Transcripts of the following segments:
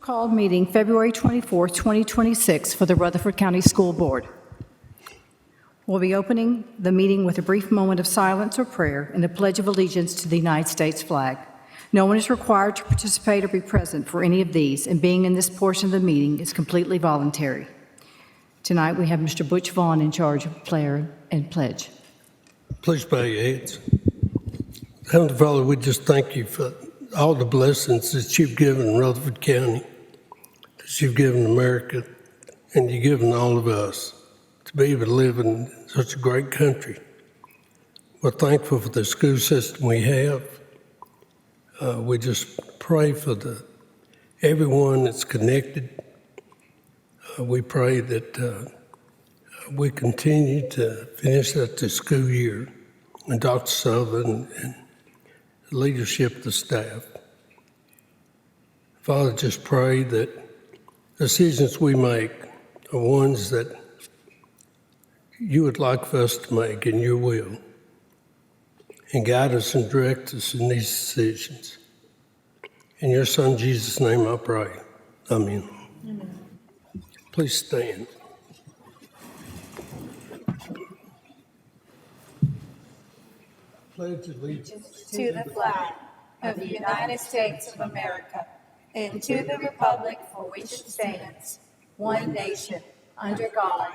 Called meeting February 24, 2026 for the Rutherford County School Board. We'll be opening the meeting with a brief moment of silence or prayer and a pledge of allegiance to the United States flag. No one is required to participate or be present for any of these, and being in this portion of the meeting is completely voluntary. Tonight we have Mr. Butch Vaughn in charge of prayer and pledge. Please bow your heads. Heavenly Father, we just thank you for all the blessings that you've given Rutherford County, that you've given America, and you've given all of us to be able to live in such a great country. We're thankful for the school system we have. We just pray for everyone that's connected. We pray that we continue to finish out the school year, and Dr. Sullivan and the leadership of the staff. Father, just pray that decisions we make are ones that you would like for us to make in your will, and guide us and direct us in these decisions. In your Son, Jesus' name, I pray. Amen. Amen. Please stand. Pledge allegiance to the flag of the United States of America and to the republic for which it stands, one nation, under God,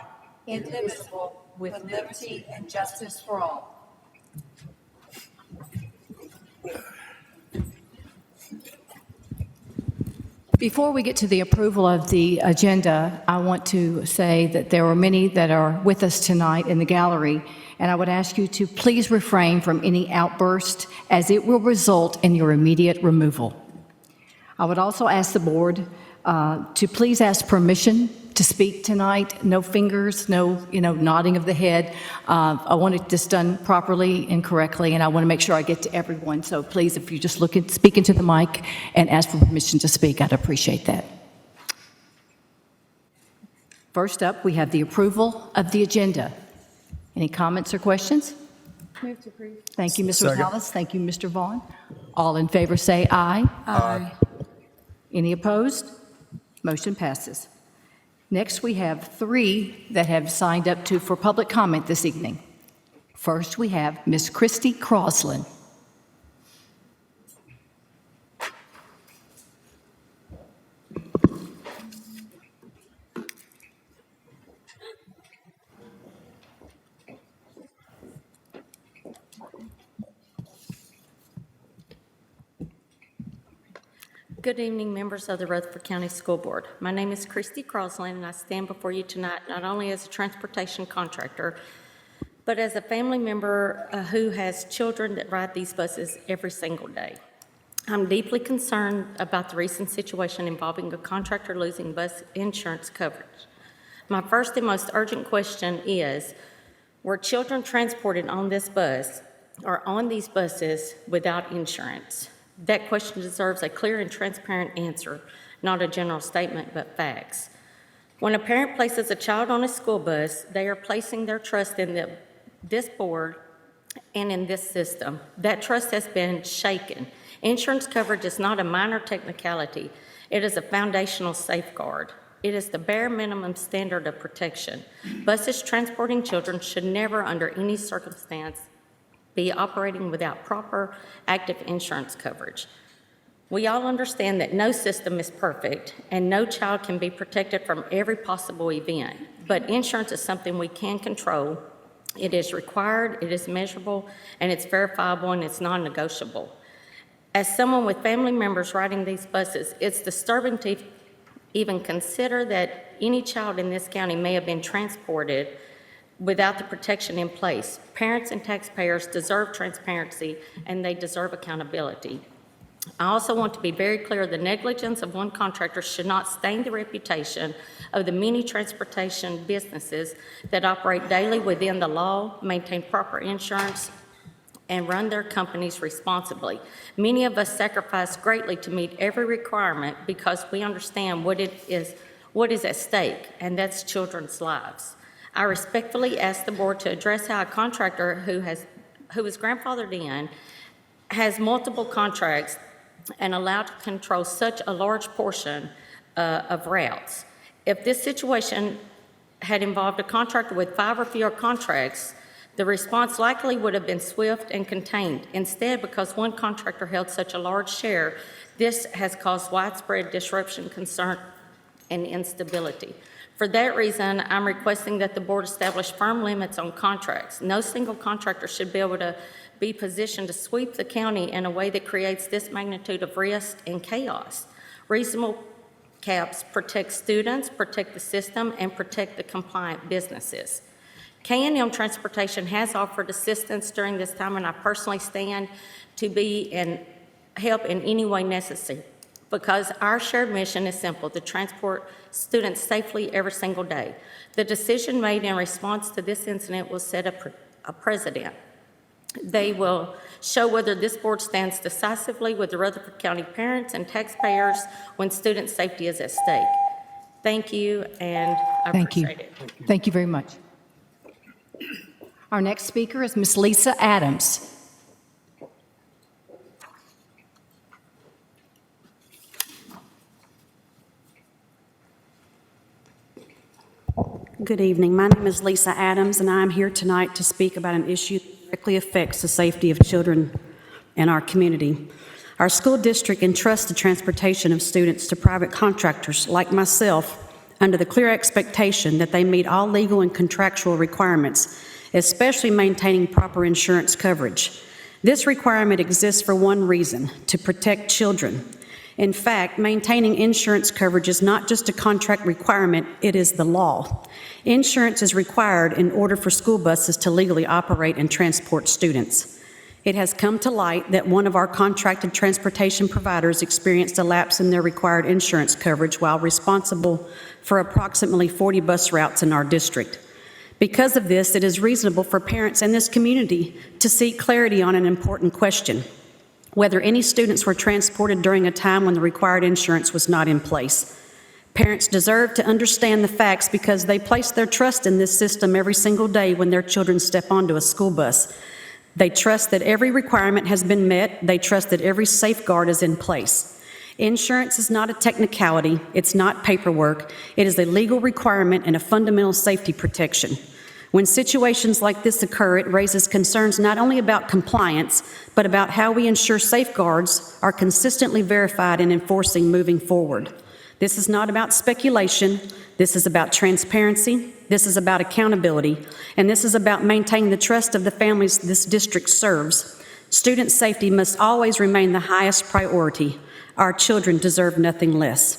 indivisible, with liberty and justice for all. Before we get to the approval of the agenda, I want to say that there are many that are with us tonight in the gallery, and I would ask you to please refrain from any outburst, as it will result in your immediate removal. I would also ask the board to please ask permission to speak tonight. No fingers, no nodding of the head. I want this done properly and correctly, and I want to make sure I get to everyone. So please, if you just speak into the mic and ask for permission to speak, I'd appreciate that. First up, we have the approval of the agenda. Any comments or questions? Move to approve. Thank you, Ms. Rosales. Thank you, Mr. Vaughn. All in favor say aye. Aye. Any opposed? Motion passes. Next, we have 3 that have signed up for public comment this evening. First, we have Ms. Christy Crosland. Good evening, members of the Rutherford County School Board. My name is Christy Crosland, and I stand before you tonight not only as a transportation contractor, but as a family member who has children that ride these buses every single day. I'm deeply concerned about the recent situation involving a contractor losing bus insurance coverage. My first and most urgent question is, were children transported on this bus or on these buses without insurance? That question deserves a clear and transparent answer, not a general statement, but facts. When a parent places a child on a school bus, they are placing their trust in this board and in this system. That trust has been shaken. Insurance coverage is not a minor technicality. It is a foundational safeguard. It is the bare minimum standard of protection. Buses transporting children should never, under any circumstance, be operating without proper active insurance coverage. We all understand that no system is perfect and no child can be protected from every possible event, but insurance is something we can control. It is required, it is measurable, and it's verifiable, and it's non-negotiable. As someone with family members riding these buses, it's disturbing to even consider that any child in this county may have been transported without the protection in place. Parents and taxpayers deserve transparency, and they deserve accountability. I also want to be very clear, the negligence of one contractor should not stain the reputation of the many transportation businesses that operate daily within the law, maintain proper insurance, and run their companies responsibly. Many of us sacrifice greatly to meet every requirement because we understand what is at stake, and that's children's lives. I respectfully ask the board to address how a contractor who is grandfathered in, has multiple contracts, and allowed to control such a large portion of routes. If this situation had involved a contractor with 5 or fewer contracts, the response likely would have been swift and contained. Instead, because one contractor held such a large share, this has caused widespread disruption, concern, and instability. For that reason, I'm requesting that the board establish firm limits on contracts. No single contractor should be able to be positioned to sweep the county in a way that creates this magnitude of risk and chaos. Reasonable caps protect students, protect the system, and protect the compliant businesses. K&M Transportation has offered assistance during this time, and I personally stand to be and help in any way necessary, because our shared mission is simple: to transport students safely every single day. The decision made in response to this incident will set a precedent. They will show whether this board stands decisively with the Rutherford County parents and taxpayers when student safety is at stake. Thank you, and I Thank you. appreciate it. Thank you very much. Our next speaker is Ms. Lisa Adams. Good evening. My name is Lisa Adams, and I'm here tonight to speak about an issue that directly affects the safety of children in our community. Our school district entrusts the transportation of students to private contractors like myself under the clear expectation that they meet all legal and contractual requirements, especially maintaining proper insurance coverage. This requirement exists for one reason: to protect children. In fact, maintaining insurance coverage is not just a contract requirement, it is the law. Insurance is required in order for school buses to legally operate and transport students. It has come to light that one of our contracted transportation providers experienced a lapse in their required insurance coverage while responsible for approximately 40 bus routes in our district. Because of this, it is reasonable for parents in this community to seek clarity on an important question: whether any students were transported during a time when the required insurance was not in place. Parents deserve to understand the facts because they place their trust in this system every single day when their children step onto a school bus. They trust that every requirement has been met. They trust that every safeguard is in place. Insurance is not a technicality. It's not paperwork. It is a legal requirement and a fundamental safety protection. When situations like this occur, it raises concerns not only about compliance, but about how we ensure safeguards are consistently verified and enforcing moving forward. This is not about speculation. This is about transparency. This is about accountability. And this is about maintaining the trust of the families this district serves. Student safety must always remain the highest priority. Our children deserve nothing less.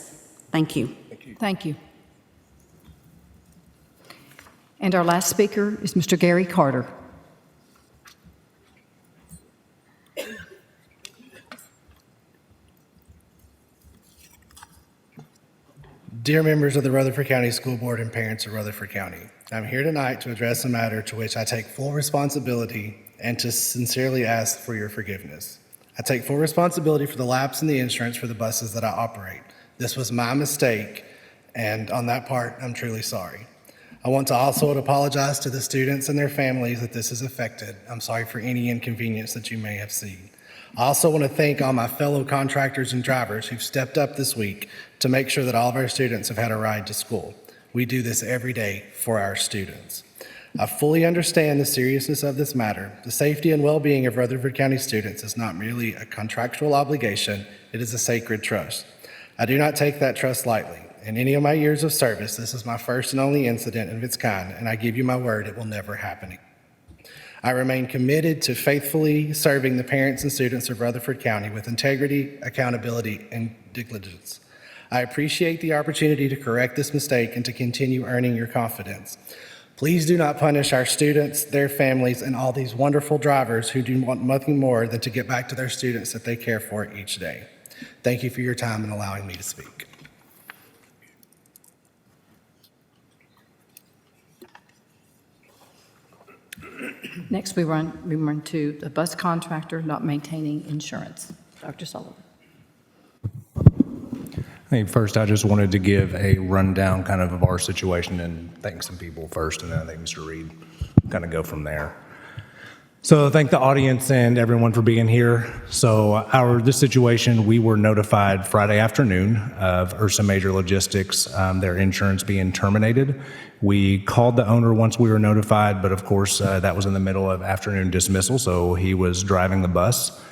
Thank you. Thank you. And our last speaker is Mr. Gary Carter. Dear members of the Rutherford County School Board and parents of Rutherford County, I'm here tonight to address a matter to which I take full responsibility and to sincerely ask for your forgiveness. I take full responsibility for the lapse in the insurance for the buses that I operate. This was my mistake, and on that part, I'm truly sorry. I want to also apologize to the students and their families that this has affected. I'm sorry for any inconvenience that you may have seen. I also want to thank all my fellow contractors and drivers who've stepped up this week to make sure that all of our students have had a ride to school. We do this every day for our students. I fully understand the seriousness of this matter. The safety and well-being of Rutherford County students is not merely a contractual obligation, it is a sacred trust. I do not take that trust lightly. In any of my years of service, this is my first and only incident of its kind, and I give you my word it will never happen again. I remain committed to faithfully serving the parents and students of Rutherford County with integrity, accountability, and diligence. I appreciate the opportunity to correct this mistake and to continue earning your confidence. Please do not punish our students, their families, and all these wonderful drivers who do want nothing more than to get back to their students that they care for each day. Thank you for your time and allowing me to speak. Next, we run to the bus contractor not maintaining insurance. Dr. Sullivan. Hey, first, I just wanted to give a rundown kind of our situation and thank some people first, and then I think Mr. Reed kind of go from there. So thank the audience and everyone for being here. So this situation, we were notified Friday afternoon of Ursa Major Logistics, their insurance being terminated. We called the owner once we were notified, but of course that was in the middle of afternoon dismissal, so he was driving the bus.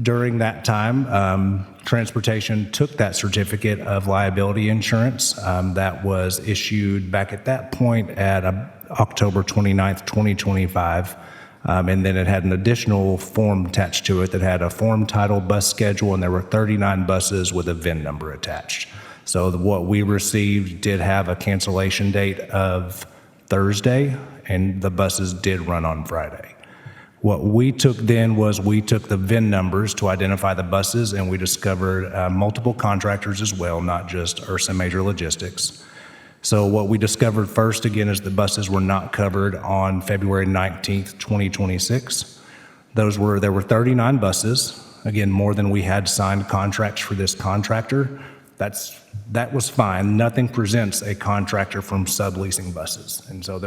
During that time, transportation took that certificate of liability insurance that was issued back at that point at October 29th, 2025. And then it had an additional form attached to it that had a form titled bus schedule, and there were 39 buses with a VIN number attached. So what we received did have a cancellation date of Thursday, and the buses did run on Friday. What we took then was we took the VIN numbers to identify the buses, and we discovered multiple contractors as well, not just Ursa Major Logistics. So what we discovered first, again, is the buses were not covered on February 19th, 2026. There were 39 buses, again, more than we had signed contracts for this contractor. That was fine. Nothing prevents a contractor from subleasing buses. And so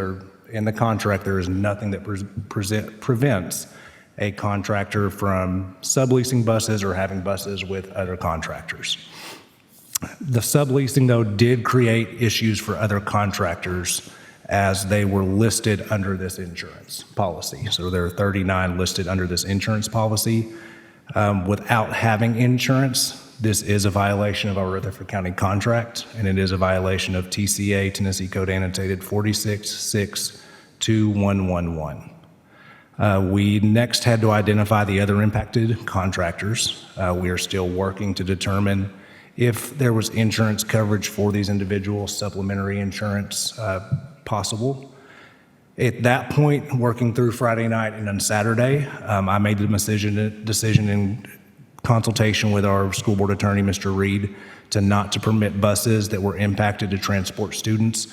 in the contract, there is nothing that prevents a contractor from subleasing buses or having buses with other contractors. The subleasing, though, did create issues for other contractors as they were listed under this insurance policy. So there are 39 listed under this insurance policy. Without having insurance, this is a violation of our Rutherford County contract, and it is a violation of TCA, Tennessee Code Annotated 46621111. We next had to identify the other impacted contractors. We are still working to determine if there was insurance coverage for these individuals, supplementary insurance possible. At that point, working through Friday night and on Saturday, I made the decision in consultation with our school board attorney, Mr. Reed, not to permit buses that were impacted to transport students,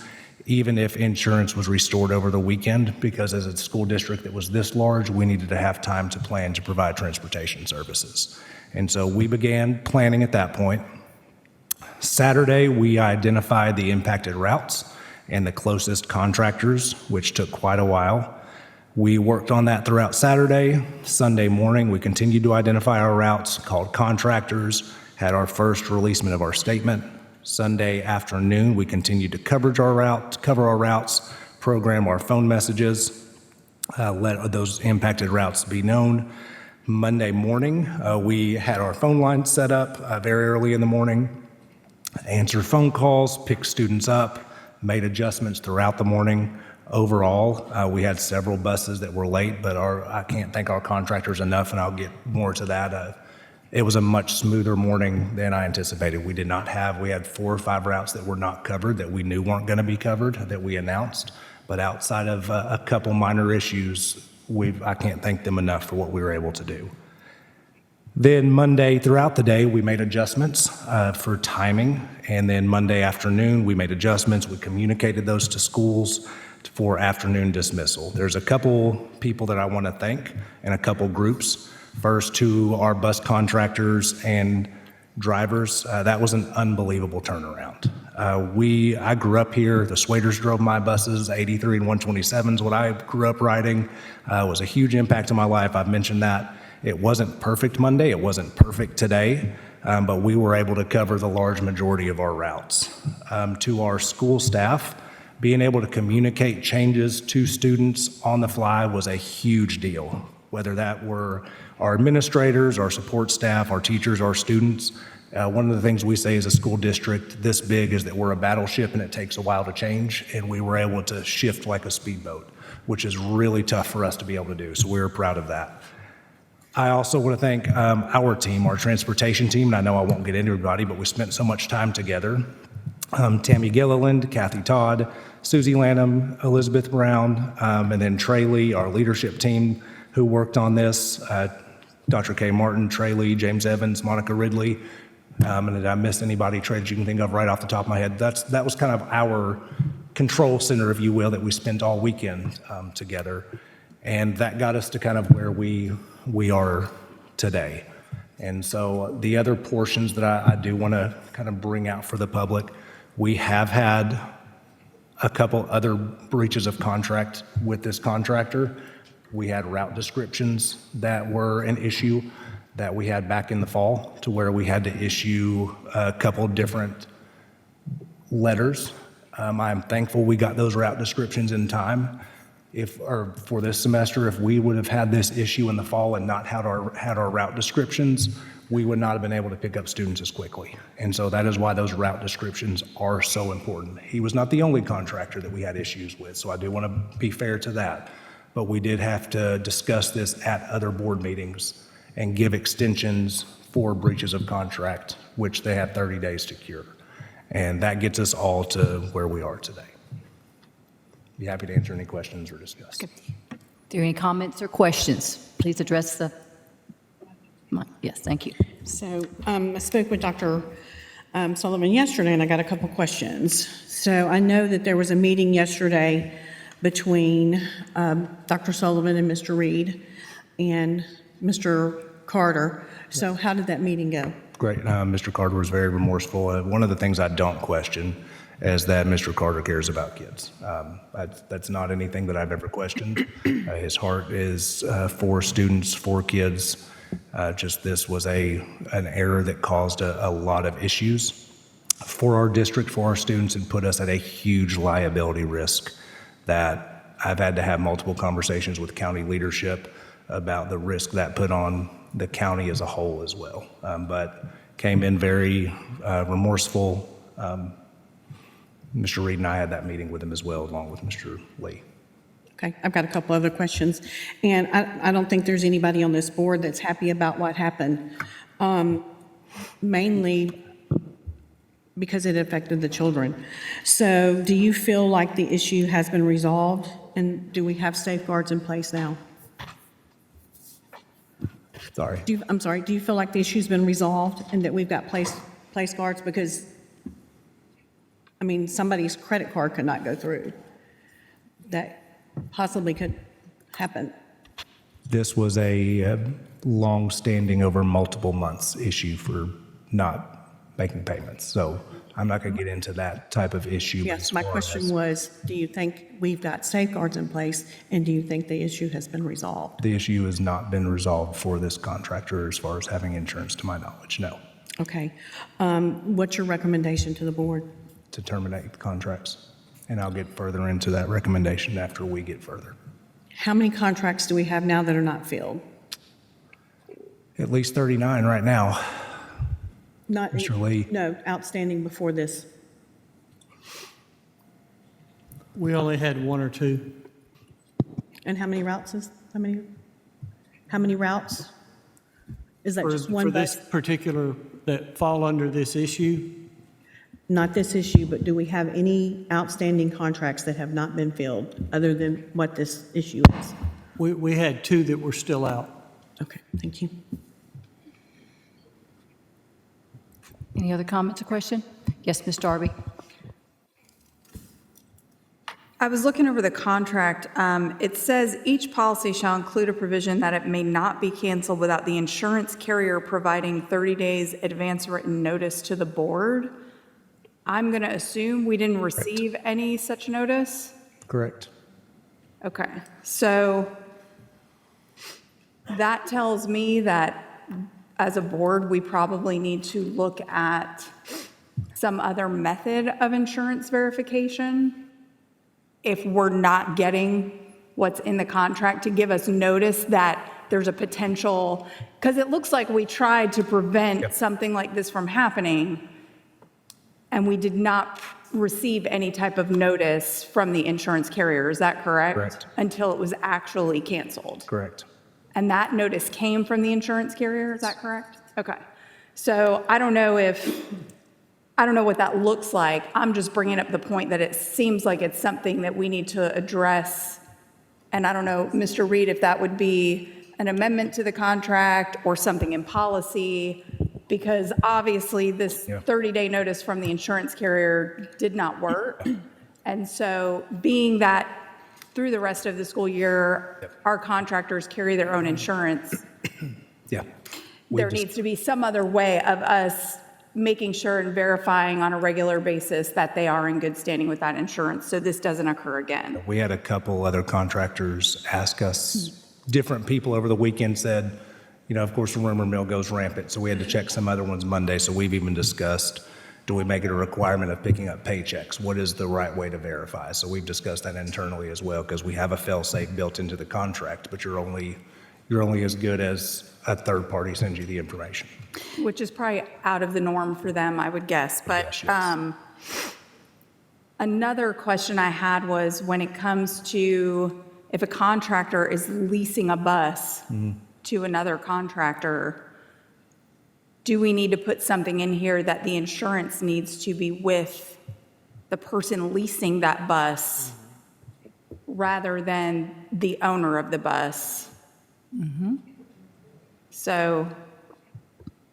even if insurance was restored over the weekend, because as a school district that was this large, we needed to have time to plan to provide transportation services. And so we began planning at that point. Saturday, we identified the impacted routes and the closest contractors, which took quite a while. We worked on that throughout Saturday. Sunday morning, we continued to identify our routes, called contractors, had our first releasement of our statement. Sunday afternoon, we continued to cover our routes, program our phone messages, let those impacted routes be known. Monday morning, we had our phone line set up very early in the morning, answered phone calls, picked students up, made adjustments throughout the morning. Overall, we had several buses that were late, but I can't thank our contractors enough, and I'll get more to that. It was a much smoother morning than I anticipated. We had 4 or 5 routes that were not covered, that we knew weren't going to be covered, that we announced. But outside of a couple minor issues, I can't thank them enough for what we were able to do. Then Monday, throughout the day, we made adjustments for timing. And then Monday afternoon, we made adjustments. We communicated those to schools for afternoon dismissal. There's a couple people that I want to thank and a couple groups. First, to our bus contractors and drivers. That was an unbelievable turnaround. I grew up here. The Swaders drove my buses. 83 and 127s, what I grew up riding, was a huge impact on my life. I've mentioned that. It wasn't perfect Monday. It wasn't perfect today, but we were able to cover the large majority of our routes. To our school staff, being able to communicate changes to students on the fly was a huge deal, whether that were our administrators, our support staff, our teachers, our students. One of the things we say as a school district this big is that we're a battleship and it takes a while to change, and we were able to shift like a speedboat, which is really tough for us to be able to do, so we're proud of that. I also want to thank our team, our transportation team, and I know I won't get into everybody, but we spent so much time together. Tammy Gilliland, Kathy Todd, Susie Lanham, Elizabeth Brown, and then Trey Lee, our leadership team who worked on this. Dr. K. Martin, Trey Lee, James Evans, Monica Ridley. And did I miss anybody, Trey, that you can think of right off the top of my head? That was kind of our control center, if you will, that we spent all weekend together. And that got us to kind of where we are today. And so the other portions that I do want to kind of bring out for the public, we have had a couple other breaches of contract with this contractor. We had route descriptions that were an issue that we had back in the fall, to where we had to issue a couple different letters. I'm thankful we got those route descriptions in time. Or for this semester, if we would have had this issue in the fall and not had our route descriptions, we would not have been able to pick up students as quickly. And so that is why those route descriptions are so important. He was not the only contractor that we had issues with, so I do want to be fair to that. But we did have to discuss this at other board meetings and give extensions for breaches of contract, which they have 30 days to cure. And that gets us all to where we are today. Be happy to answer any questions or discuss. Are there any comments or questions? Please address the mic. Yes, thank you. So I spoke with Dr. Sullivan yesterday, and I got a couple questions. So I know that there was a meeting yesterday between Dr. Sullivan and Mr. Reed and Mr. Carter. So how did that meeting go? Great. Mr. Carter was very remorseful. One of the things I don't question is that Mr. Carter cares about kids. That's not anything that I've ever questioned. His heart is for students, for kids. Just this was an error that caused a lot of issues for our district, for our students, and put us at a huge liability risk that I've had to have multiple conversations with county leadership about the risk that put on the county as a whole as well. But came in very remorseful. Mr. Reed and I had that meeting with him as well, along with Mr. Lee. Okay, I've got a couple other questions. And I don't think there's anybody on this board that's happy about what happened, mainly because it affected the children. So do you feel like the issue has been resolved? And do we have safeguards in place now? Sorry. I'm sorry, do you feel like the issue's been resolved and that we've got place guards? Because, I mean, somebody's credit card could not go through. That possibly could happen. This was a long-standing, over multiple months issue for not making payments. So I'm not going to get into that type of issue. Yes, my question was, do you think we've got safeguards in place, and do you think the issue has been resolved? The issue has not been resolved for this contractor as far as having insurance, to my knowledge, no. Okay. What's your recommendation to the board? To terminate the contracts. And I'll get further into that recommendation after we get further. How many contracts do we have now that are not filled? At least 39 right now. Not Mr. Lee. No, outstanding before this. We only had one or two. And how many routes is, how many routes? Is that just one For this bus? particular, that fall under this issue, Not this issue, but do we have any outstanding contracts that have not been filled, other than what this issue is? we had two that were still out. Okay, thank you. Any other comments or question? Yes, Ms. Darby? I was looking over the contract. It says each policy shall include a provision that it may not be canceled without the insurance carrier providing 30 days advance written notice to the board. I'm going to assume we didn't receive any such notice? Correct. Okay, so that tells me that as a board, we probably need to look at some other method of insurance verification if we're not getting what's in the contract, to give us notice that there's a potential, because it looks like we tried to prevent something like this from happening, and we did not receive any type of notice from the insurance carrier. Is that correct? Correct. Until it was actually canceled. Correct. And that notice came from the insurance carrier, is that correct? Okay. So I don't know what that looks like. I'm just bringing up the point that it seems like it's something that we need to address. And I don't know, Mr. Reed, if that would be an amendment to the contract or something in policy, because obviously this 30-day notice from the insurance carrier did not work. And so being that through the rest of the school year, our contractors carry their own insurance, Yeah. there needs to be some other way of us making sure and verifying on a regular basis that they are in good standing with that insurance, so this doesn't occur again. We had a couple other contractors ask us, different people over the weekend said, you know, of course, the rumor mill goes rampant, so we had to check some other ones Monday. So we've even discussed, do we make it a requirement of picking up paychecks? What is the right way to verify? So we've discussed that internally as well, because we have a fail-safe built into the contract, but you're only as good as a third party sends you the information. Which is probably out of the norm for them, I would guess. But Yes. Another question I had was when it comes to if a contractor is leasing a bus to another contractor, do we need to put something in here that the insurance needs to be with the person leasing that bus rather than the owner of the bus? So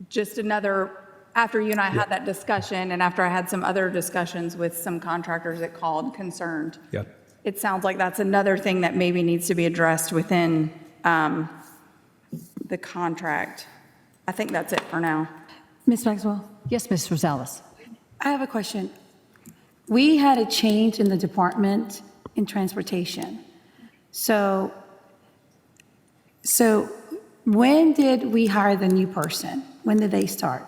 just another, after you and I had that discussion, and after I had some other discussions with some contractors that called concerned, Yeah. it sounds like that's another thing that maybe needs to be addressed within the contract. I think that's it for now. Ms. Maxwell, Yes, Ms. Rosales. I have a question. We had a change in the department in transportation. So when did we hire the new person? When did they start?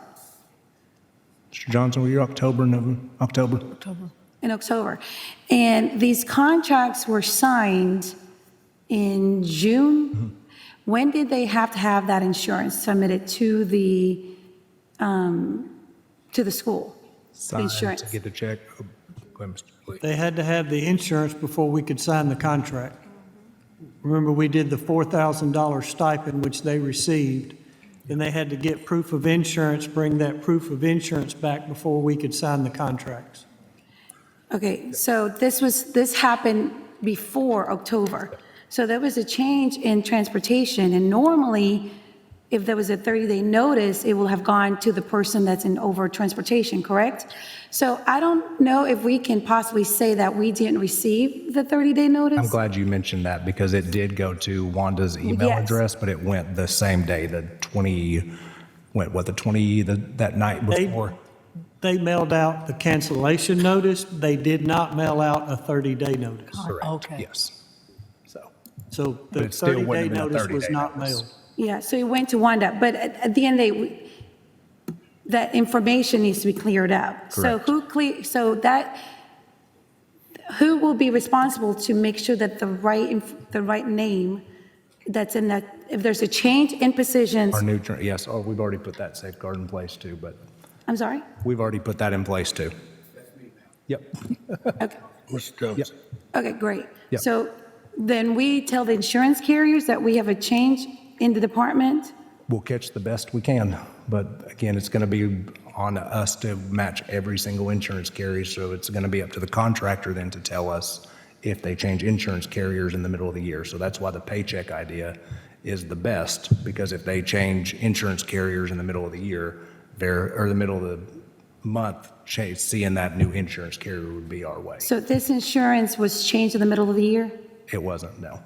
Mr. Johnson, were you October? In October. And these contracts were signed in June. When did they have to have that insurance submitted to the school? Signed Insurance. to get the check. Oh, go ahead, Mr. Lee. They had to have the insurance before we could sign the contract. Remember, we did the $4,000 stipend, which they received. Then they had to get proof of insurance, bring that proof of insurance back before we could sign the contracts. Okay, so this happened before October. So there was a change in transportation, and normally, if there was a 30-day notice, it will have gone to the person that's in over transportation, correct? So I don't know if we can possibly say that we didn't receive the 30-day notice. I'm glad you mentioned that because it did go to Wanda's email Yes. address, but it went the same day, that night before. They mailed out the cancellation notice. They did not mail out a 30-day notice. Correct, yes. So But the it still wouldn't 30-day have been a notice 30-day was not notice. mailed. Yeah, so it went to Wanda, but at the end of the day, that information needs to be cleared up. So Correct. who will be responsible to make sure that the right name that's in that, if there's a change in positions, Our new, yes, we've already put that safeguard in place too, but I'm sorry? we've already put that in place too. Yep. Okay, Mr. Johnson. okay, great. Yep. So then we tell the insurance carriers that we have a change in the department? We'll catch the best we can, but again, it's going to be on us to match every single insurance carrier, so it's going to be up to the contractor then to tell us if they change insurance carriers in the middle of the year. So that's why the paycheck idea is the best, because if they change insurance carriers in the middle of the year, or the middle of the month, seeing that new insurance carrier would be our way. So this insurance was changed in the middle of the year? It wasn't, no.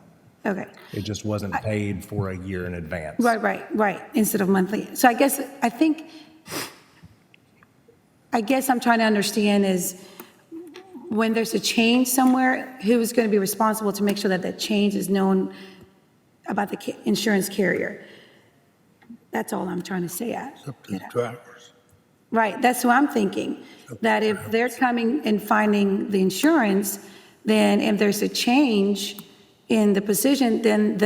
Okay. It just wasn't paid for a year in advance. Right, instead of monthly. So I guess I'm trying to understand is when there's a change somewhere, who's going to be responsible to make sure that that change is known about the insurance carrier? That's all I'm trying to say. It's up to the drivers. Right, that's what I'm thinking, that if they're coming and finding the insurance, then if there's a change in the position, then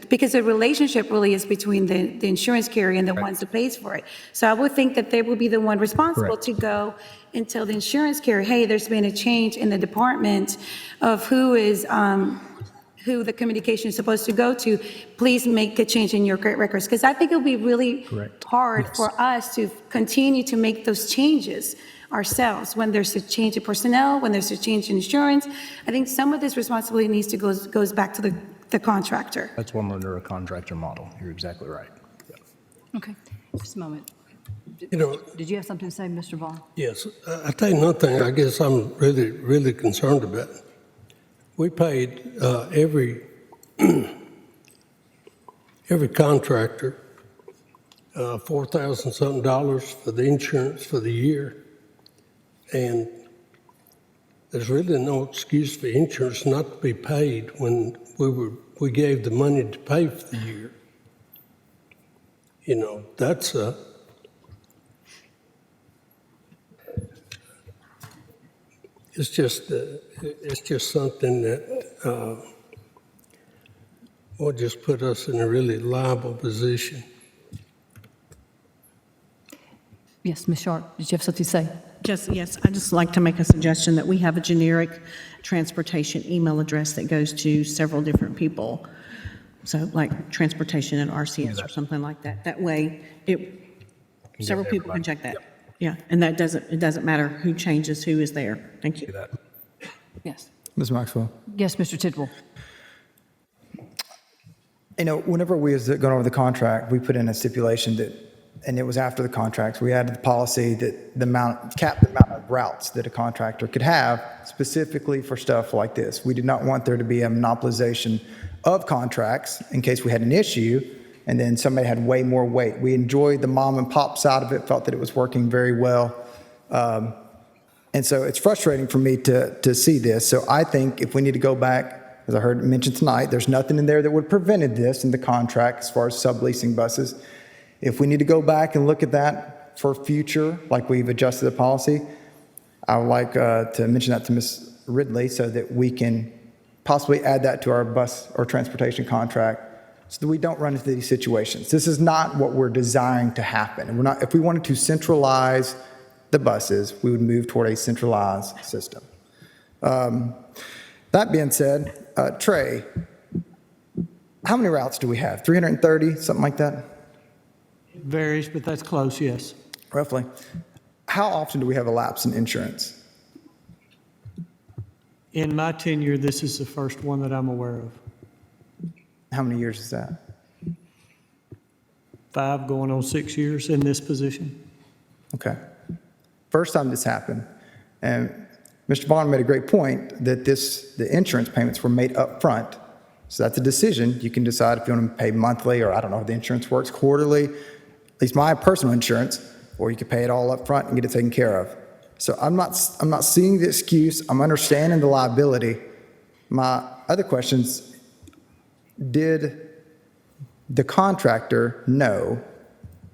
because the relationship really is between the insurance carrier and the ones that pays for it. So I would think that they would be the one responsible Correct. to go and tell the insurance carrier, hey, there's been a change in the department of who the communication is supposed to go to. Please make a change in your credit records. Because I think it'll be really Correct. hard Yes. for us to continue to make those changes ourselves when there's a change in personnel, when there's a change in insurance. I think some of this responsibility needs to goes back to the contractor. That's when we're under a contractor model. You're exactly right. Okay, just a moment. You know, Did you have something to say, Mr. Vaughn? yes, I tell you another thing I guess I'm really, really concerned about. We paid every contractor $4,000 something for the insurance for the year. And there's really no excuse for insurance not to be paid when we gave the money to pay for the year. You know, that's it's just something that will just put us in a really liable position. Yes, Ms. Sharp, did you have something to say? Yes, I'd just like to make a suggestion that we have a generic transportation email address that goes to several different people. So like transportation at RCS or something like that. That way, several people can check that. Yeah, and it doesn't matter who changes, who is there. Thank you. Yes. Ms. Maxwell. Yes, Mr. Tidwell. You know, whenever we was going over the contract, we put in a stipulation that, and it was after the contract, we added the policy that cap the amount of routes that a contractor could have specifically for stuff like this. We did not want there to be a monopolization of contracts in case we had an issue and then somebody had way more weight. We enjoyed the mom and pop side of it, felt that it was working very well. And so it's frustrating for me to see this. So I think if we need to go back, as I heard mentioned tonight, there's nothing in there that would have prevented this in the contract as far as subleasing buses. If we need to go back and look at that for future, like we've adjusted the policy, I would like to mention that to Ms. Ridley so that we can possibly add that to our bus or transportation contract so that we don't run into these situations. This is not what we're desiring to happen. And if we wanted to centralize the buses, we would move toward a centralized system. That being said, Trey, how many routes do we have? 330, something like that? It varies, but that's close, yes. Roughly. How often do we have a lapse in insurance? In my tenure, this is the first one that I'm aware of. How many years is that? 5 going on 6 years in this position. Okay. First time this happened, and Mr. Vaughn made a great point that the insurance payments were made up front. So that's a decision. You can decide if you want to pay monthly, or I don't know if the insurance works quarterly, at least my personal insurance, or you could pay it all up front and get it taken care of. So I'm not seeing the excuse. I'm understanding the liability. My other questions, did the contractor know?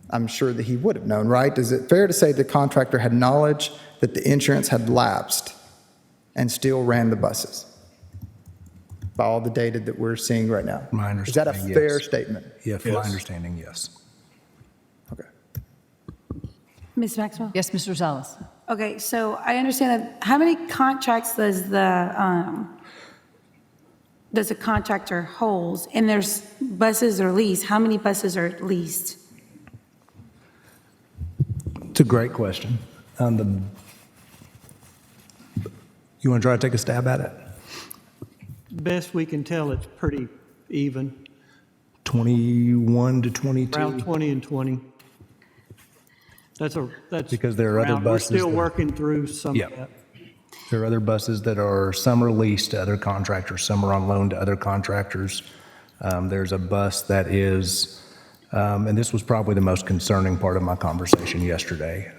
I'm sure that he would have known, right? Is it fair to say the contractor had knowledge that the insurance had lapsed and still ran the buses by all the data that we're seeing right now? My Is that a understanding, fair yes. statement? Yeah, from my understanding, yes. Okay. Ms. Maxwell? Yes, Mr. Rosales. Okay, so I understand that, how many contracts does the contractor hold? And there's buses or leased, how many buses are leased? It's a great question. You want to try to take a stab at it? Best we can tell, it's pretty even, 21 to 22? around 20 and 20. That's Because there are other around- buses We're still that- working through some Yeah. of that. There are other buses that are, some are leased to other contractors, some are on loan to other contractors. There's a bus that is, and this was probably the most concerning part of my conversation yesterday.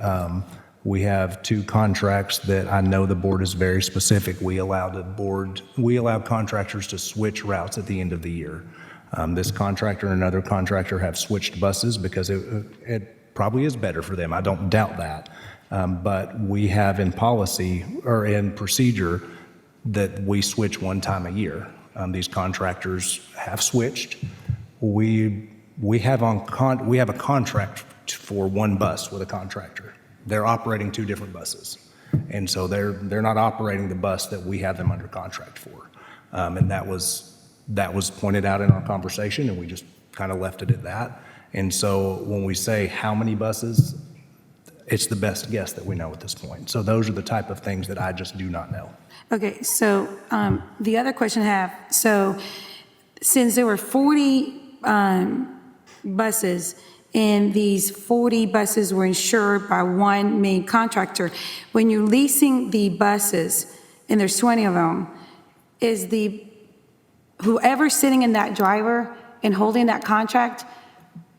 We have 2 contracts that I know the board is very specific. We allow contractors to switch routes at the end of the year. This contractor and another contractor have switched buses because it probably is better for them. I don't doubt that. But we have in policy or in procedure that we switch one time a year. These contractors have switched. We have a contract for one bus with a contractor. They're operating 2 different buses. And so they're not operating the bus that we have them under contract for. And that was pointed out in our conversation, and we just kind of left it at that. And so when we say how many buses, it's the best guess that we know at this point. So those are the type of things that I just do not know. Okay, so the other question I have, so since there were 40 buses, and these 40 buses were insured by one main contractor, when you're leasing the buses, and there's 20 of them, is whoever's sitting in that driver and holding that contract,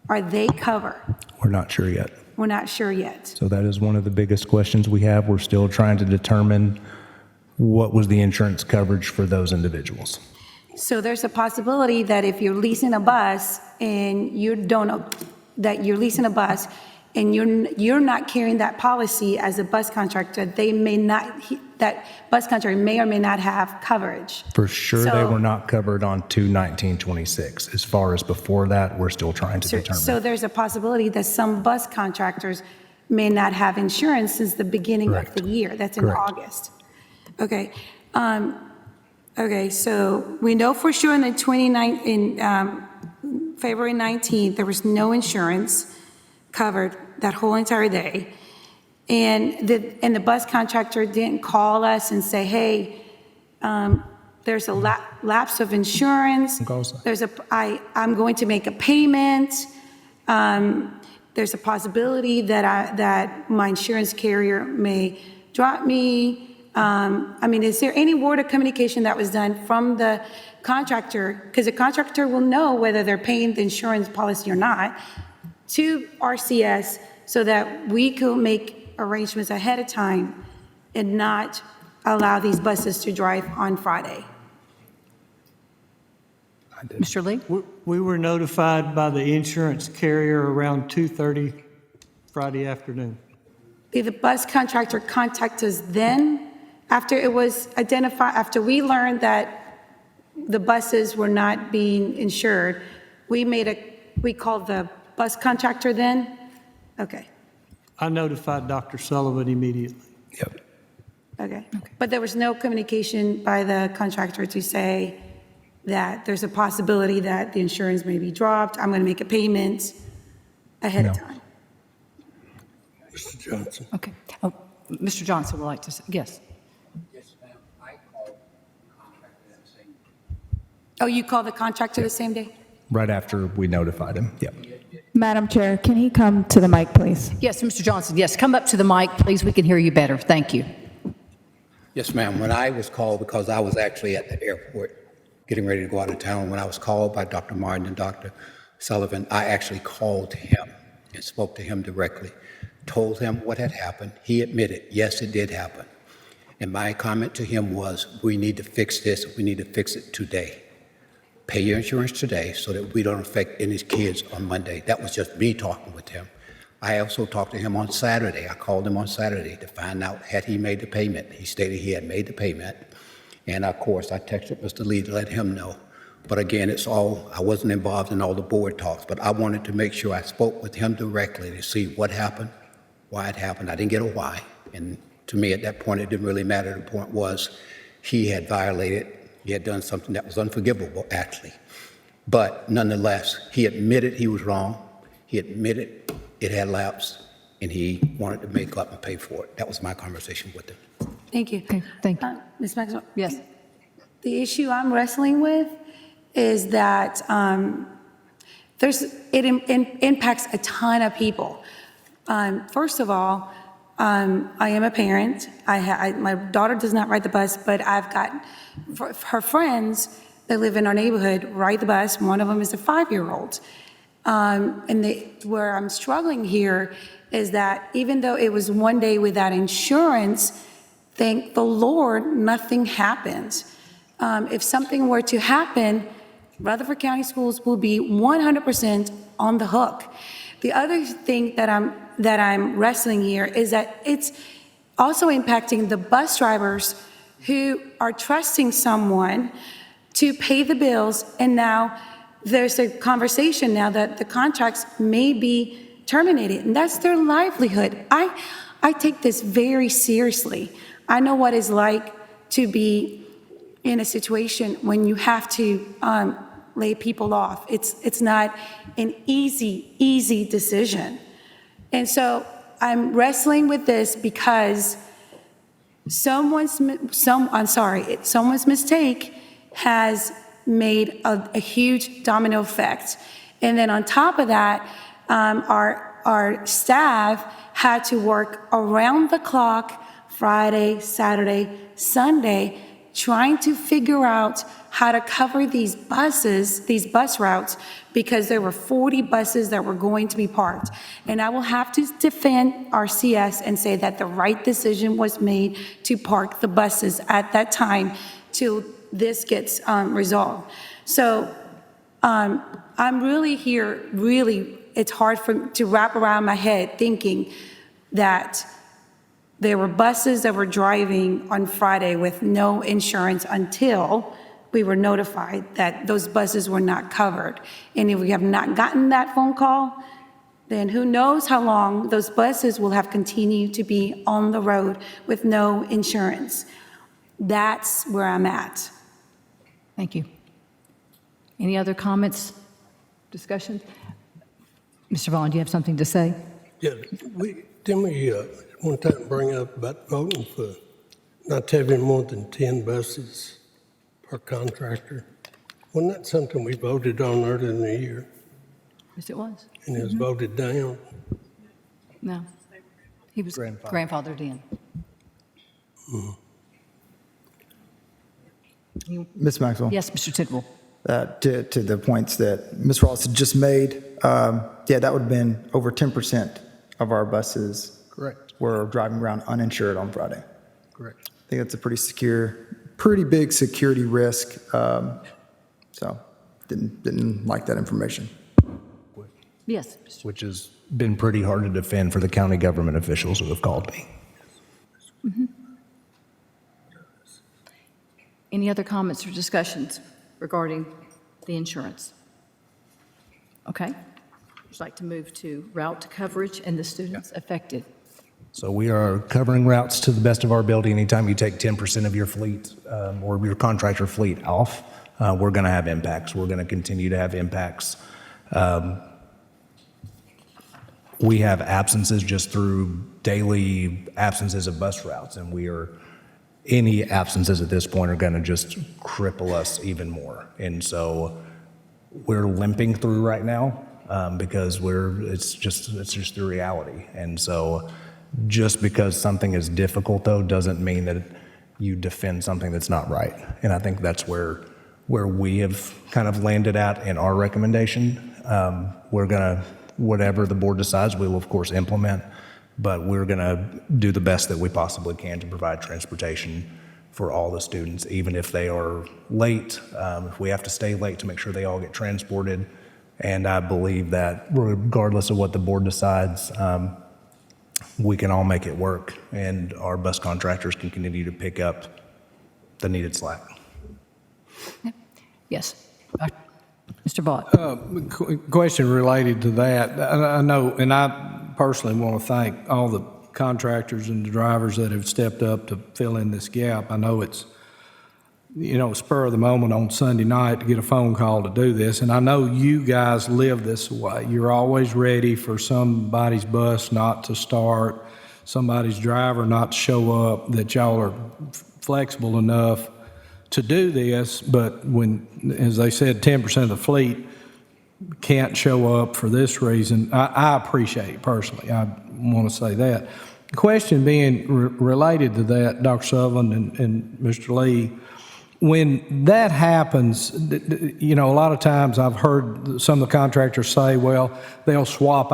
are they covered? We're not sure yet. We're not sure yet. So that is one of the biggest questions we have. We're still trying to determine what was the insurance coverage for those individuals. So there's a possibility that if you're leasing a bus and you don't know that you're leasing a bus and you're not carrying that policy as a bus contractor, they may not, that bus contractor may or may not have coverage. For sure, they So- were not covered on 2/19/26. As far as before that, we're still trying to determine. So there's a possibility that some bus contractors may not have insurance since the beginning of Correct. the year. That's in Correct. August. Okay. Okay, so we know for sure in the February 19th, there was no insurance covered that whole entire day. And the bus contractor didn't call us and say, hey, there's a lapse of insurance. I'm going to make a payment. There's a possibility that my insurance carrier may drop me. I mean, is there any word of communication that was done from the contractor? Because the contractor will know whether they're paying the insurance policy or not to RCS so that we could make arrangements ahead of time and not allow these buses to drive on Friday. Mr. Lee? We were notified by the insurance carrier around 2:30 Friday afternoon. Did the bus contractor contact us then, after it was identified, after we learned that the buses were not being insured? We called the bus contractor then? Okay, I notified Dr. Sullivan immediately. Yep. okay. But there was no communication by the contractor to say that there's a possibility that the insurance may be dropped, I'm going to make a payment ahead of No. time? Mr. Johnson. Okay. Oh, Mr. Johnson would like to say, yes. Yes, ma'am. I called the contractor that same. Oh, you called the contractor the same day? Right after we notified him. Yep. Madam Chair, can he come to the mic, please? Yes, Mr. Johnson, yes, come up to the mic, please, we can hear you better, thank you. Yes, ma'am. When I was called, because I was actually at the airport getting ready to go out of town, when I was called by Dr. Martin and Dr. Sullivan, I actually called him and spoke to him directly, told him what had happened. He admitted, yes, it did happen. And my comment to him was, we need to fix this. We need to fix it today. Pay your insurance today so that we don't affect any kids on Monday. That was just me talking with him. I also talked to him on Saturday. I called him on Saturday to find out had he made the payment. He stated he had made the payment. And of course, I texted Mr. Lee to let him know. But again, I wasn't involved in all the board talks, but I wanted to make sure I spoke with him directly to see what happened, why it happened. I didn't get a why. And to me, at that point, it didn't really matter. The point was he had violated, he had done something that was unforgivable, actually. But nonetheless, he admitted he was wrong. He admitted it had lapsed, and he wanted to make up and pay for it. That was my conversation with him. Thank you. Okay, thank you. Ms. Maxwell? Yes. The issue I'm wrestling with is that it impacts a ton of people. First of all, I am a parent. My daughter does not ride the bus, but I've got her friends that live in our neighborhood ride the bus. One of them is a 5-year-old. Where I'm struggling here is that even though it was one day without insurance, thank the Lord, nothing happened. If something were to happen, Rutherford County Schools will be 100% on the hook. The other thing that I'm wrestling here is that it's also impacting the bus drivers who are trusting someone to pay the bills, and now there's a conversation now that the contracts may be terminated, and that's their livelihood. I take this very seriously. I know what it's like to be in a situation when you have to lay people off. It's not an easy decision. And so I'm wrestling with this because someone's mistake has made a huge domino effect. And then on top of that, our staff had to work around the clock Friday, Saturday, Sunday, trying to figure out how to cover these buses, these bus routes, because there were 40 buses that were going to be parked. And I will have to defend RCS and say that the right decision was made to park the buses at that time till this gets resolved. So I'm really here, it's hard to wrap around my head thinking that there were buses that were driving on Friday with no insurance until we were notified that those buses were not covered. And if we have not gotten that phone call, then who knows how long those buses will have continued to be on the road with no insurance. That's where I'm at. Thank you. Any other comments, discussions? Mr. Vaughn, do you have something to say? Yeah, didn't we one time bring up about voting for not having more than 10 buses per contractor? Wasn't that something we voted on earlier in the year? Yes, it was. And it was voted down? No. He was grandfathered in. Ms. Maxwell? Yes, Mr. Tidwell. To the points that Ms. Ross had just made, yeah, that would have been over 10% of our buses. Correct. Were driving around uninsured on Friday. Correct. I think that's a pretty big security risk. So didn't like that information. Yes. Which has been pretty hard to defend for the county government officials who have called me. Any other comments or discussions regarding the insurance? Okay. Would you like to move to route coverage and the students affected? So we are covering routes to the best of our ability. Anytime you take 10% of your fleet or your contractor fleet off, we're going to have impacts. We're going to continue to have impacts. We have absences just through daily absences of bus routes, and any absences at this point are going to just cripple us even more. And so we're limping through right now because it's just the reality. And so just because something is difficult, though, doesn't mean that you defend something that's not right. And I think that's where we have kind of landed at in our recommendation. We're going to, whatever the board decides, we will, of course, implement. But we're going to do the best that we possibly can to provide transportation for all the students, even if they are late, if we have to stay late to make sure they all get transported. And I believe that regardless of what the board decides, we can all make it work, and our bus contractors can continue to pick up the needed slack. Yes. Mr. Vaught. Question related to that. I know, and I personally want to thank all the contractors and the drivers that have stepped up to fill in this gap. I know it's, spur of the moment on Sunday night to get a phone call to do this, and I know you guys live this way. You're always ready for somebody's bus not to start, somebody's driver not to show up, that y'all are flexible enough to do this, but when, as they said, 10% of the fleet can't show up for this reason, I appreciate it personally. I want to say that. The question being related to that, Dr. Sutherland and Mr. Lee, when that happens, a lot of times I've heard some of the contractors say, well, they'll swap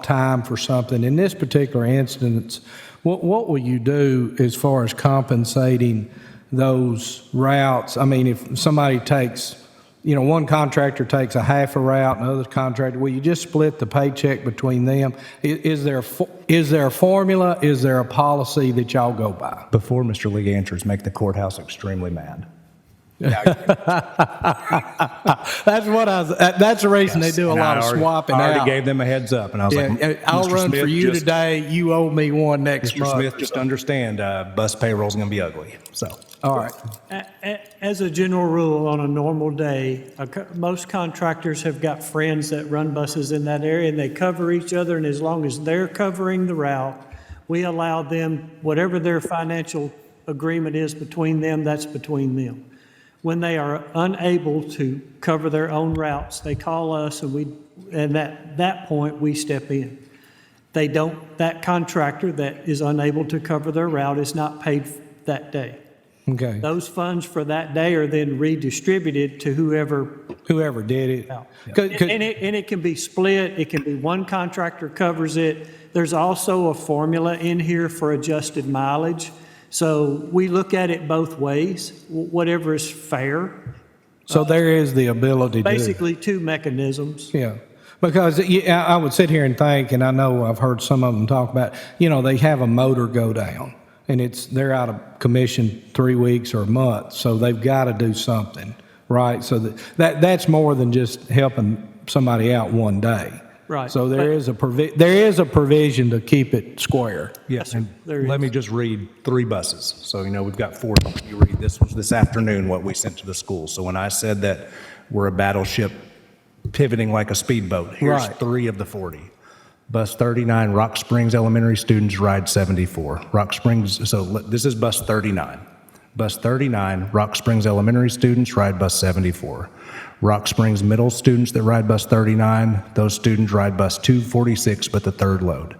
time for something. In this particular instance, what will you do as far as compensating those routes? I mean, if somebody takes, one contractor takes a half a route, another contractor, will you just split the paycheck between them? Is there a formula? Is there a policy that y'all go by? Before Mr. Lee answers, make the courthouse extremely mad. That's the reason they do a lot of swapping out. I already gave them a heads up, and I was like, I'll run for you today. You owe me one next month. Mr. Smith, just understand, bus payroll's going to be ugly. So, all right. As a general rule, on a normal day, most contractors have got friends that run buses in that area, and they cover each other, and as long as they're covering the route, we allow them, whatever their financial agreement is between them, that's between them. When they are unable to cover their own routes, they call us, and at that point, we step in. That contractor that is unable to cover their route is not paid that day. Okay, Those funds for that day are then redistributed to whoever did it. and 'Cause- it can be split, it can be one contractor covers it. There's also a formula in here for adjusted mileage. So we look at it both ways, whatever is fair. So there is the ability to. Basically, two mechanisms. Yeah, because I would sit here and think, and I know I've heard some of them talk about, they have a motor go down, and they're out of commission 3 weeks or a month, so they've got to do something, right? So that's more than just helping somebody out one day. Right. So there is a provision to keep it square. Yes, sir. and There is. let me just read 3 buses. So, we've got 4. You read, this was this afternoon, what we sent to the school. So when I said that we're a battleship pivoting like a speedboat, here's Right. 3 of the 40. Bus 39, Rock Springs Elementary students ride 74. Rock Springs, so this is bus 39. Bus 39, Rock Springs Elementary students ride bus 74. Rock Springs Middle students that ride bus 39, those students ride bus 246, but the third load.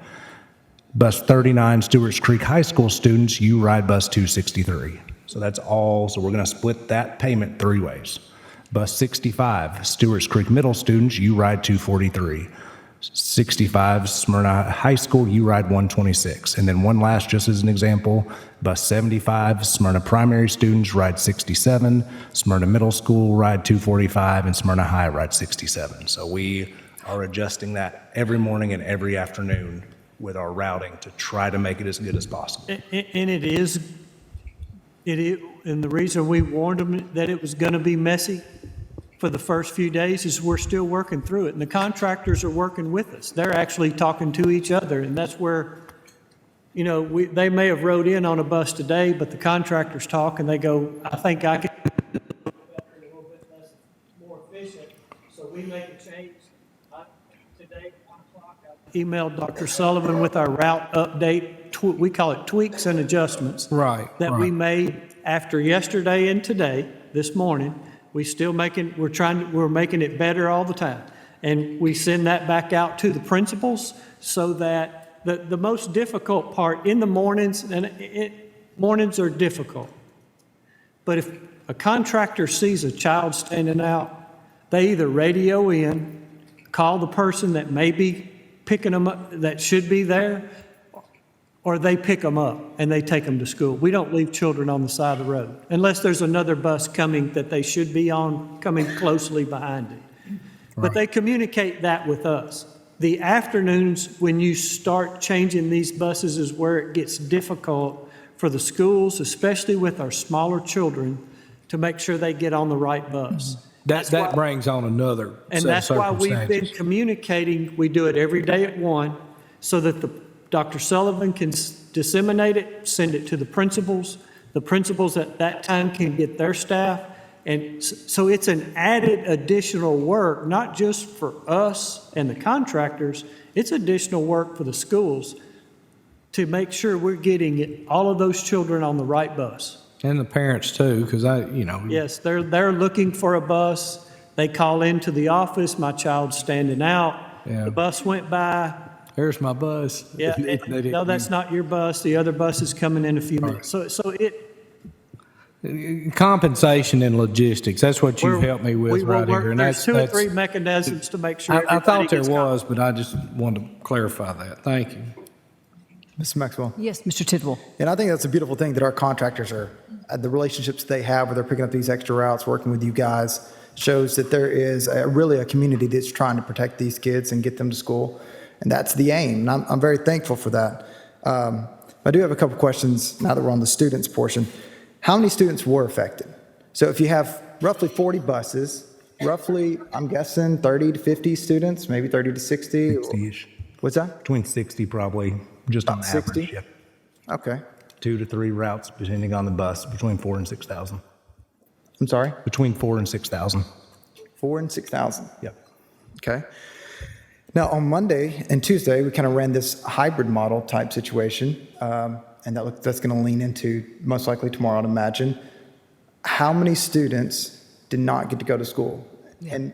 Bus 39, Stewart's Creek High School students, you ride bus 263. So that's all, so we're going to split that payment 3 ways. Bus 65, Stewart's Creek Middle students, you ride 243. 65, Smyrna High School, you ride 126. And then one last, just as an example, bus 75, Smyrna Primary students ride 67, Smyrna Middle School ride 245, and Smyrna High ride 67. So we are adjusting that every morning and every afternoon with our routing to try to make it as good as possible. And it is, and the reason we warned them that it was going to be messy for the first few days is we're still working through it. And the contractors are working with us. They're actually talking to each other. And that's where, they may have rode in on a bus today, but the contractors talk and they go, I think I can do a little bit less, more efficient. So we make a change. Today, 1 o'clock, I emailed Dr. Sullivan with our route update. We call it tweaks and adjustments. Right, That we right. made after yesterday and today, this morning. We're making it better all the time. And we send that back out to the principals so that the most difficult part in the mornings, mornings are difficult. But if a contractor sees a child standing out, they either radio in, call the person that may be picking them up, that should be there, or they pick them up and they take them to school. We don't leave children on the side of the road unless there's another bus coming that they should be on, coming closely behind it. But they communicate that with us. The afternoons, when you start changing these buses, is where it gets difficult for the schools, especially with our smaller children, to make sure they get on the right bus. That brings on another And set of that's why we've been circumstances. communicating, we do it every day at 1, so that Dr. Sullivan can disseminate it, send it to the principals. The principals at that time can get their staff. And so it's an added additional work, not just for us and the contractors, it's additional work for the schools to make sure we're getting all of those children on the right bus. And the parents too, because Yes, they're looking for a bus. They call into the office, my child's standing out. Yeah. The bus went by. Here's my bus. Yeah, no, that's not your bus. The other bus is coming in a few minutes. So Compensation and logistics, that's what you've helped me we with will right work- here. And There's that's 2 or 3 mechanisms to make sure I everybody thought there gets was, but I just wanted to clarify that. Thank you. Ms. Maxwell? Yes, Mr. Tidwell. And I think that's a beautiful thing that our contractors are, the relationships they have where they're picking up these extra routes, working with you guys, shows that there is really a community that's trying to protect these kids and get them to school. And that's the aim. And I'm very thankful for that. I do have a couple questions now that we're on the students portion. How many students were affected? So if you have roughly 40 buses, roughly, I'm guessing 30 to 50 students, maybe 30 to 60. 60-ish. What's that? Between 60 probably, just on About 60? average. Yep. Okay. 2 to 3 routes, depending on the bus, between 4 and 6,000. I'm sorry? Between 4 and 6,000. 4 and 6,000. Yep. Okay. Now, on Monday and Tuesday, we kind of ran this hybrid model type situation, and that's going to lean into most likely tomorrow, I'd imagine. How many students did not get to go to school? And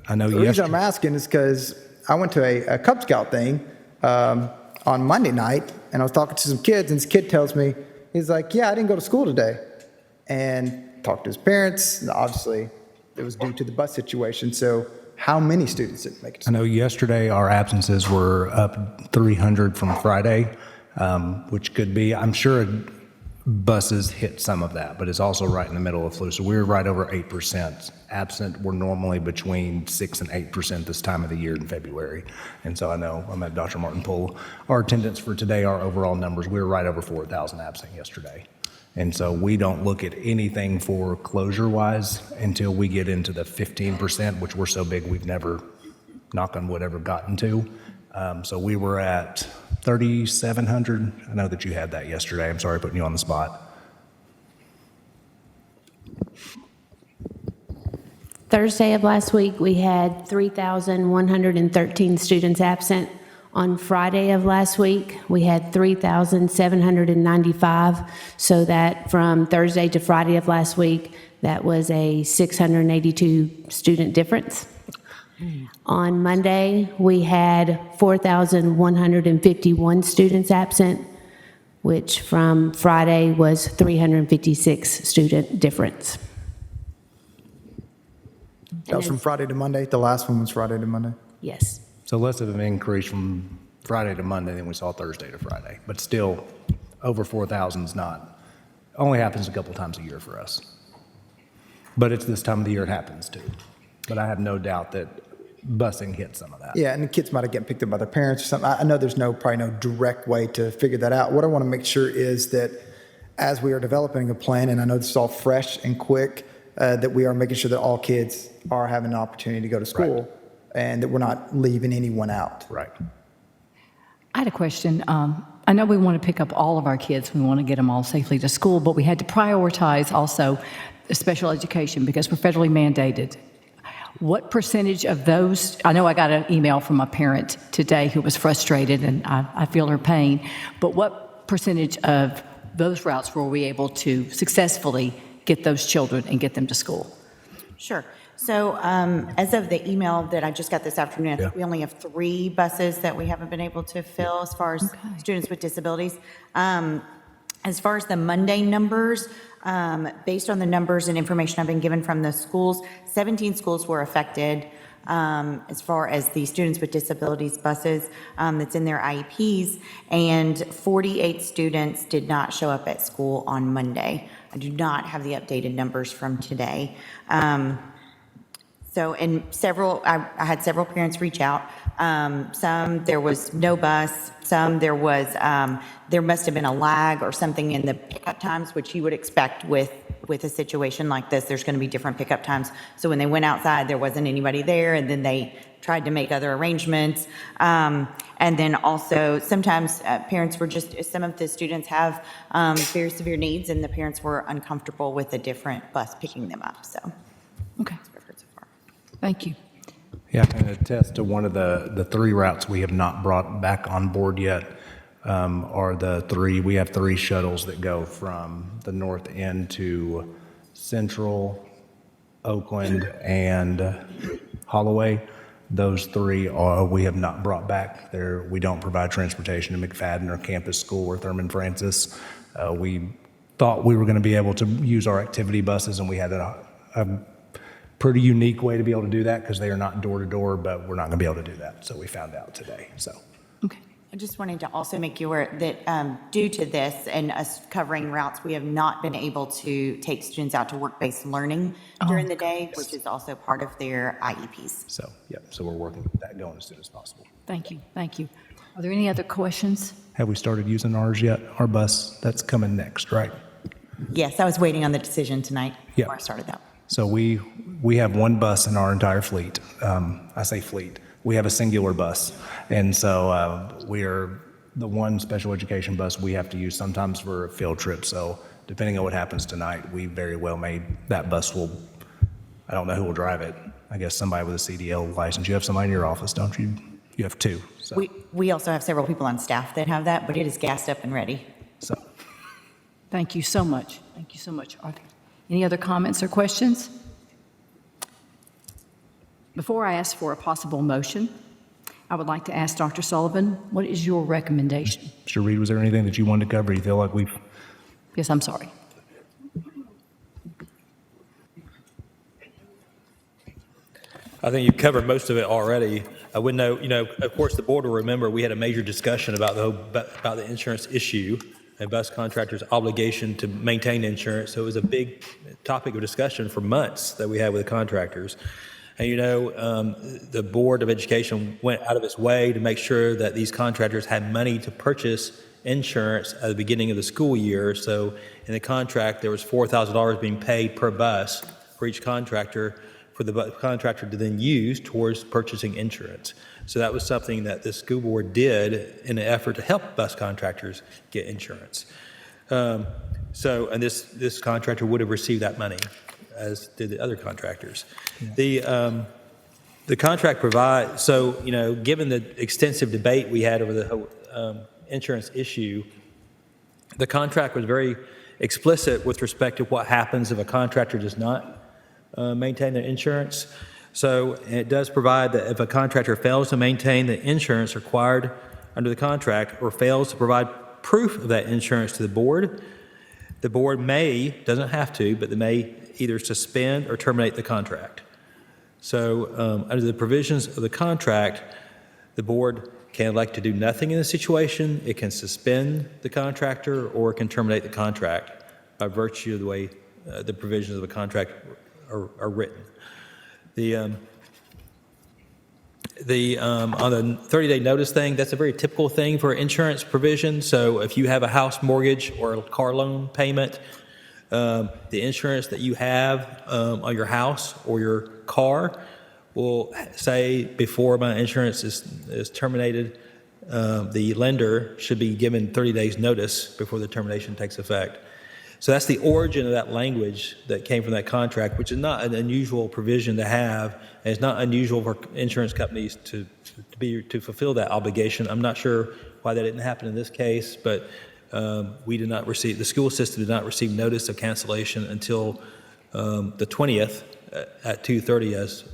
I know the reason yesterday. I'm asking is because I went to a Cub Scout thing on Monday night, and I was talking to some kids, and this kid tells me, he's like, yeah, I didn't go to school today. and talked to his parents. And obviously, it was due to the bus situation. So how many students didn't make it? I know yesterday our absences were up 300 from Friday, which could be, I'm sure buses hit some of that, but it's also right in the middle of flu. So we're right over 8% absent. We're normally between 6 and 8% this time of the year in February. And so I know I'm at Dr. Martin pull our attendance for today, our overall numbers. We were right over 4,000 absent yesterday. And so we don't look at anything for closure-wise until we get into the 15%, which we're so big we've never, knock on wood, ever gotten to. So we were at 3,700. I know that you had that yesterday. I'm sorry putting you on the spot. Thursday of last week, we had 3,113 students absent. On Friday of last week, we had 3,795. So that from Thursday to Friday of last week, that was a 682 student difference. On Monday, we had 4,151 students absent, which from Friday was 356 student difference. That was from Friday to Monday. The last one was Friday to Monday. Yes. So less of an increase from Friday to Monday than we saw Thursday to Friday, but still over 4,000 is not, only happens a couple times a year for us. But it's this time of the year it happens too. But I have no doubt that busing hit some of that. Yeah, and the kids might have gotten picked up by their parents or something. I know there's probably no direct way to figure that out. What I want to make sure is that as we are developing a plan, and I know this is all fresh and quick, that we are making sure that all kids are having an opportunity to go to school, and that we're not leaving anyone out. Right. I had a question. I know we want to pick up all of our kids. We want to get them all safely to school, but we had to prioritize also special education because we're federally mandated. What percentage of those, I know I got an email from a parent today who was frustrated, and I feel her pain, but what percentage of those routes were we able to successfully get those children and get them to school? Sure. So as of the email that I just got this afternoon, I think we only have 3 buses that we haven't been able to fill as far as students with disabilities. As far as the Monday numbers, based on the numbers and information I've been given from the schools, 17 schools were affected as far as the students with disabilities buses that's in their IEPs, and 48 students did not show up at school on Monday. I do not have the updated numbers from today. So, and I had several parents reach out. Some, there was no bus. Some, there must have been a lag or something in the pickup times, which you would expect with a situation like this. There's going to be different pickup times. So when they went outside, there wasn't anybody there, and then they tried to make other arrangements. And then also, sometimes parents were some of the students have very severe needs, and the parents were uncomfortable with a different bus picking them up, so. Okay. Thank you. Yeah, I can attest to one of the 3 routes we have not brought back on board yet are the 3, we have 3 shuttles that go from the north end to Central, Oakland, and Holloway. Those 3 we have not brought back there. We don't provide transportation to McFadden or Campus School or Thurman Francis. We thought we were going to be able to use our activity buses, and we had a pretty unique way to be able to do that because they are not door to door, but we're not going to be able to do that. So we found out today. So. I just wanted to also make you aware that due to this and us covering routes, we have not been able to take students out to work-based learning during the day, which is also part of their IEPs. So, so we're working with that going as soon as possible. Thank you. Thank you. Are there any other questions? Have we started using ours yet? Our bus, that's coming next, right? Yes, I was waiting on the decision tonight before I started that. So we have 1 bus in our entire fleet. I say fleet. We have a singular bus. And so we are the one special education bus we have to use sometimes for a field trip. So depending on what happens tonight, we very well may, that bus will, I don't know who will drive it. I guess somebody with a CDL license. You have somebody in your office, don't you? You have 2. So. We also have several people on staff that have that, but it is gassed up and ready. So. Thank you so much. Thank you so much. Are there any other comments or questions? Before I ask for a possible motion, I would like to ask Dr. Sullivan, what is your recommendation? Mr. Reed, was there anything that you wanted to cover? You feel like we've... Yes, I'm sorry. I think you've covered most of it already. I would note, of course, the board will remember we had a major discussion about the insurance issue and bus contractors' obligation to maintain insurance. So it was a big topic of discussion for months that we had with the contractors. And the Board of Education went out of its way to make sure that these contractors had money to purchase insurance at the beginning of the school year. So in the contract, there was $4,000 being paid per bus for each contractor for the contractor to then use towards purchasing insurance. So that was something that the school board did in an effort to help bus contractors get insurance. And this contractor would have received that money, as did the other contractors. The contract provides, given the extensive debate we had over the whole insurance issue, the contract was very explicit with respect to what happens if a contractor does not maintain their insurance. So it does provide that if a contractor fails to maintain the insurance required under the contract or fails to provide proof of that insurance to the board may, doesn't have to, but they may either suspend or terminate the contract. So under the provisions of the contract, the board can elect to do nothing in the situation. It can suspend the contractor or it can terminate the contract by virtue of the way the provisions of the contract are written. On the 30-day notice thing, that's a very typical thing for insurance provision. So if you have a house mortgage or a car loan payment, the insurance that you have on your house or your car will say before my insurance is terminated, the lender should be given 30 days notice before the termination takes effect. So that's the origin of that language that came from that contract, which is not an unusual provision to have, and it's not unusual for insurance companies to fulfill that obligation. I'm not sure why that didn't happen in this case, but the school system did not receive notice of cancellation until the 20th at 2:30, as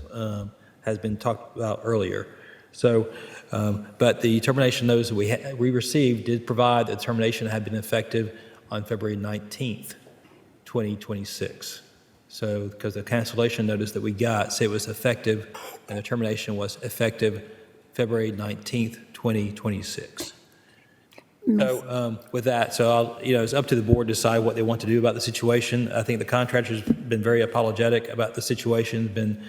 has been talked about earlier. So, but the termination notice that we received did provide that termination had been effective on February 19th, 2026. So, because the cancellation notice that we got said it was effective, and the termination was effective February 19th, 2026. So with that, it's up to the board to decide what they want to do about the situation. I think the contractor's been very apologetic about the situation.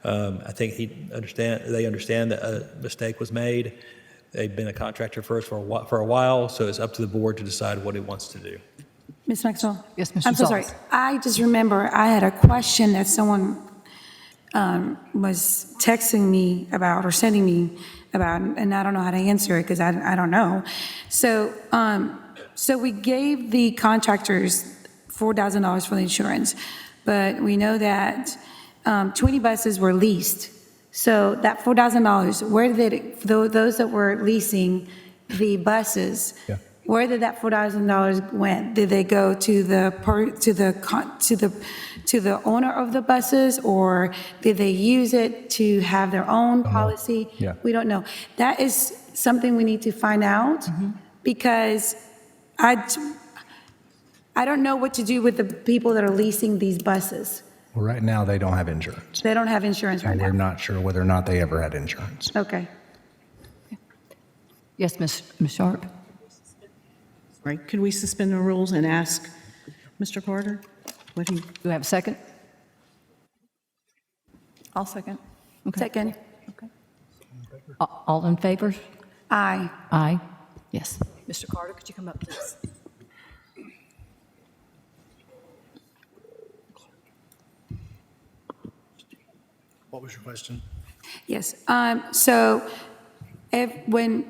I think they understand that a mistake was made. They've been a contractor for us for a while, so it's up to the board to decide what it wants to do. Ms. Maxwell? Yes, Mr. I'm so sorry. I just remember I had a question that someone was texting me about or sending me about, and I don't know how to answer it because I don't know. So we gave the contractors $4,000 for the insurance, but we know that 20 buses were leased. So that $4,000, where did those that were leasing the buses, where did that $4,000 went? Did they go to the owner of the buses, or did they use it to have their own policy? We don't know. That is something we need to find out because I don't know what to do with the people that are leasing these buses. Well, right now, they don't have insurance. They don't have insurance right And now. we're not sure whether or not they ever had insurance. Okay. Yes, Ms. Sharp? Right, could we suspend the rules and ask Mr. Carter what he... Do you have a second? I'll second. Second. All in favor? Aye. Aye. Yes. Mr. Carter, could you come up, please? What was your question? Yes. So when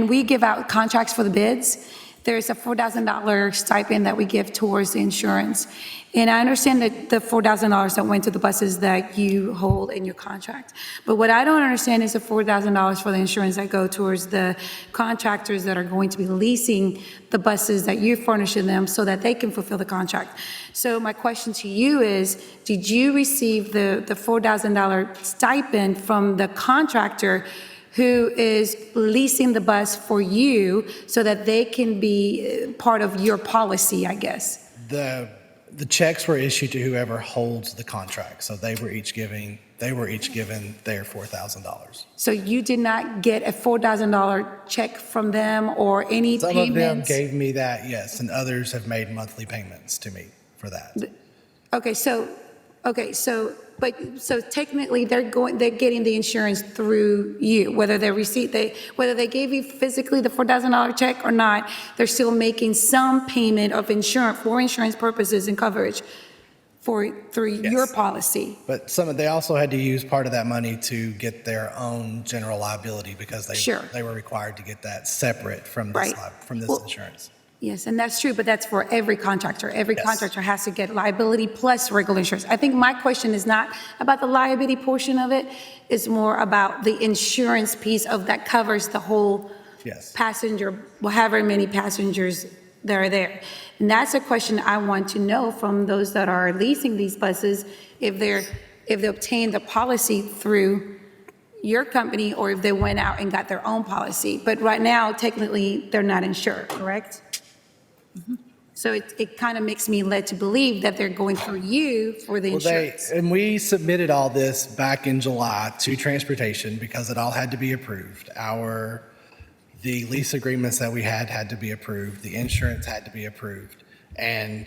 we give out contracts for the bids, there's a $4,000 stipend that we give towards the insurance. And I understand that the $4,000 that went to the buses that you hold in your contract. But what I don't understand is the $4,000 for the insurance that go towards the contractors that are going to be leasing the buses that you're furnishing them so that they can fulfill the contract. So my question to you is, did you receive the $4,000 stipend from the contractor who is leasing the bus for you so that they can be part of your policy, I guess? The checks were issued to whoever holds the contract, so they were each giving They were each given their $4,000. So you did not get a $4,000 check from them or any Some of them payments? gave me that, yes, and others have made monthly payments to me for that. Okay, so technically they're getting the insurance through you, whether whether they gave you physically the $4,000 check or not, they're still making some payment of insurance for insurance purposes and coverage through your policy. But they also had to use part of that money to get their own general liability because Sure. they were required to get that separate from Right. this Well, insurance. Yes, and that's true, but that's for every contractor. Every Yes. contractor has to get liability plus regular insurance. I think my question is not about the liability portion of it, it's more about the insurance piece of that covers the whole Yes. passenger, however many passengers that are there. And that's a question I want to know from those that are leasing these buses, if they obtained the policy through your company or if they went out and got their own policy. But right now, technically, they're not insured, correct? So it kind of makes me led to believe that they're going through you for the insurance. And we submitted all this back in July to transportation because it all had to be approved. The lease agreements that we had to be approved, the insurance had to be approved. And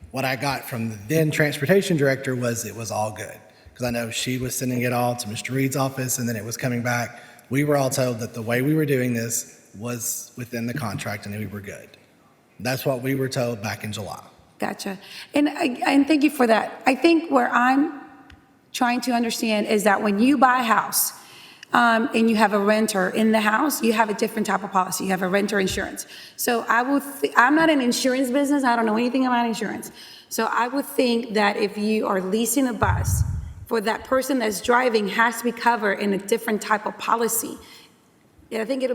what I got from the then transportation director was it was all good. Because I know she was sending it all to Mr. Reed's office and then it was coming back. We were all told that the way we were doing this was within the contract and we were good. That's what we were told back in July. Gotcha. And thank you for that. I think where I'm trying to understand is that when you buy a house and you have a renter in the house, you have a different type of policy. You have a renter insurance. So I'm not in insurance business. I don't know anything about insurance. So I would think that if you are leasing a bus, for that person that's driving has to be covered in a different type of policy. And I think it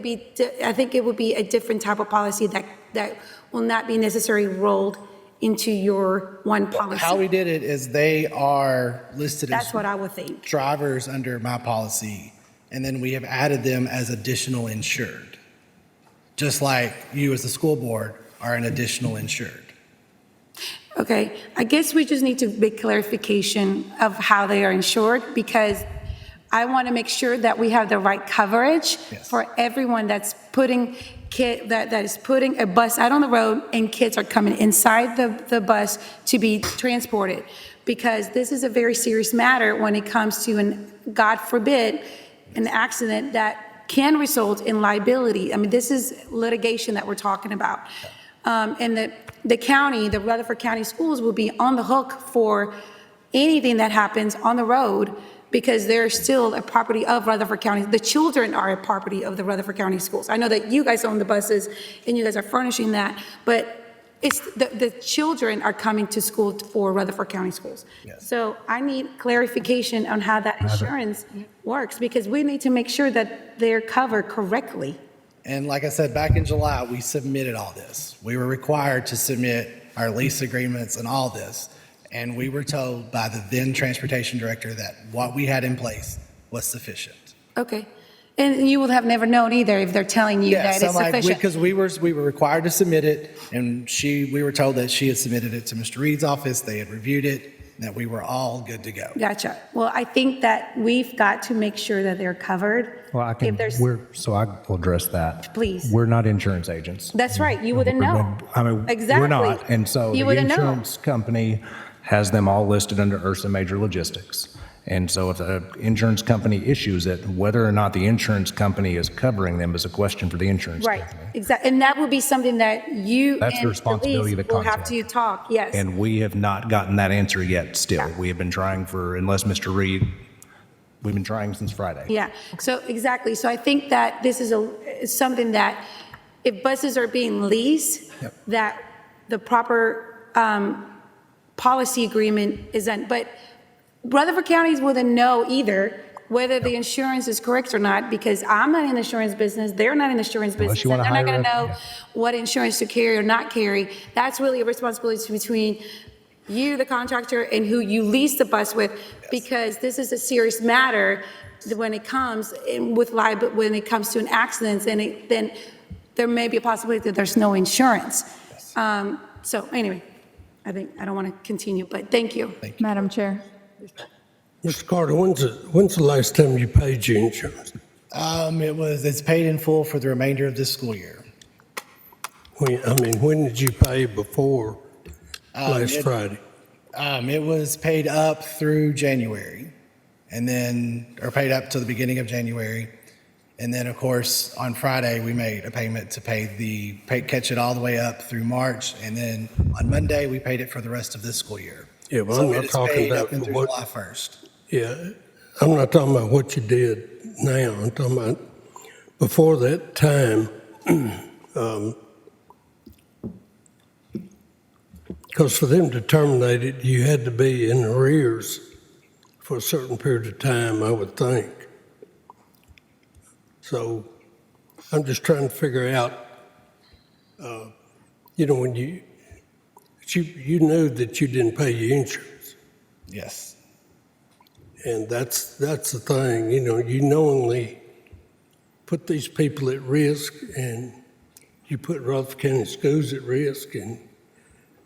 would be a different type of policy that will not be necessarily rolled into your one policy. How we did it is they are listed as That's what I would think. drivers under my policy, and then we have added them as additional insured. Just like you as the school board are an additional insured. Okay, I guess we just need to make clarification of how they are insured because I want to make sure that we have the right coverage for everyone that's putting that is putting a bus out on the road and kids are coming inside the bus to be transported. Because this is a very serious matter when it comes to God forbid, an accident that can result in liability. I mean, this is litigation that we're talking about. And the county, the Rutherford County Schools will be on the hook for anything that happens on the road because they're still a property of Rutherford County. The children are a property of the Rutherford County Schools. I know that you guys own the buses and you guys are furnishing that, but it's the children are coming to school for Rutherford County Schools. So I need clarification on how that insurance works because we need to make sure that they're covered correctly. And like I said, back in July, we submitted all this. We were required to submit our lease agreements and all this. And we were told by the then transportation director that what we had in place was sufficient. Okay. And you would have never known either if they're telling you that it's sufficient. Because we were required to submit it, and we were told that she had submitted it to Mr. Reed's office, they had reviewed it, that we were all good to go. Gotcha. Well, I think that we've got to make sure that they're covered. Well, I can, so I will address that. Please. We're not insurance agents. That's right. You wouldn't know. I mean, Exactly. we're not. And so You the wouldn't know. insurance company has them all listed under Ursa Major Logistics. And so if the insurance company issues it, whether or not the insurance company is covering them is a question for the insurance Right. company. Exactly. And that would be something that you That's the and responsibility of the police will have contact. to talk. Yes. And we have not gotten that answer yet still. We have been trying unless Mr. Reed, we've been trying since Friday. Yeah, so exactly. So I think that this is something that if buses are being leased, that the proper policy agreement is done. But Rutherford counties wouldn't know either whether the insurance is correct or not because I'm not in the insurance business. They're not in the insurance business. you And wanna they're not hire going to know what insurance to carry or not carry. That's really a responsibility between you, the contractor, and who you lease the bus with, because this is a serious matter when it comes when it comes to an accident, and then there may be a possibility that there's no insurance. So anyway, I don't want to continue, but thank you. Madam Chair. Mr. Carter, when's the last time you paid your insurance? It's paid in full for the remainder of this school year. When did you pay before last Friday? It was paid up through January, or paid up to the beginning of January. And then, of course, on Friday, we made a payment to catch it all the way up through March. And then on Monday, we paid it for the rest of this school year. Yeah, but So I'm it not is talking paid about up until July 1st. Yeah, I'm not talking about what you did now. I'm talking about before that time. Because for them to terminate it, you had to be in arrears for a certain period of time, I would think. So I'm just trying to figure out, when you knew that you didn't pay your insurance. Yes. And that's the thing, you knowingly put these people at risk, and you put Rutherford County Schools at risk, and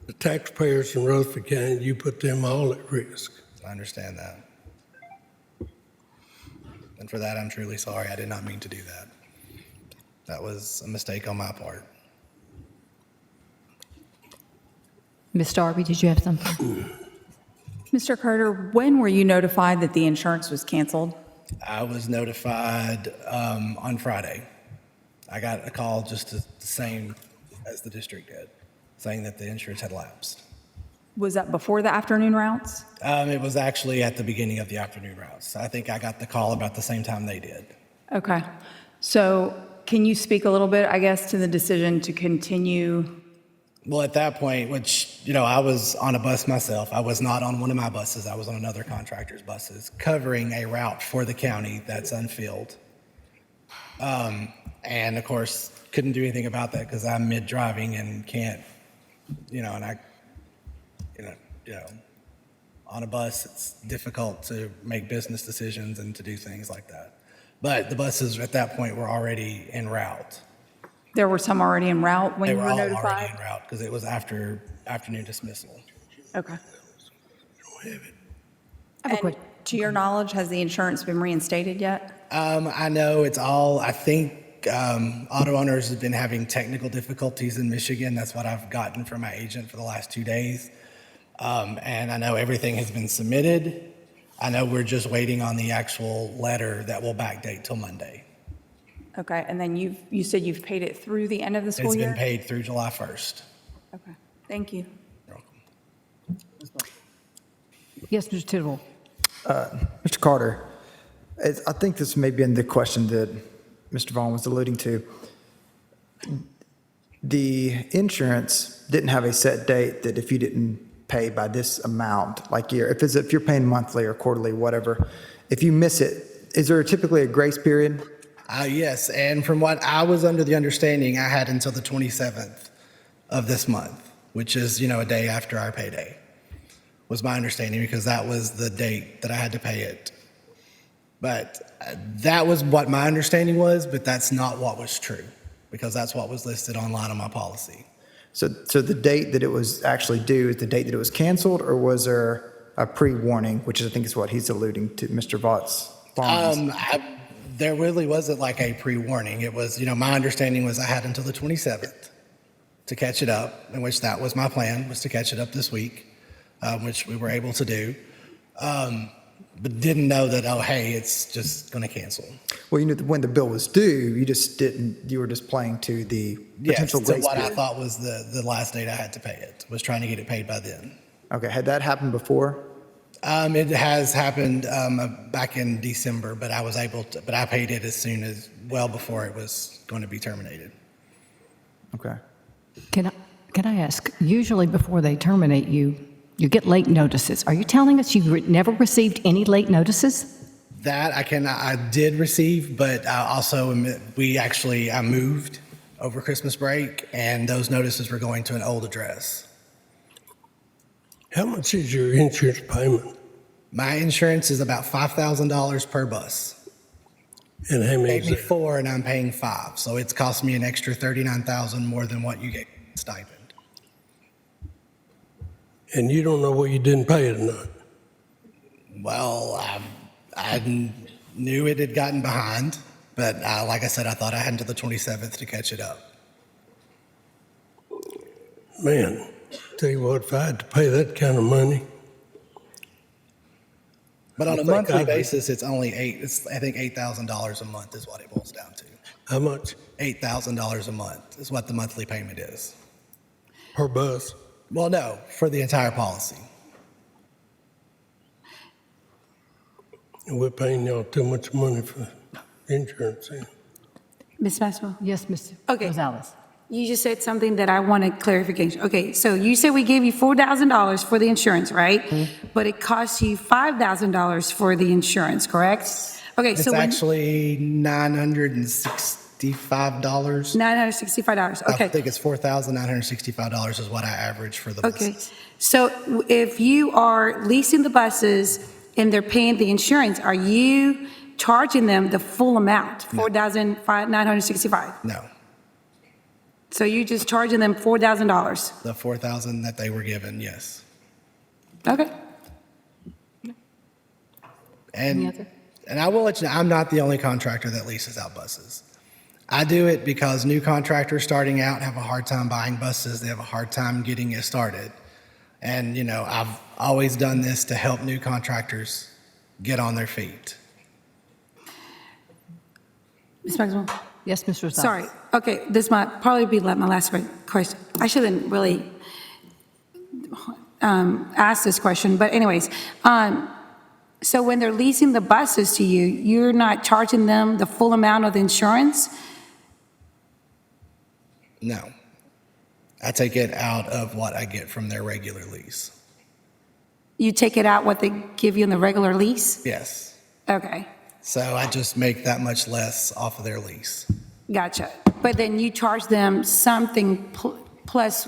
the taxpayers in Rutherford County, you put them all at risk. I understand that. And for that, I'm truly sorry. I did not mean to do that. That was a mistake on my part. Ms. Darby, did you have something? Mr. Carter, when were you notified that the insurance was canceled? I was notified on Friday. I got a call just the same as the district did, saying that the insurance had lapsed. Was that before the afternoon routes? It was actually at the beginning of the afternoon routes. I think I got the call about the same time they did. Okay. So can you speak a little bit, I guess, to the decision to continue? Well, at that point, which, I was on a bus myself. I was not on one of my buses. I was on another contractor's buses covering a route for the county that's unfilled. And of course, couldn't do anything about that because I'm mid-driving and can't, on a bus, it's difficult to make business decisions and to do things like that. But the buses at that point were already en route. There were some already en route when They you were were all already notified? en route because it was after afternoon dismissal. Okay. have a quick- To your knowledge, has the insurance been reinstated yet? I know I think auto owners have been having technical difficulties in Michigan. That's what I've gotten from my agent for the last 2 days. And I know everything has been submitted. I know we're just waiting on the actual letter that will backdate till Monday. Okay, and then you said you've paid it through the end of the school It's year? been paid through July 1st. Okay, thank you. Yes, Mr. Tidwell. Mr. Carter, I think this may be in the question that Mr. Vaughn was alluding to. The insurance didn't have a set date that if you didn't pay by this amount, like if you're paying monthly or quarterly, whatever, if you miss it, is there typically a grace period? Yes, and from what I was under the understanding, I had until the 27th of this month, which is, a day after our payday, was my understanding, because that was the date that I had to pay it. But that was what my understanding was, but that's not what was true, because that's what was listed online on my policy. So the date that it was actually due is the date that it was canceled, or was there a pre-warning, which I think is what he's alluding to, Mr. Vaughn's? There really wasn't like a pre-warning. It was, my understanding was I had until the 27th to catch it up, in which that was my plan, was to catch it up this week, which we were able to do. But didn't know that, hey, it's just going to cancel. Well, when the bill was due, you were just playing to the potential Yes, so grace what period. I thought was the last date I had to pay it, was trying to get it paid by then. Okay, had that happened before? It has happened back in December, but I paid it as soon as, well before it was going to be terminated. Okay. Can I ask, usually before they terminate you, you get late notices. Are you telling us you never received any late notices? That I did receive, but also I moved over Christmas break, and those notices were going to an old address. How much is your insurance payment? My insurance is about $5,000 per bus. And how many Paid is me that? 4 and I'm paying 5, so it's cost me an extra $39,000 more than what you get stipend. And you don't know what you didn't pay it or not? Well, I knew it had gotten behind, but like I said, I thought I had until the 27th to catch it up. Man, tell you what, if I had to pay that kind of money, But on I a think monthly I'd- basis, it's only I think $8,000 a month is what it boils down to. how much $8,000 a month is what the monthly payment is. per bus? Well, no, for the entire policy. And we're paying y'all too much money for insurance. Yeah. Ms. Maxwell? Yes, Mr. Okay. Gonzalez. You just said something that I wanted clarification. Okay, so you said we gave you $4,000 for the insurance, right? But it costs you $5,000 for the insurance, correct? Okay, It's so when, actually $965. $965, I okay. think it's $4,965 is what I average for the Okay, buses. so if you are leasing the buses and they're paying the insurance, are you charging them the full amount, $4,965? No, So you're just charging them $4,000? the $4,000 that they were given, yes. Okay. Any And, other? and I will let you know, I'm not the only contractor that leases out buses. I do it because new contractors starting out have a hard time buying buses. They have a hard time getting it started. And, you know, I've always done this to help new contractors get on their feet. Ms. Maxwell? Yes, Mr. Gonzalez. Sorry, okay, this might probably be like my last question. I shouldn't really ask this question, but anyways, so when they're leasing the buses to you, you're not charging them the full amount of the insurance? No. I take it out of what I get from their regular lease. You take it out what they give you in the regular lease? Yes. Okay, So I just make that much less off of their lease. gotcha. But then you charge them something plus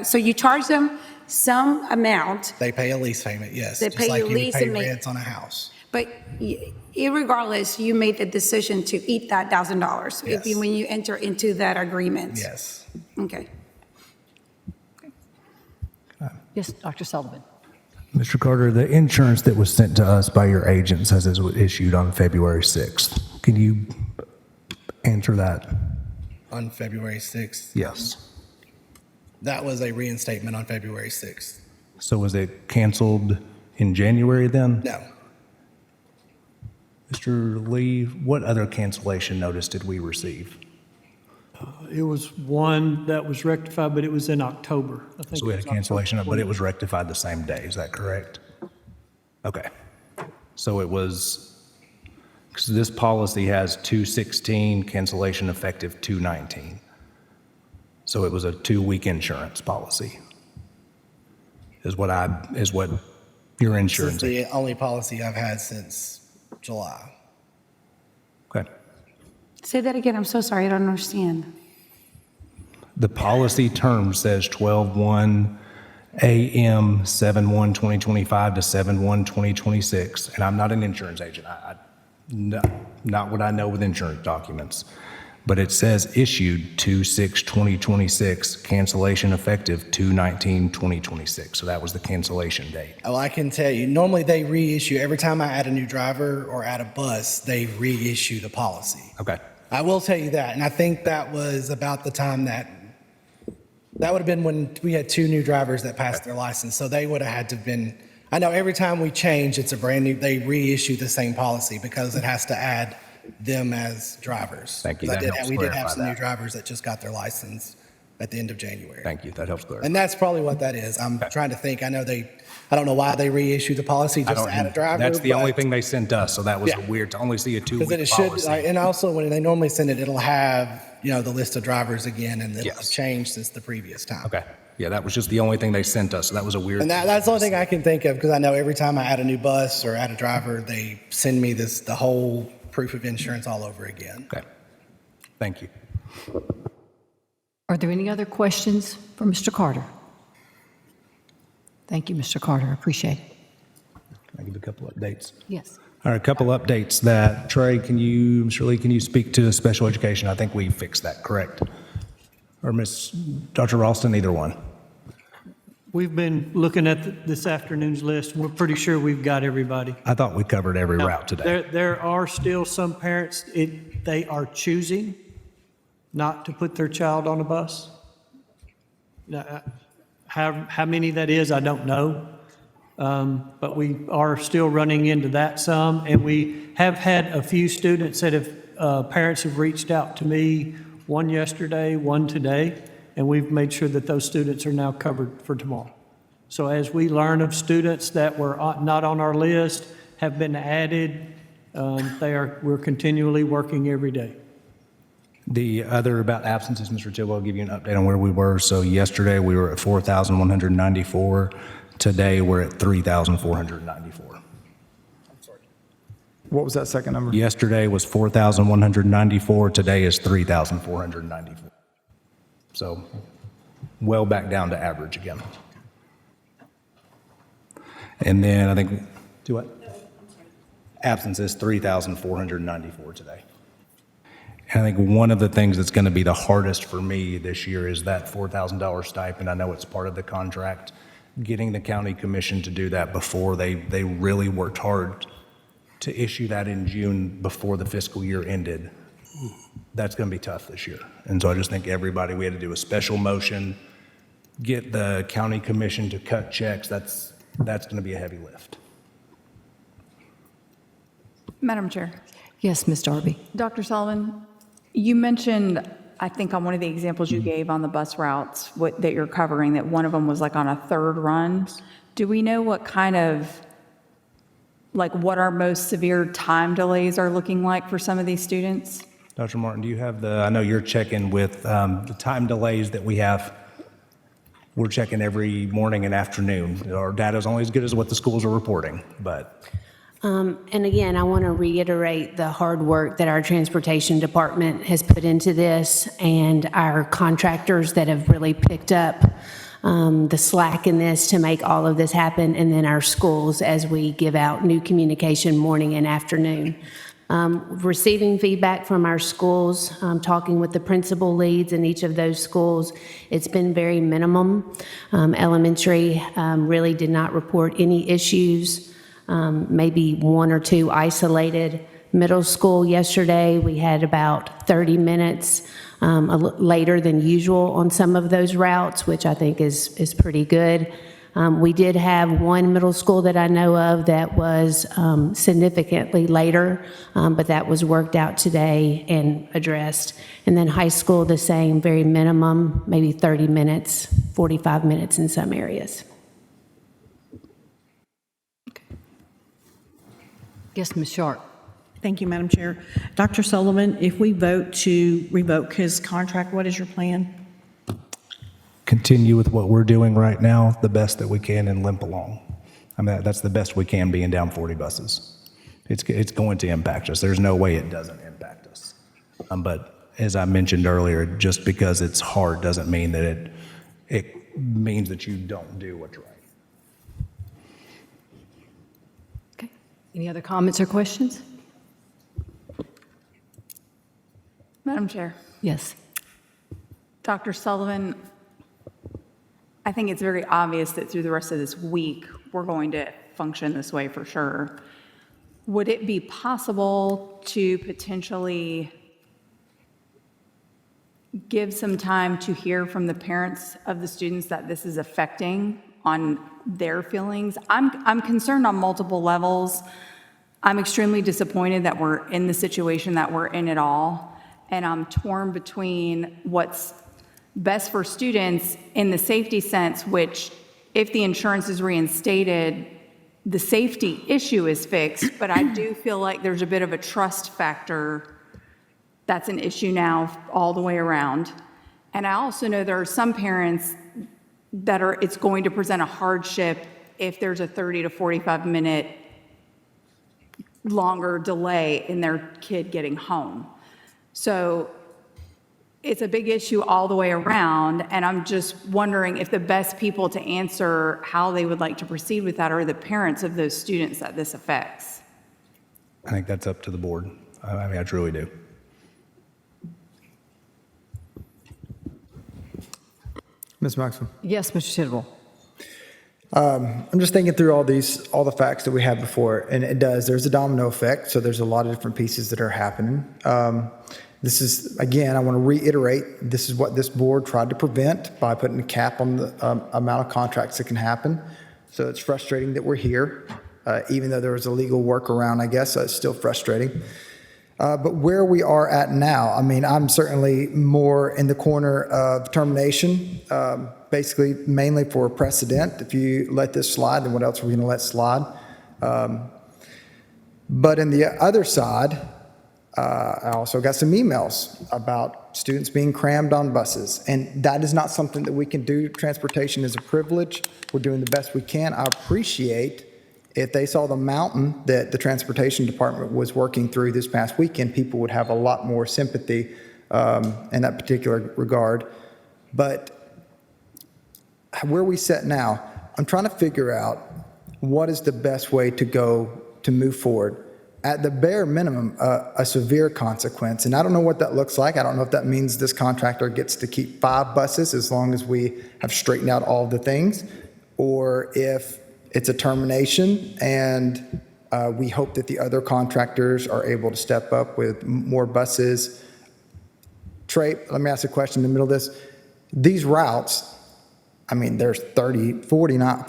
so you charge them some amount, They pay a lease payment, yes. They just pay like you you would lease pay and make- rent on a house. but irregardless, you made the decision to eat that $1,000 Yes. when you enter into that agreement? Yes. Okay. Yes, Dr. Sullivan. Mr. Carter, the insurance that was sent to us by your agent says it was issued on February 6th. Can you answer that? On February 6th. Yes. That was a reinstatement on February 6th. So was it canceled in January then? No. Mr. Lee, what other cancellation notice did we receive? It was one that was rectified, but it was in October. I think So we had it a was cancellation, October but it 20. was rectified the same day, is that correct? Okay. So it was, because this policy has 2/16 cancellation effective 2/19. So it was a 2-week insurance policy, is what your This is insurance. the only policy I've had since July. Okay. Say that again, I'm so sorry, I don't understand. The policy term says 12/1 AM 7/1/2025 to 7/1/2026, and I'm not an insurance agent. Not what I know with insurance documents, but it says issued 2/6/2026, cancellation effective 2/19/2026. So that was the cancellation date. Oh, I can tell you, normally they reissue, every time I add a new driver or add a bus, they reissue the policy. Okay. I will tell you that, and I think that was about the time that would have been when we had 2 new drivers that passed their license, so they would have had to have been, I know every time we change, it's a brand new, they reissue the same policy because it has to add them as drivers. Thank you. 'Cause That helps we did have clarify some new that. drivers that just got their license at the end of January. Thank you. That helps clarify. And that's probably what that is. I'm trying to think, I don't know why they reissue the policy, I just don't- to add a driver. That's the only but- thing they sent us, so that was Yeah. weird to only see a Because 2-week it should, policy. and also when they normally send it, it'll have, the list of drivers again, and it'll have Yes. changed since the previous time. Okay. Yeah, that was just the only thing they sent us, so that was a weird. And that's the only thing I can think of, because I know every time I add a new bus or add a driver, they send me the whole proof of insurance all over again. Okay. Thank you. Are there any other questions for Mr. Carter? Thank you, Mr. Carter, I appreciate it. Can I give a couple updates? Yes. All right, a couple updates that, Trey, Mr. Lee, can you speak to special education? I think we fixed that, correct? Or Dr. Ralston, either one. We've been looking at this afternoon's list. We're pretty sure we've got everybody. I thought we covered every route today. There are still some parents, they are choosing not to put their child on a bus. Now, how many that is, I don't know. But we are still running into that some, and we have had a few students that have, parents have reached out to me, one yesterday, one today, and we've made sure that those students are now covered for tomorrow. So as we learn of students that were not on our list, have been added, we're continually working every day. The other about absences, Mr. Tidwell, I'll give you an update on where we were. So yesterday, we were at 4,194. Today, we're at 3,494. What was that second number? Yesterday was 4,194. Today is 3,494. So well back down to average again. And then I think, do what? Absences, 3,494 today. And I think one of the things that's going to be the hardest for me this year is that $4,000 stipend. I know it's part of the contract. Getting the county commission to do that before they really worked hard to issue that in June before the fiscal year ended. That's going to be tough this year. And so I just think everybody, we had to do a special motion, get the county commission to cut checks. That's going to be a heavy lift. Madam Chair. Yes, Ms. Darby. Dr. Sullivan, you mentioned, I think on one of the examples you gave on the bus routes that you're covering, that one of them was like on a third run. Do we know what kind of, what our most severe time delays are looking like for some of these students? Dr. Martin, do you have I know you're checking with the time delays that we have. We're checking every morning and afternoon. Our data is only as good as what the schools are reporting, but. And again, I want to reiterate the hard work that our transportation department has put into this and our contractors that have really picked up the slack in this to make all of this happen, and then our schools as we give out new communication morning and afternoon. Receiving feedback from our schools, talking with the principal leads in each of those schools, it's been very minimum. Elementary really did not report any issues. Maybe one or two isolated. Middle school yesterday, we had about 30 minutes later than usual on some of those routes, which I think is pretty good. We did have one middle school that I know of that was significantly later, but that was worked out today and addressed. And then high school, the same, very minimum, maybe 30 minutes, 45 minutes in some areas. Yes, Ms. Sharp. Thank you, Madam Chair. Dr. Sullivan, if we vote to revoke his contract, what is your plan? Continue with what we're doing right now, the best that we can, and limp along. I mean, that's the best we can, being down 40 buses. It's going to impact us. There's no way it doesn't impact us. But as I mentioned earlier, just because it's hard doesn't mean that it means that you don't do what's right. Okay. Any other comments or questions? Madam Chair. Yes. Dr. Sullivan, I think it's very obvious that through the rest of this week, we're going to function this way for sure. Would it be possible to potentially give some time to hear from the parents of the students that this is affecting on their feelings? I'm concerned on multiple levels. I'm extremely disappointed that we're in the situation that we're in at all. And I'm torn between what's best for students in the safety sense, which if the insurance is reinstated, the safety issue is fixed, but I do feel like there's a bit of a trust factor that's an issue now all the way around. And I also know there are some parents that it's going to present a hardship if there's a 30 to 45 minute longer delay in their kid getting home. So it's a big issue all the way around, and I'm just wondering if the best people to answer how they would like to proceed with that are the parents of those students that this affects. I think that's up to the board. I mean, I truly do. Ms. Maxwell? Yes, Mr. Tidwell. I'm just thinking through all the facts that we had before, and there's a domino effect, so there's a lot of different pieces that are happening. This is, again, I want to reiterate, this is what this board tried to prevent by putting a cap on the amount of contracts that can happen. So it's frustrating that we're here, even though there was a legal workaround, I guess, it's still frustrating. But where we are at now, I mean, I'm certainly more in the corner of termination, basically mainly for precedent. If you let this slide, then what else are we going to let slide? But in the other side, I also got some emails about students being crammed on buses, and that is not something that we can do. Transportation is a privilege. We're doing the best we can. I appreciate if they saw the mountain that the transportation department was working through this past weekend, people would have a lot more sympathy in that particular regard. But where we sit now, I'm trying to figure out what is the best way to move forward. At the bare minimum, a severe consequence. And I don't know what that looks like. I don't know if that means this contractor gets to keep 5 buses as long as we have straightened out all the things, or if it's a termination and we hope that the other contractors are able to step up with more buses. Trey, let me ask a question in the middle of this. These routes, I mean, there's 39,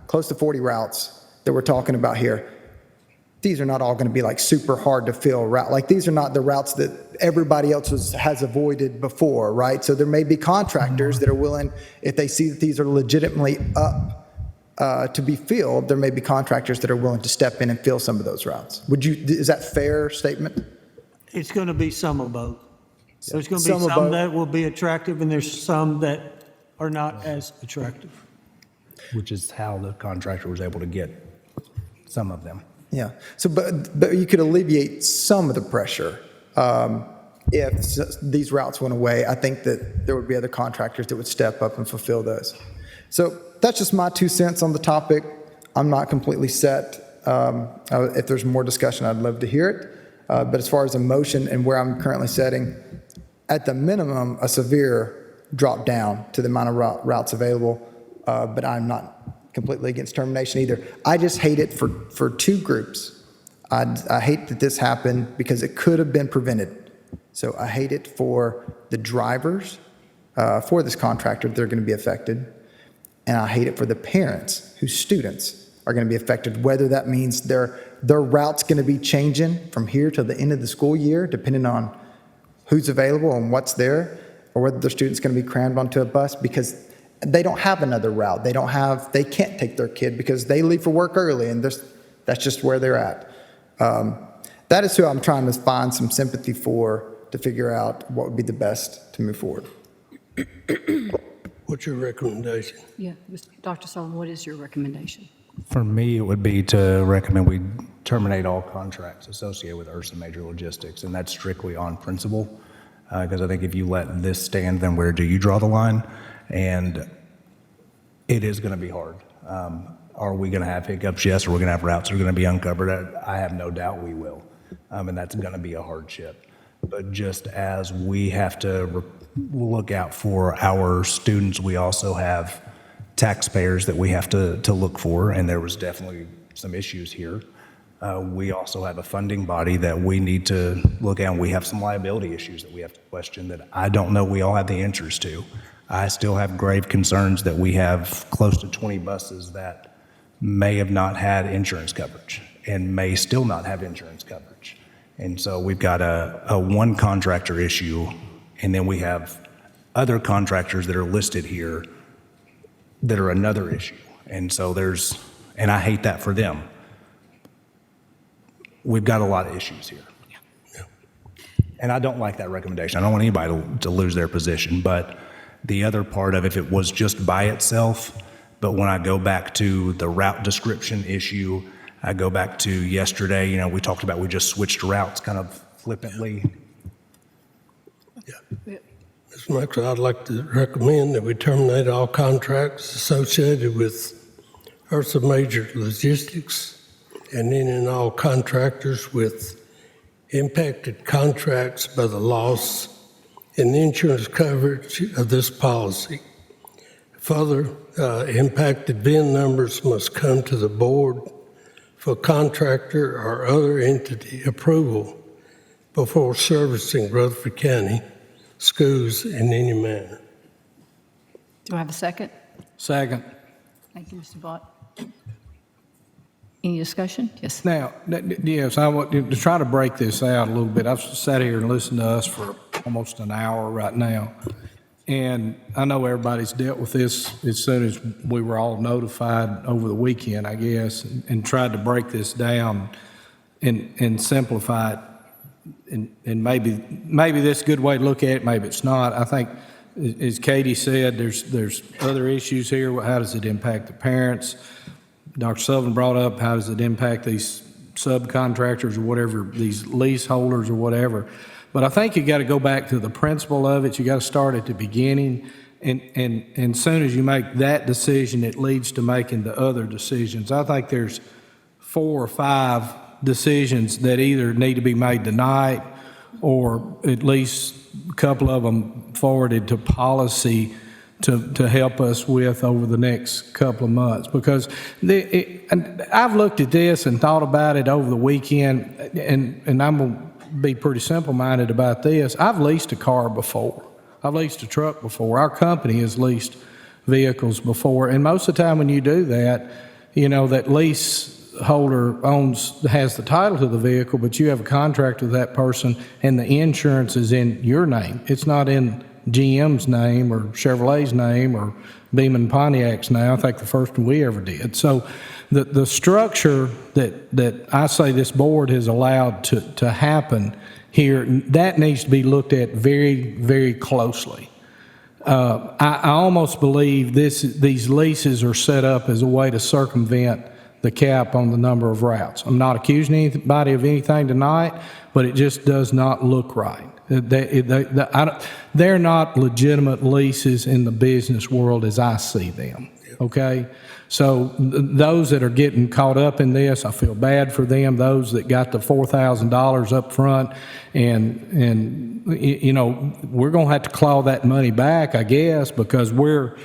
close to 40 routes that we're talking about here. These are not all going to be like super hard to fill route. Like these are not the routes that everybody else has avoided before, right? So there may be contractors that are willing, if they see that these are legitimately up to be filled, there may be contractors that are willing to step in and fill some of those routes. Is that a fair statement? It's going to be some of both. There's going to be Some of some both. that will be attractive, and there's some that are not as attractive. Which is how the contractor was able to get some of them. Yeah. So, but you could alleviate some of the pressure if these routes went away. I think that there would be other contractors that would step up and fulfill those. So that's just my 2 cents on the topic. I'm not completely set. If there's more discussion, I'd love to hear it. But as far as a motion and where I'm currently setting, at the minimum, a severe drop down to the amount of routes available. But I'm not completely against termination either. I just hate it for 2 groups. I hate that this happened because it could have been prevented. So I hate it for the drivers, for this contractor, they're going to be affected. And I hate it for the parents whose students are going to be affected, whether that means their route's going to be changing from here to the end of the school year, depending on who's available and what's there, or whether their student's going to be crammed onto a bus because they don't have another route. They can't take their kid because they leave for work early, and that's just where they're at. That is who I'm trying to find some sympathy for to figure out what would be the best to move forward. What's your recommendation? Yeah, Dr. Sullivan, what is your recommendation? For me, it would be to recommend we terminate all contracts associated with Ursa Major Logistics, and that's strictly on principle. Because I think if you let this stand, then where do you draw the line? And it is going to be hard. Are we going to have hiccups? Yes. Are we going to have routes that are going to be uncovered? I have no doubt we will. And that's going to be a hardship. But just as we have to look out for our students, we also have taxpayers that we have to look for. And there was definitely some issues here. We also have a funding body that we need to look at, and we have some liability issues that we have to question that I don't know we all have the answers to. I still have grave concerns that we have close to 20 buses that may have not had insurance coverage and may still not have insurance coverage. And so we've got a one contractor issue, and then we have other contractors that are listed here that are another issue. And so and I hate that for them. We've got a lot of issues here. Yeah. And I don't like that recommendation. I don't want anybody to lose their position, but the other part of if it was just by itself, but when I go back to the route description issue, I go back to yesterday, we talked about we just switched routes kind of flippantly. Yeah. Mr. Maxwell, I'd like to recommend that we terminate all contracts associated with Ursa Major Logistics and any and all contractors with impacted contracts by the loss in the insurance coverage of this policy, Further, impacted VIN numbers must come to the board for contractor or other entity approval before servicing Rutherford County schools in any manner. Do I have a second? Second. Thank you, Mr. Vaught. Any discussion? Yes. Now, yes, I want to try to break this out a little bit. I've sat here and listened to us for almost an hour right now. And I know everybody's dealt with this as soon as we were all notified over the weekend, I guess, and tried to break this down and simplify it. And maybe this is a good way to look at it, maybe it's not. I think, as Katie said, there's other issues here. How does it impact the parents? Dr. Sullivan brought up, how does it impact these subcontractors or whatever, these leaseholders or whatever. But I think you got to go back to the principle of it. You got to start at the beginning. And soon as you make that decision, it leads to making the other decisions. I think there's 4 or 5 decisions that either need to be made tonight or at least a couple of them forwarded to policy to help us with over the next couple of months. Because I've looked at this and thought about it over the weekend, and I'm going to be pretty simple-minded about this. I've leased a car before. I've leased a truck before. Our company has leased vehicles before, and most of the time when you do that, that leaseholder has the title to the vehicle, but you have a contract with that person, and the insurance is in your name. It's not in GM's name or Chevrolet's name or Beaman Pontiac's name. I think the first one we ever did. So the structure that I say this board has allowed to happen here, that needs to be looked at very, very closely. I almost believe these leases are set up as a way to circumvent the cap on the number of routes. I'm not accusing anybody of anything tonight, but it just does not look right. They're not legitimate leases in the business world as I see them, okay? So those that are getting caught up in this, I feel bad for them. Those that got the $4,000 up front, and we're going to have to claw that money back, I guess, because we're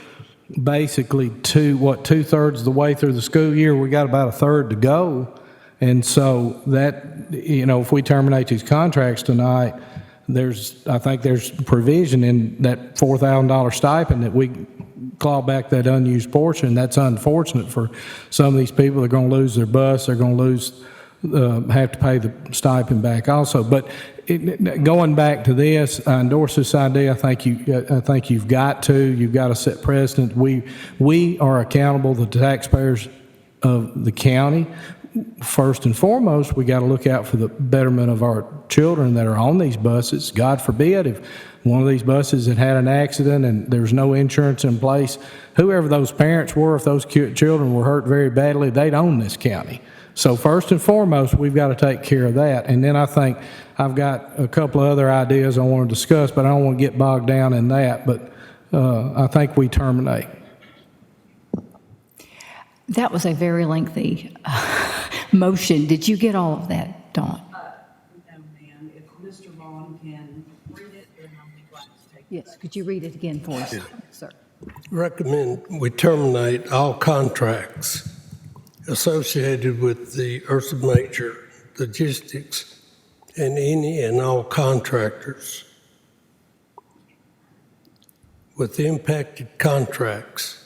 basically two-thirds of the way through the school year. We got about a third to go. And so that, if we terminate these contracts tonight, I think there's provision in that $4,000 stipend that we claw back that unused portion. That's unfortunate for some of these people. They're going to lose their bus. They're going to have to pay the stipend back also. But going back to this, I endorse this idea. I think you've got to set precedent. We are accountable to the taxpayers of the county. First and foremost, we got to look out for the betterment of our children that are on these buses. God forbid if one of these buses had had an accident and there's no insurance in place, whoever those parents were, if those children were hurt very badly, they'd own this county. So first and foremost, we've got to take care of that. And then I think I've got a couple of other ideas I want to discuss, but I don't want to get bogged down in that. But I think we terminate. That was a very lengthy motion. Did you get all of that, Dawn? No, ma'am. If Mr. Vaughn can read it, then I'll be glad to take it. Yes, could you read it again for us, sir? Recommend we terminate all contracts associated with the Ursa Major Logistics and any and all contractors with impacted contracts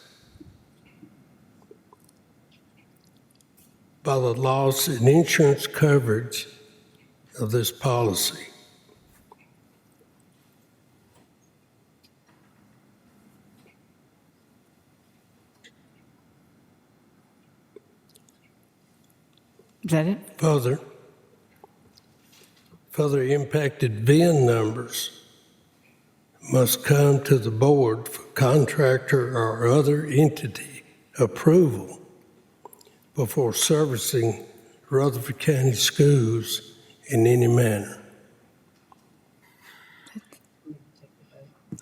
by the loss in insurance coverage of this policy. Is that it? Further impacted VIN numbers must come to the board for contractor or other entity approval before servicing Rutherford County schools in any manner.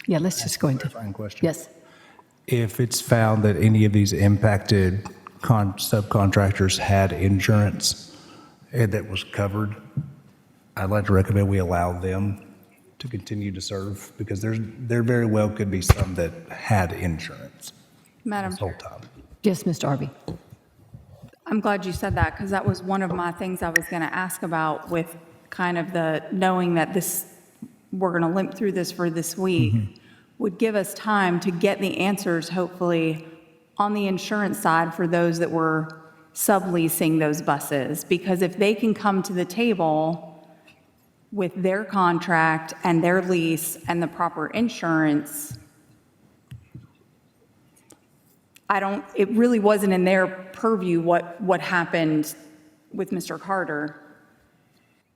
Yeah, let's just go into. Question. Yes. If it's found that any of these impacted subcontractors had insurance and that was covered, I'd like to recommend we allow them to continue to serve because there very well could be some that had insurance. Madam this whole Chair. time. Yes, Mr. Arby. I'm glad you said that because that was one of my things I was going to ask about with kind of the knowing that we're going to limp through this for this week would give us time to get the answers, hopefully, on the insurance side for those that were subleasing those buses. Because if they can come to the table with their contract and their lease and the proper insurance, it really wasn't in their purview what happened with Mr. Carter.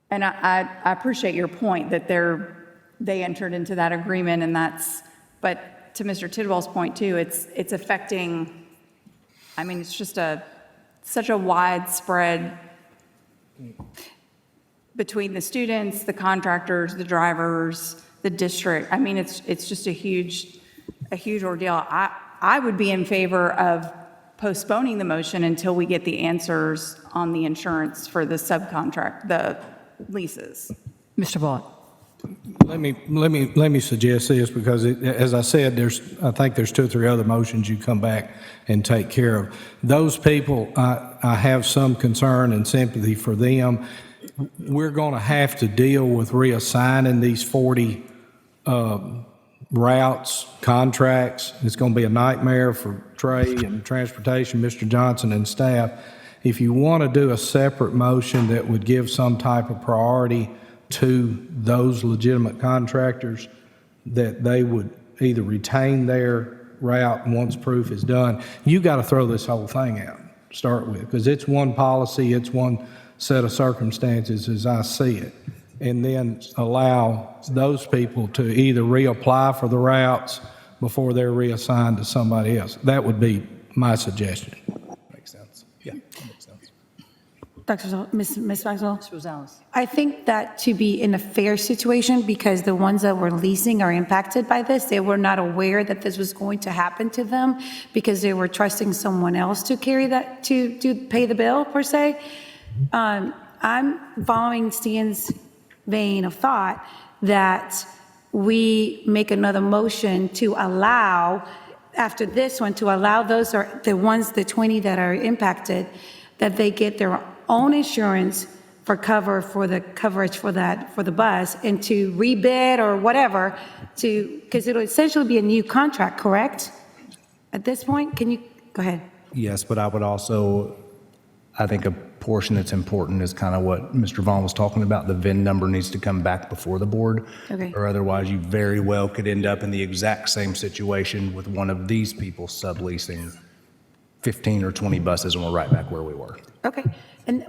And I appreciate your point that they entered into that agreement but to Mr. Tidwell's point too, it's affecting, I mean, it's just such a widespread between the students, the contractors, the drivers, the district. I mean, it's just a huge ordeal. I would be in favor of postponing the motion until we get the answers on the insurance for the subcontract, the leases. Mr. Vaught. Let me suggest this, because as I said, I think there's 2 or 3 other motions you come back and take care of. Those people, I have some concern and sympathy for them. We're going to have to deal with reassigning these 40 routes, contracts. It's going to be a nightmare for Trey and transportation, Mr. Johnson and staff. If you want to do a separate motion that would give some type of priority to those legitimate contractors, that they would either retain their route once proof is done, you got to throw this whole thing out to start with, because it's one policy, it's one set of circumstances as I see it, and then allow those people to either reapply for the routes before they're reassigned to somebody else. That would be my suggestion. Makes sense. Yeah, that makes sense. Ms. Maxwell? Ms. Rosales. I think that to be in a fair situation, because the ones that were leasing are impacted by this, they were not aware that this was going to happen to them because they were trusting someone else to carry that, to pay the bill, per se. I'm following Stan's vein of thought that we make another motion to allow, after this one, to allow those, are the ones, the 20 that are impacted, that they get their own insurance for the coverage for the bus, and to rebid or whatever, because it'll essentially be a new contract, correct? At this point, can you, go ahead. Yes, but I would also, I think a portion that's important is kind of what Mr. Vaughn was talking about. The VIN number needs to come back before the board. Okay. Or otherwise you very well could end up in the exact same situation with one of these people subleasing 15 or 20 buses, and we're right back where we were. Okay, and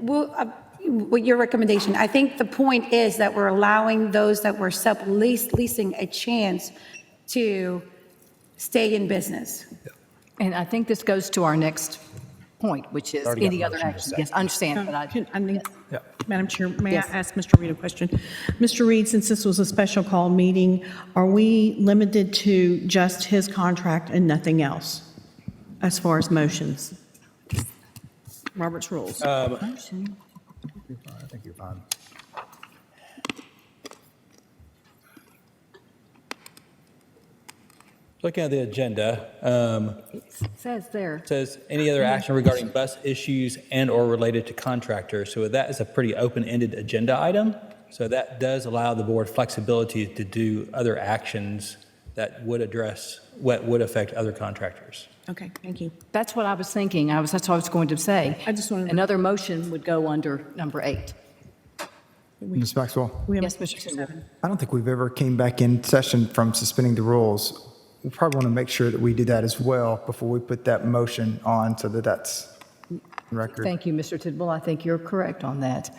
with your recommendation, I think the point is that we're allowing those that were subleasing a chance to stay in business. And I think this goes to our next point, which is Already got any a other motion in a action. second. Yes, I understand, but Madam Chair, may I Yes. ask Mr. Reed a question? Mr. Reed, since this was a special call meeting, are we limited to just his contract and nothing else as far as motions? Robert's rules. I think you're fine. Looking at the agenda, it says there. it says any other action regarding bus issues and/or related to contractors. So that is a pretty open-ended agenda item. So that does allow the board flexibility to do other actions that would address what would affect other contractors. Okay, thank you. That's what I was thinking. That's what I was going to say. I just wanted to- Another motion would go under number 8. Ms. Maxwell, Yes, Mr. Tidwell. I don't think we've ever came back in session from suspending the rules. We probably want to make sure that we do that as well before we put that motion on, so that that's record. Thank you, Mr. Tidwell. I think you're correct on that.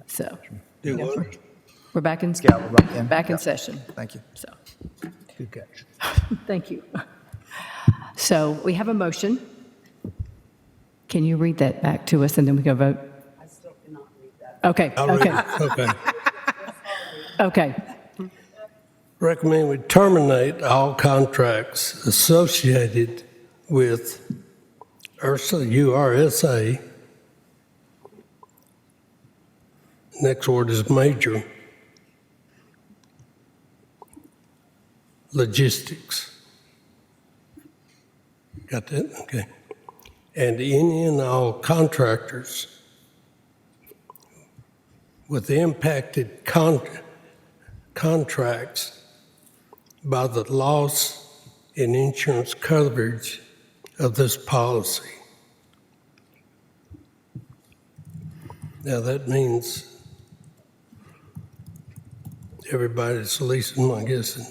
So Do what? we're back in, Yeah, we're back in. back in Yeah. session. Thank you. So, Good catch. thank you. So we have a motion. Can you read that back to us and then we go vote? I still cannot read that. Okay, I'll read okay, it. Okay. okay. Recommend we terminate all contracts associated with URSA. Next word is major. Logistics. Got that? Okay. And any and all contractors with impacted contracts by the loss in insurance coverage of this policy. Now, that means everybody's leasing, I guess, and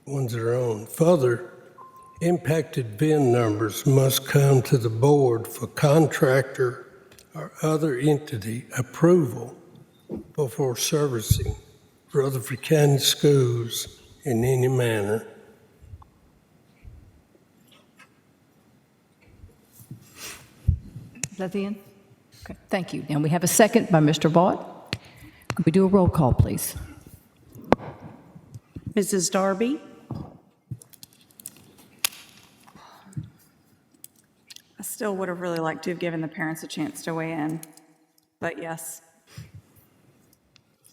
ones that are owned. Further, impacted VIN numbers must come to the board for contractor or other entity approval before servicing Rutherford County schools in any manner. Is that the end? Okay, thank you. Now, we have a second by Mr. Vaught. Could we do a roll call, please? Mrs. Darby? I still would have really liked to have given the parents a chance to weigh in, but yes.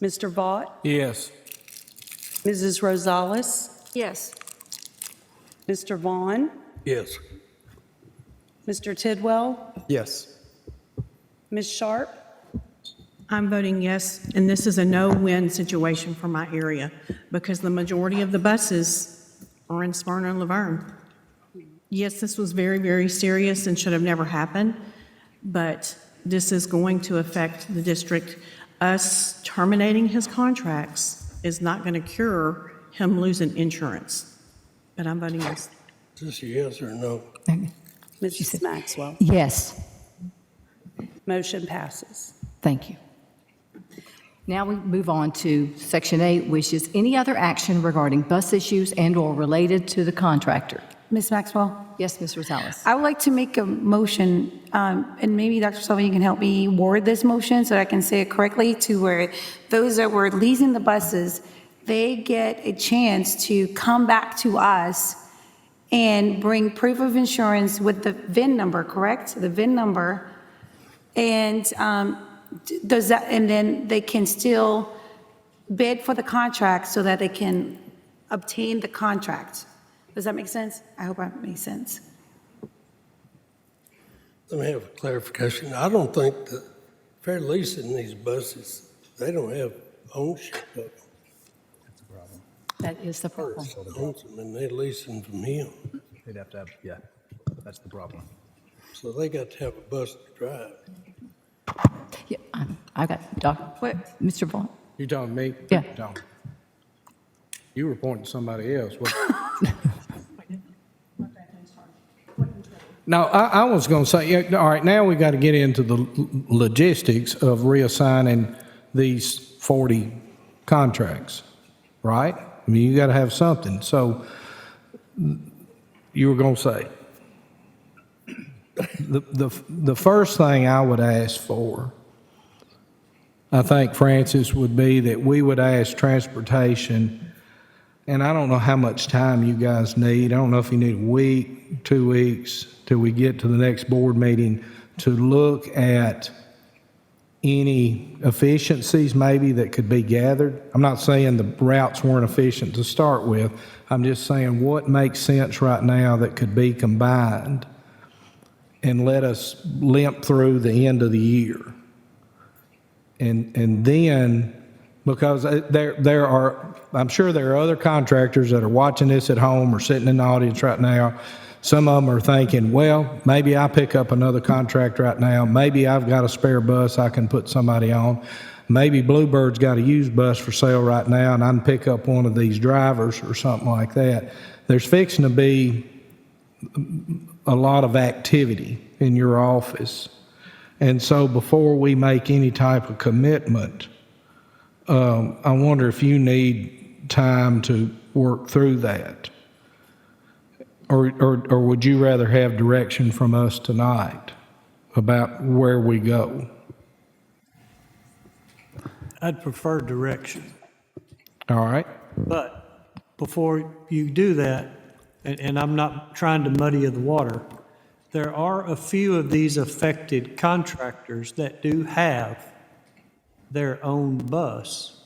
Mr. Vaught? Yes. Mrs. Rosales? Yes. Mr. Vaughn? Yes. Mr. Tidwell? Yes. Ms. Sharp? I'm voting yes, and this is a no-win situation for my area because the majority of the buses are in Smyrna and Laverne. Yes, this was very, very serious and should have never happened, but this is going to affect the district. Us terminating his contracts is not going to cure him losing insurance, but I'm voting yes. Is this a yes or no? Mrs. Maxwell? Yes. Motion passes. Thank you. Now we move on to Section 8, which is any other action regarding bus issues and/or related to the contractor. Ms. Maxwell? Yes, Ms. Rosales. I would like to make a motion, and maybe Dr. Sullivan, you can help me word this motion so that I can say it correctly, to where those that were leasing the buses, they get a chance to come back to us and bring proof of insurance with the VIN number, correct? The VIN number. And does that, and then they can still bid for the contract so that they can obtain the contract. Does that make sense? I hope that makes sense. Let me have a clarification. I don't think that if they're leasing these buses, they don't have ownership of them. That is the problem. Person owns them and they're leasing from him. They'd have to have, yeah, that's the problem. So they got to have a bus to drive. Yeah, I got, Mr. Vaughn. You talking to me? Yeah. Don't. You were pointing to somebody else. No, I was going to say, yeah, all right, now we got to get into the logistics of reassigning these 40 contracts, right? I mean, you got to have something. So you were going to say, the first thing I would ask for, I think, Francis, would be that we would ask transportation, and I don't know how much time you guys need. I don't know if you need a week, 2 weeks, till we get to the next board meeting, to look at any efficiencies maybe that could be gathered. I'm not saying the routes weren't efficient to start with. I'm just saying what makes sense right now that could be combined and let us limp through the end of the year. And then, because there are, I'm sure there are other contractors that are watching this at home or sitting in the audience right now. Some of them are thinking, well, maybe I pick up another contract right now. Maybe I've got a spare bus I can put somebody on. Maybe Bluebird's got a used bus for sale right now and I can pick up one of these drivers or something like that. There's fixing to be a lot of activity in your office. And so before we make any type of commitment, I wonder if you need time to work through that. Or would you rather have direction from us tonight about where we go? I'd prefer direction. All right. But before you do that, and I'm not trying to muddy the water, there are a few of these affected contractors that do have their own bus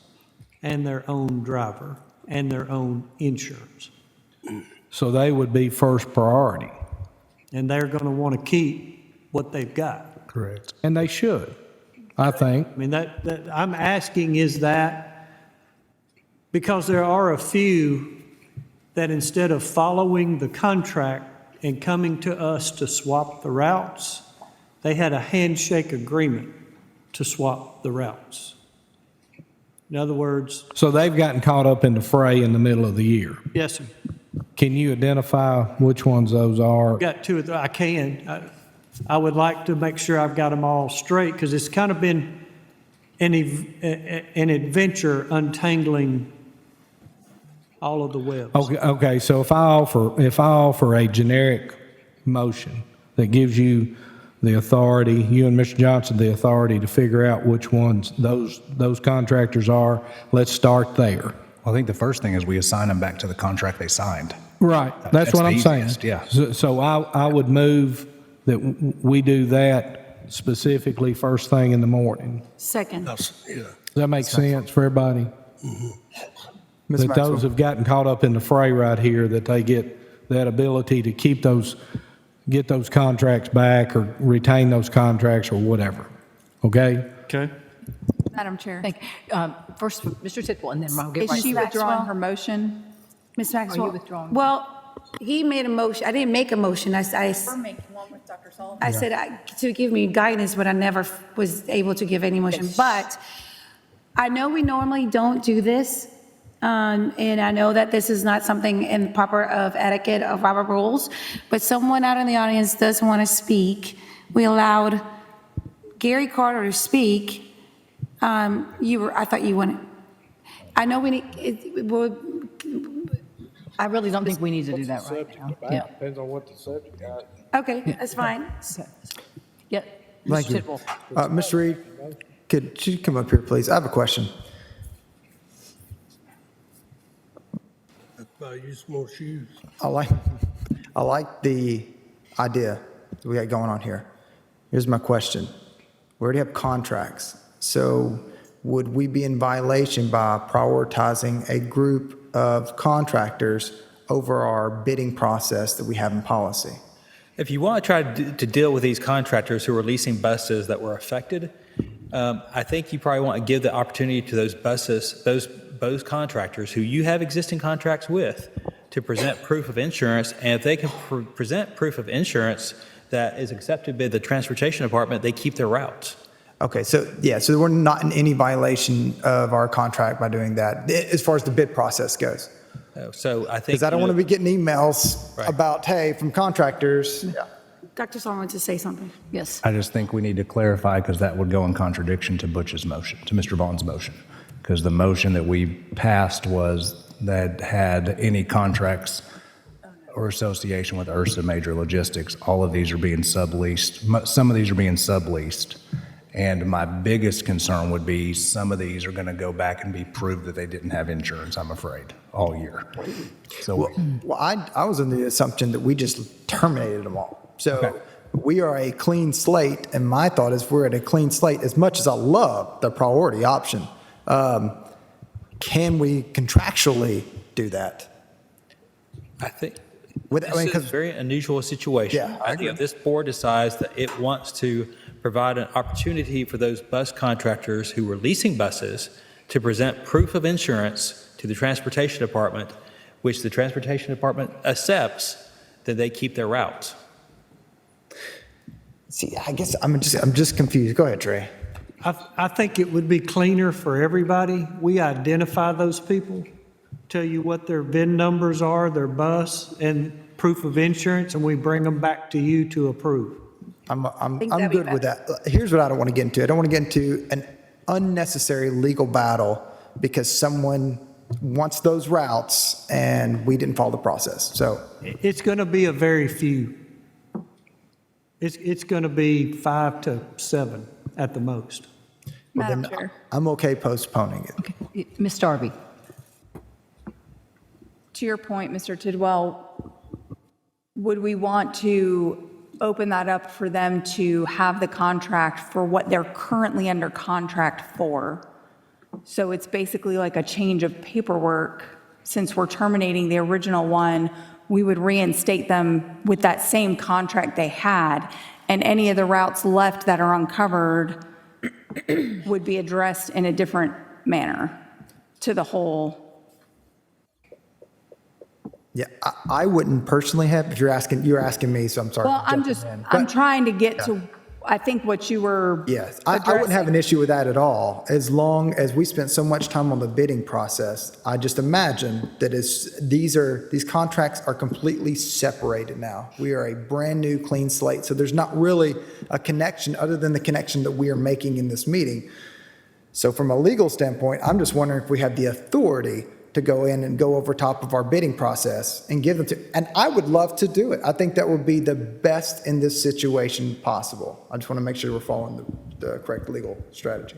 and their own driver and their own insurance. So they would be first priority. and they're going to want to keep what they've got. Correct. And they should, I think. I mean, that I'm asking is that because there are a few that instead of following the contract and coming to us to swap the routes, they had a handshake agreement to swap the routes. In other words, So they've gotten caught up in the fray in the middle of the year. yes, sir. Can you identify which ones those are? Got two or three. I can. I would like to make sure I've got them all straight because it's kind of been an adventure untangling all of the webs. Okay, so if I offer a generic motion that gives you the authority, you and Mr. Johnson, the authority to figure out which ones those contractors are, let's start there. I think the first thing is we assign them back to the contract they signed. Right, that's what the I'm saying. easiest, yeah. So I would move that we do that specifically first thing in the morning. Second. Yeah. Does that make sense for everybody? Ms. That Maxwell? those have gotten caught up in the fray right here, that they get that ability to get those contracts back or retain those contracts or whatever. Okay? Okay. Madam Chair, Thank you. First, Mr. Tidwell, and then I'll get is right she to withdrawing her motion? Ms. Maxwell? withdrawing? Well, he made a motion. I didn't make a motion. We're making one with Dr. Sullivan. I said to give me guidance, but I never was able to give any motion. But I know we normally don't do this, and I know that this is not something in proper of etiquette of our rules, but someone out in the audience does want to speak. We allowed Gary Carter to speak. I thought you wanted, I know we need, I really don't think we need to do that right now. Yeah. Depends on what the subject is. okay, that's fine. Yeah. Thank Mr. you. Tidwell. Mr. Reed, could you come up here, please? I have a question. Buy you some more shoes. I like the idea that we got going on here. Here's my question. We already have contracts, so would we be in violation by prioritizing a group of contractors over our bidding process that we have in policy? If you want to try to deal with these contractors who are leasing buses that were affected, I think you probably want to give the opportunity to those buses, those contractors who you have existing contracts with, to present proof of insurance. And if they can present proof of insurance that is accepted by the transportation department, they keep their routes. Okay, so we're not in any violation of our contract by doing that, as far as the bid process goes. So I think. Because I don't want to be getting emails Right. about, hey, from contractors. Yeah. Dr. Sullivan wants to say something. Yes. I just think we need to clarify because that would go in contradiction to Butch's motion, to Mr. Vaughn's motion. Because the motion that we passed was that had any contracts or association with Ursa Major Logistics, all of these are being subleased. Some of these are being subleased. And my biggest concern would be some of these are going to go back and be proved that they didn't have insurance, I'm afraid, all year. So Well, I was under the assumption that we just terminated them all. So Okay. we are a clean slate, and my thought is we're at a clean slate. As much as I love the priority option, can we contractually do that? I think With- this I mean, is 'cause- a very unusual situation. Yeah, I I think if this board decides that it wants to provide an opportunity for those bus contractors who were leasing buses to present proof of insurance to the transportation department, which the transportation department accepts, then they keep their routes. See, I guess I'm just confused. Go ahead, Trey. I think it would be cleaner for everybody. We identify those people, tell you what their VIN numbers are, their bus, and proof of insurance, and we bring them back to you to approve. I'm think that'd be good with that. Here's what I don't want to get into. I don't want to get into an unnecessary legal battle because someone wants those routes and we didn't follow the process. So It's going to be a very few. It's going to be 5 to 7 at the most. Madam Chair. I'm okay postponing it. Ms. Darby. To your point, Mr. Tidwell, would we want to open that up for them to have the contract for what they're currently under contract for? So it's basically like a change of paperwork. Since we're terminating the original one, we would reinstate them with that same contract they had, and any of the routes left that are uncovered would be addressed in a different manner to the whole. Yeah, I wouldn't personally have, if you're asking me, so I'm sorry. Well, for I'm jumping in. I'm But- trying to get to, I think what you were. Yes, I wouldn't have an issue with that at all, as long as we spent so much time on the bidding process. I just imagine that these contracts are completely separated now. We are a brand-new, clean slate, so there's not really a connection other than the connection that we are making in this meeting. So from a legal standpoint, I'm just wondering if we have the authority to go in and go over top of our bidding process and give them to, and I would love to do it. I think that would be the best in this situation possible. I just want to make sure we're following the correct legal strategy.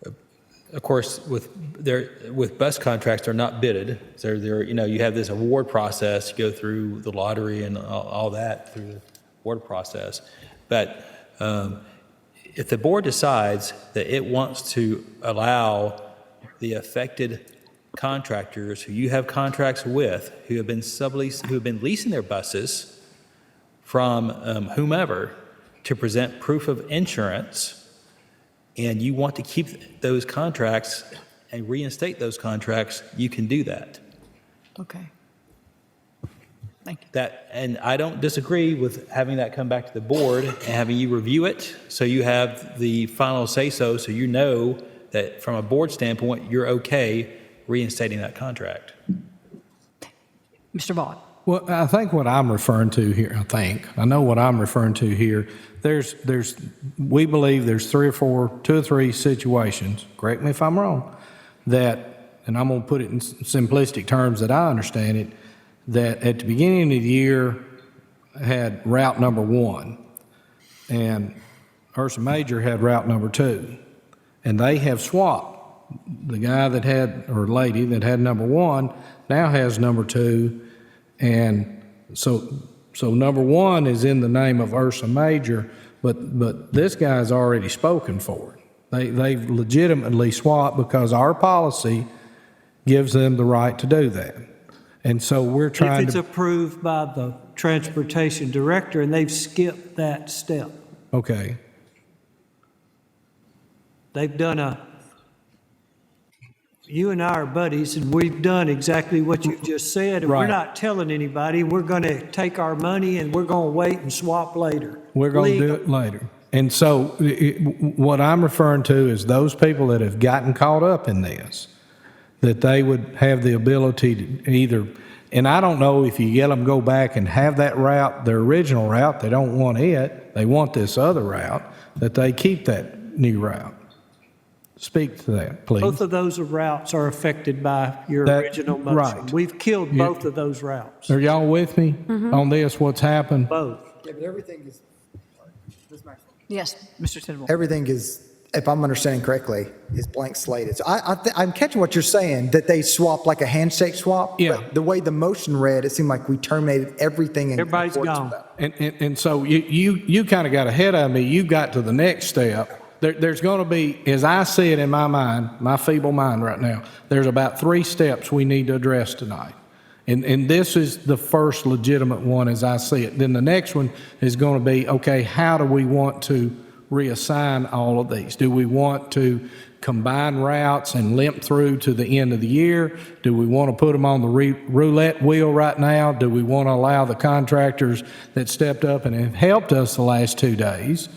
Of course, with bus contracts, they're not bidded. So you have this award process, you go through the lottery and all that through the award process. But if the board decides that it wants to allow the affected contractors who you have contracts with, who have been leasing their buses from whomever, to present proof of insurance, and you want to keep those contracts and reinstate those contracts, you can do that. Okay. Thank you. And I don't disagree with having that come back to the board and having you review it, so you have the final say-so, so you know that from a board standpoint, you're okay reinstating that contract. Mr. Vaughn. Well, I think what I'm referring to here, I know what I'm referring to here. We believe there's two or three situations, correct me if I'm wrong, that, and I'm going to put it in simplistic terms that I understand it, that at the beginning of the year had route number 1, and Ursa Major had route number 2, and they have swapped. The guy that had, or lady that had number 1 now has number 2, and so number 1 is in the name of Ursa Major, but this guy's already spoken for it. They've legitimately swapped because our policy gives them the right to do that. And so we're trying to... If it's approved by the transportation director and they've skipped that step, Okay. they've done you and I are buddies, and we've done exactly what you just said, and we're Right. not telling anybody. We're going to take our money and we're going to wait and swap later. We're going to do Legal. it later. And so what I'm referring to is those people that have gotten caught up in this, that they would have the ability to either, and I don't know if you get them go back and have that route, their original route, they don't want it, they want this other route, that they keep that new route. Speak to that, please. Both of those routes are affected by your That- original motion. right. We've killed You- both of those routes, Are y'all with me on this, what's happened? both. Yeah, but everything is, Yes, Mr. Tidwell. everything is, if I'm understanding correctly, is blank slated. So I'm catching what you're saying, that they swap like a handshake swap. Yeah. But the way the motion read, it seemed like we terminated everything in Everybody's accordance with gone. that. And so you kind of got ahead of me. You got to the next step. There's going to be, as I see it in my mind, my feeble mind right now, there's about 3 steps we need to address tonight. And this is the first legitimate one as I see it. Then the next one is going to be, okay, how do we want to reassign all of these? Do we want to combine routes and limp through to the end of the year? Do we want to put them on the roulette wheel right now? Do we want to allow the contractors that stepped up and have helped us the last 2 days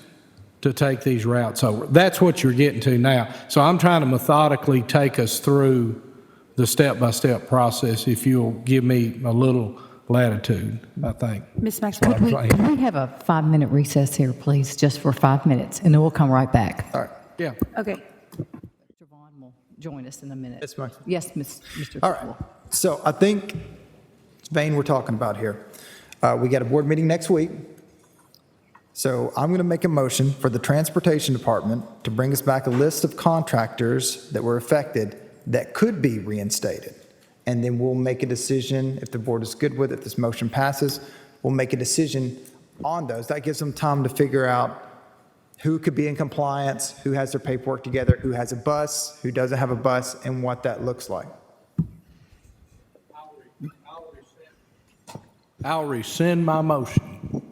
to take these routes over? That's what you're getting to now. So I'm trying to methodically take us through the step-by-step process, if you'll give me a little latitude, I think. Ms. Maxwell? Could we have a 5-minute recess here, please, just for 5 minutes, and then we'll come right back. All right. Yeah. Okay. Mr. Vaughn will join us in a minute. Yes, ma'am. Yes, Mr. All right. So I think it's vein we're talking about here. We got a board meeting next week. So I'm going to make a motion for the Transportation Department to bring us back a list of contractors that were affected that could be reinstated. And then we'll make a decision, if the board is good with it, if this motion passes, we'll make a decision on those. That gives them time to figure out who could be in compliance, who has their paperwork together, who has a bus, who doesn't have a bus, and what that looks like. I'll I'll rescind my motion.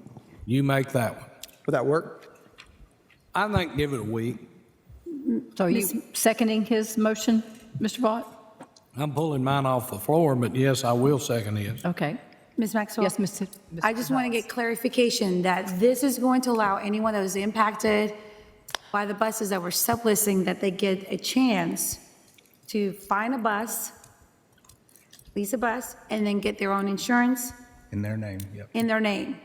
You make that one. Would that work? I think give it a week. So are you seconding his motion, Mr. Vaught? I'm pulling mine off the floor, but yes, I will second it. Okay. Ms. Maxwell? Yes, Mr. I just want to get clarification that this is going to allow anyone that was impacted by the buses that were subleasing, that they get a chance to find a bus, lease a bus, and then get their own insurance In their name, yep. in their name.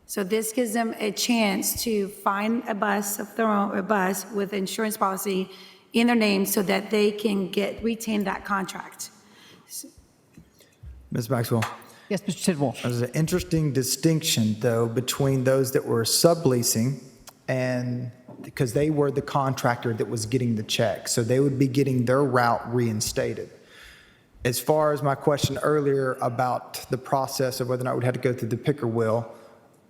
So this gives them a chance to find a bus of their own, a bus with insurance policy in their name so that they can retain that contract. Ms. Maxwell? Yes, Mr. Tidwell. There's an interesting distinction, though, between those that were subleasing and, because they were the contractor that was getting the check, so they would be getting their route reinstated. As far as my question earlier about the process of whether or not we'd have to go through the picker wheel,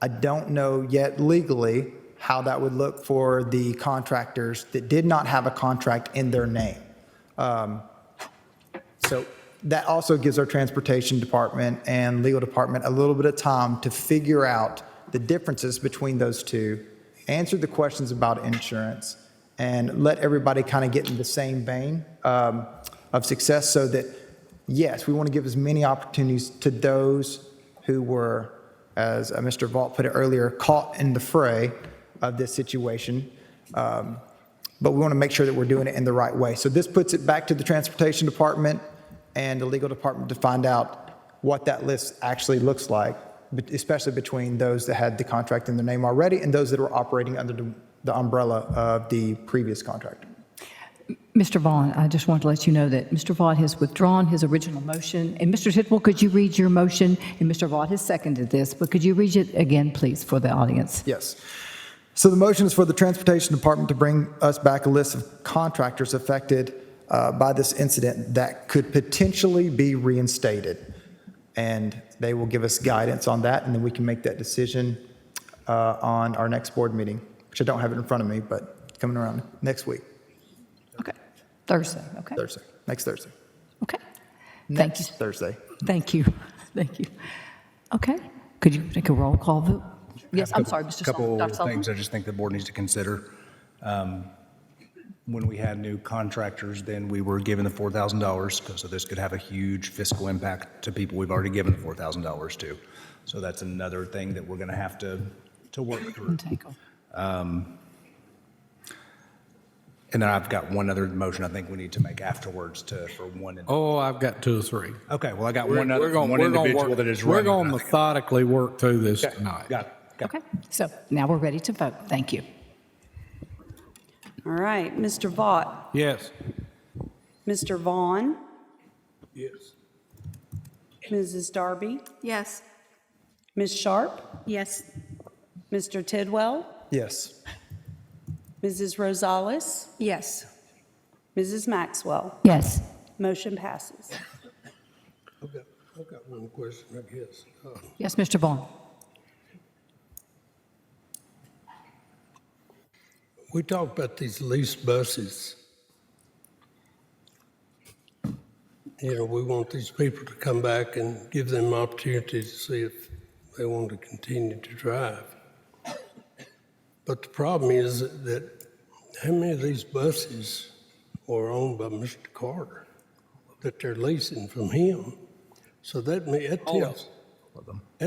I don't know yet legally how that would look for the contractors that did not have a contract in their name. So that also gives our transportation department and legal department a little bit of time to figure out the differences between those two, answer the questions about insurance, and let everybody kind of get in the same vein of success so that, yes, we want to give as many opportunities to those who were, as Mr. Vaught put it earlier, caught in the fray of this situation. But we want to make sure that we're doing it in the right way. So this puts it back to the transportation department and the legal department to find out what that list actually looks like, especially between those that had the contract in their name already and those that were operating under the umbrella of the previous contract. Mr. Vaughn, I just want to let you know that Mr. Vaught has withdrawn his original motion. And Mr. Tidwell, could you read your motion? And Mr. Vaught has seconded this, but could you read it again, please, for the audience? Yes. So the motion is for the transportation department to bring us back a list of contractors affected by this incident that could potentially be reinstated. And they will give us guidance on that, and then we can make that decision on our next board meeting, which I don't have it in front of me, but coming around next week. Okay. Thursday, okay? Thursday, next Thursday. Okay. Thank you. Next Thursday. Thank you. Thank you. Okay. Could you take a roll call vote? Yes, I'm sorry, Mr. Sullivan. Couple Dr. Sullivan? things I just think the board needs to consider. When we had new contractors, then we were given the $4,000, so this could have a huge fiscal impact to people we've already given the $4,000 to. So that's another thing that we're going to have to work through. And then I've got one other motion I think we need to make afterwards for one. Oh, I've got two or three. Okay, well, I got one individual that is running. We're going to methodically work through this tonight. Got it. Okay, so now we're ready to vote. Thank you. All right, Mr. Vaught, Yes. Mr. Vaughn, Yes. Mrs. Darby, Yes. Ms. Sharp, Yes. Mr. Tidwell, Yes. Mrs. Rosales, Yes. Mrs. Maxwell. Yes. Motion passes. I've got one question, I guess. Yes, Mr. Vaughn. We talk about these lease buses. You know, we want these people to come back and give them opportunity to see if they want to continue to drive. But the problem is that how many of these buses are owned by Mr. Carter that they're leasing from him? So that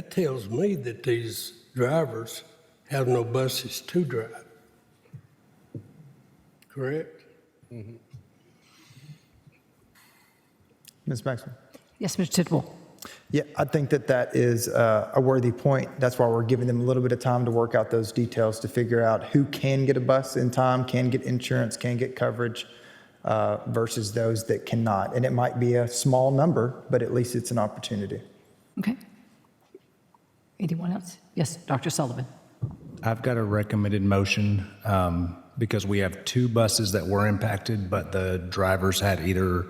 tells me that these drivers have no buses to drive. Correct? Ms. Maxwell? Yes, Mr. Tidwell. Yeah, I think that is a worthy point. That's why we're giving them a little bit of time to work out those details to figure out who can get a bus in time, can get insurance, can get coverage, versus those that cannot. And it might be a small number, but at least it's an opportunity. Okay. Anyone else? Yes, Dr. Sullivan. I've got a recommended motion because we have two buses that were impacted, but the drivers had either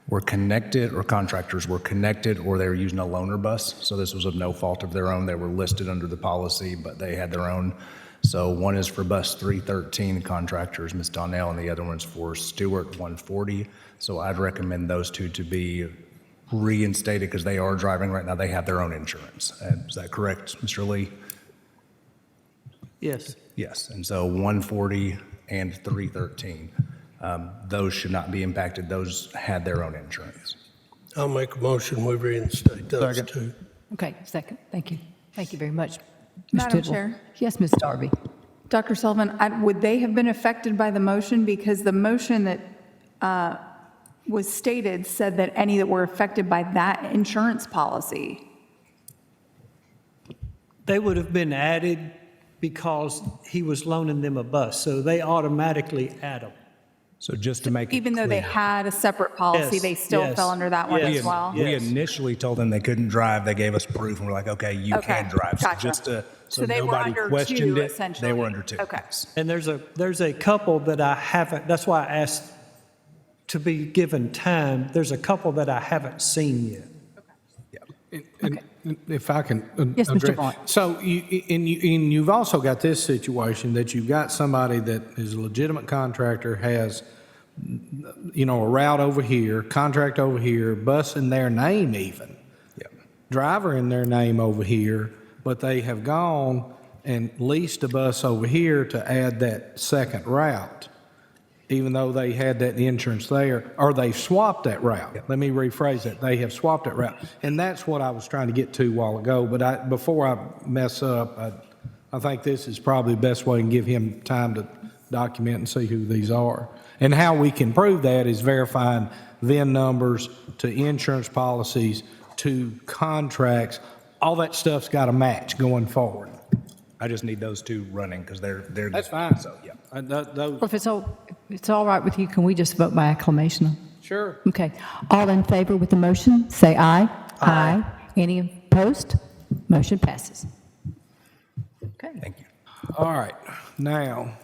were connected or contractors were connected or they were using a loaner bus. So this was of no fault of their own. They were listed under the policy, but they had their own. So one is for bus 313 contractors, Ms. Donnell, and the other one's for Stewart 140. So I'd recommend those two to be reinstated because they are driving right now. They have their own insurance. Is that correct, Mr. Lee? Yes. Yes. And so 140 and 313, those should not be impacted. Those had their own insurance. I'll make a motion, we reinstate those two. Okay, second. Thank you. Thank you very much. Ms. Madam Tidwell. Chair. Yes, Ms. Darby. Dr. Sullivan, would they have been affected by the motion? Because the motion that was stated said that any that were affected by that insurance policy. They would have been added because he was loaning them a bus, so they automatically add them. So just to make it Even though they clear, had a separate policy, Yes, they still yes, fell under that one yes. as well? we Yes. initially told them they couldn't drive. They gave us proof, and we're like, okay, you Okay, can drive. So gotcha. just to, So they were nobody under questioned two, it, essentially? they were under two. Okay. Yes. And there's a couple that I haven't, that's why I asked to be given time. There's a couple that I haven't seen yet. And if I can. Yes, Mr. address- Vaughn. So you've also got this situation that you've got somebody that is a legitimate contractor, has, a route over here, contract over here, bus in their name even. Yep. Driver in their name over here, but they have gone and leased a bus over here to add that second route, even though they had that insurance there, or they swapped that route. Let me rephrase that. They have swapped that route. And that's what I was trying to get to a while ago. But before I mess up, I think this is probably the best way to give him time to document and see who these are. And how we can prove that is verifying VIN numbers to insurance policies to contracts. All that stuff's got to match going forward. I just need those two running because they're. That's fine. So, yeah. Well, if it's all right with you, can we just vote by acclamation? Sure. Okay. All in favor with the motion, say aye. Aye. Any opposed? Motion passes. Okay. Thank you. All right, now,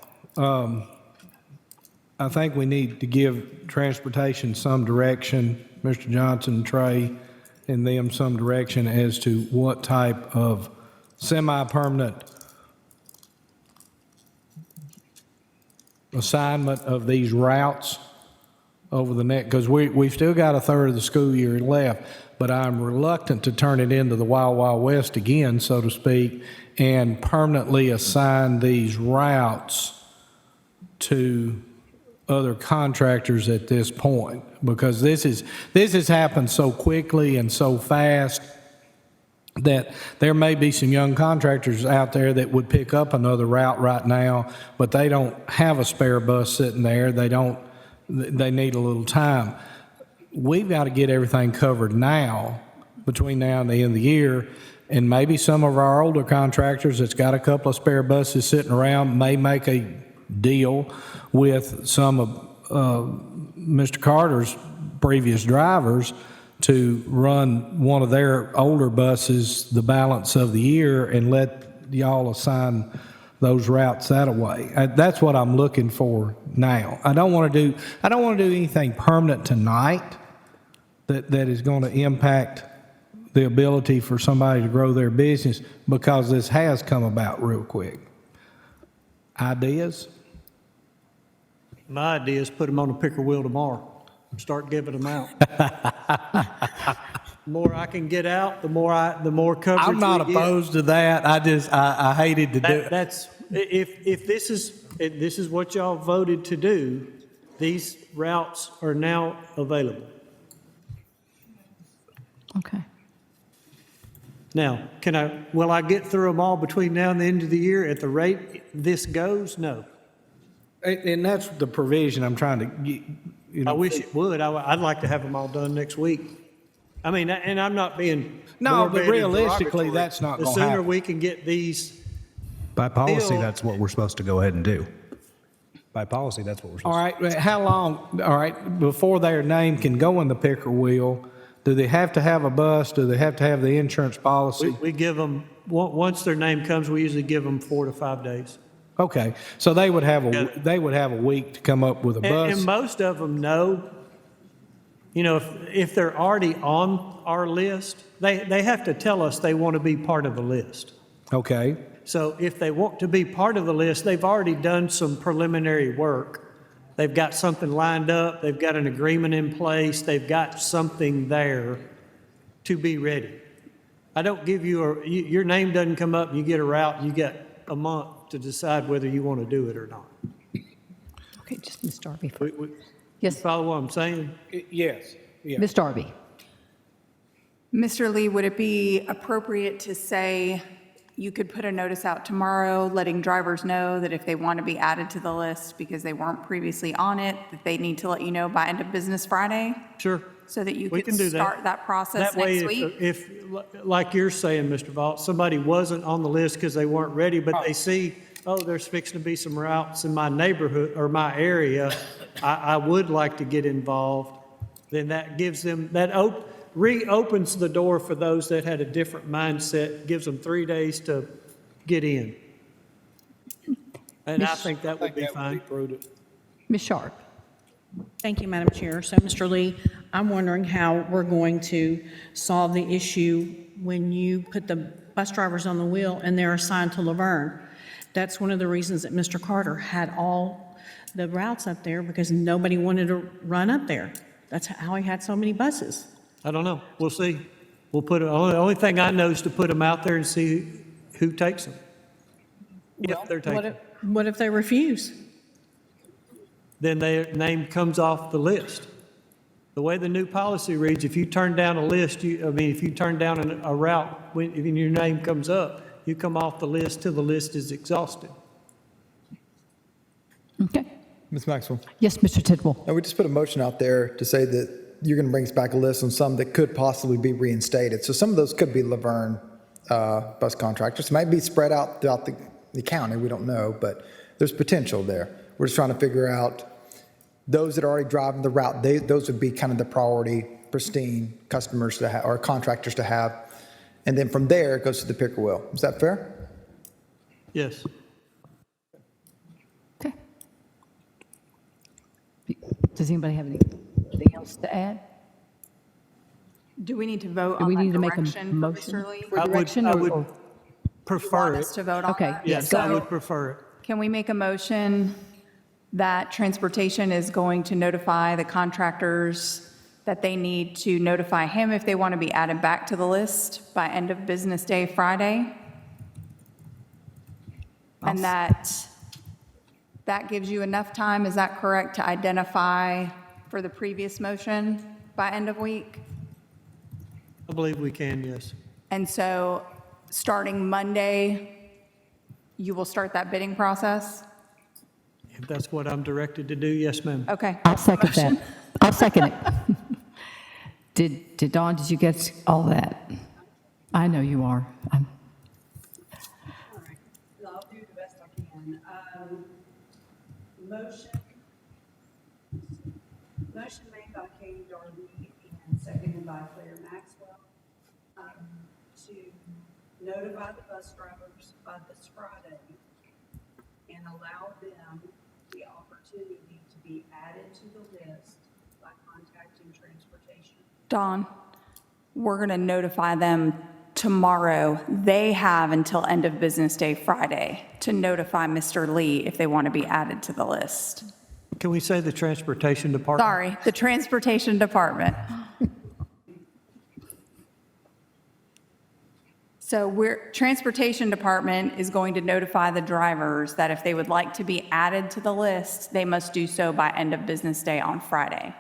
I think we need to give transportation some direction, Mr. Johnson, Trey, and them some direction as to what type of semi-permanent assignment of these routes over the next, because we've still got a third of the school year left, but I'm reluctant to turn it into the Wild Wild West again, so to speak, and permanently assign these routes to other contractors at this point, because this has happened so quickly and so fast that there may be some young contractors out there that would pick up another route right now, but they don't have a spare bus sitting there. They need a little time. We've got to get everything covered now, between now and the end of the year, and maybe some of our older contractors that's got a couple of spare buses sitting around may make a deal with some of Mr. Carter's previous drivers to run one of their older buses the balance of the year and let y'all assign those routes that way. That's what I'm looking for now. I don't want to do anything permanent tonight that is going to impact the ability for somebody to grow their business, because this has come about real quick. Ideas? My idea is put them on a picker wheel tomorrow, start giving them out. The more I can get out, the more coverage I'm not we get. opposed to that. I hated to do it. That's, if this is what y'all voted to do, these routes are now available. Okay. Now, will I get through them all between now and the end of the year at the rate this goes? No. And that's the provision I'm trying to get. I wish it would. I'd like to have them all done next week. I mean, and I'm not being. No, but morbid and realistically, derogatory. that's not The gonna sooner happen. we can get these, By policy, Bill- that's what we're supposed to go ahead and do. By policy, that's what we're supposed All right, but how long, all right, before their name can go in the picker wheel, do they have to have a bus? Do they have to have the insurance policy? we give them, once their name comes, we usually give them 4 to 5 days. Okay, so they would have a week to come up with a And bus. most of them know, if they're already on our list, they have to tell us they want to be part of the list. Okay, So if they want to be part of the list, they've already done some preliminary work. They've got something lined up, they've got an agreement in place, they've got something there to be ready. I don't give your name doesn't come up, you get a route, you get a month to decide whether you want to do it or not. Okay, just Ms. Darby. Yes. You follow what I'm saying? Yes. Ms. Darby. Mr. Lee, would it be appropriate to say you could put a notice out tomorrow letting drivers know that if they want to be added to the list because they weren't previously on it, that they need to let you know by end of business Friday? Sure. So that you We could can do start that process That way, next week? if, like you're saying, Mr. Vaught, somebody wasn't on the list because they weren't ready, but they see, oh, there's fixing to be some routes in my neighborhood or my area, I would like to get involved, then that gives them, reopens the door for those that had a different mindset, gives them 3 days to get in. And I think that would be fine. Ms. Sharp. Thank you, Madam Chair. So, Mr. Lee, I'm wondering how we're going to solve the issue when you put the bus drivers on the wheel and they're assigned to Laverne. That's one of the reasons that Mr. Carter had all the routes up there, because nobody wanted to run up there. That's how he had so many buses. I don't know. We'll see. We'll put, the only thing I know is to put them out there and see who takes them. If they're taken. What if they refuse? Then their name comes off the list. The way the new policy reads, if you turn down a list, if you turn down a route, when your name comes up, you come off the list till the list is exhausted. Okay. Ms. Maxwell? Yes, Mr. Tidwell. Now, we just put a motion out there to say that you're going to bring us back a list on some that could possibly be reinstated. So some of those could be Laverne bus contractors. It might be spread out throughout the county. We don't know, but there's potential there. We're just trying to figure out those that are already driving the route. Those would be kind of the priority, pristine customers to have, or contractors to have. And then from there, it goes to the picker wheel. Is that fair? Yes. Okay. Does anybody have anything else to add? Do we need to vote Do on we that need to make a direction for motion? Mr. Lee? For direction I or- would or- prefer Want it. us to vote on Okay, that? Yes, I would prefer it. Can we make a motion that transportation is going to notify the contractors that they need to notify him if they want to be added back to the list by end of business day Friday? And that gives you enough time, is that correct, to identify for the previous motion by end of week? I believe we can, yes. And so, starting Monday, you will start that bidding process? If that's what I'm directed to do, yes, ma'am. Okay. I'll second that. I'll second it. Did Dawn, did you get all that? I know you are. All right, I'll do the best I can. Motion made by Katie Darby and seconded by Claire Maxwell to notify the bus drivers by this Friday and allow them the opportunity to be added to the list by contacting transportation. Dawn, we're going to notify them tomorrow. They have until end of business day Friday to notify Mr. Lee if they want to be added to the list. Can we say the transportation department? Sorry, the transportation department. So transportation department is going to notify the drivers that if they would like to be added to the list, they must do so by end of business day on Friday.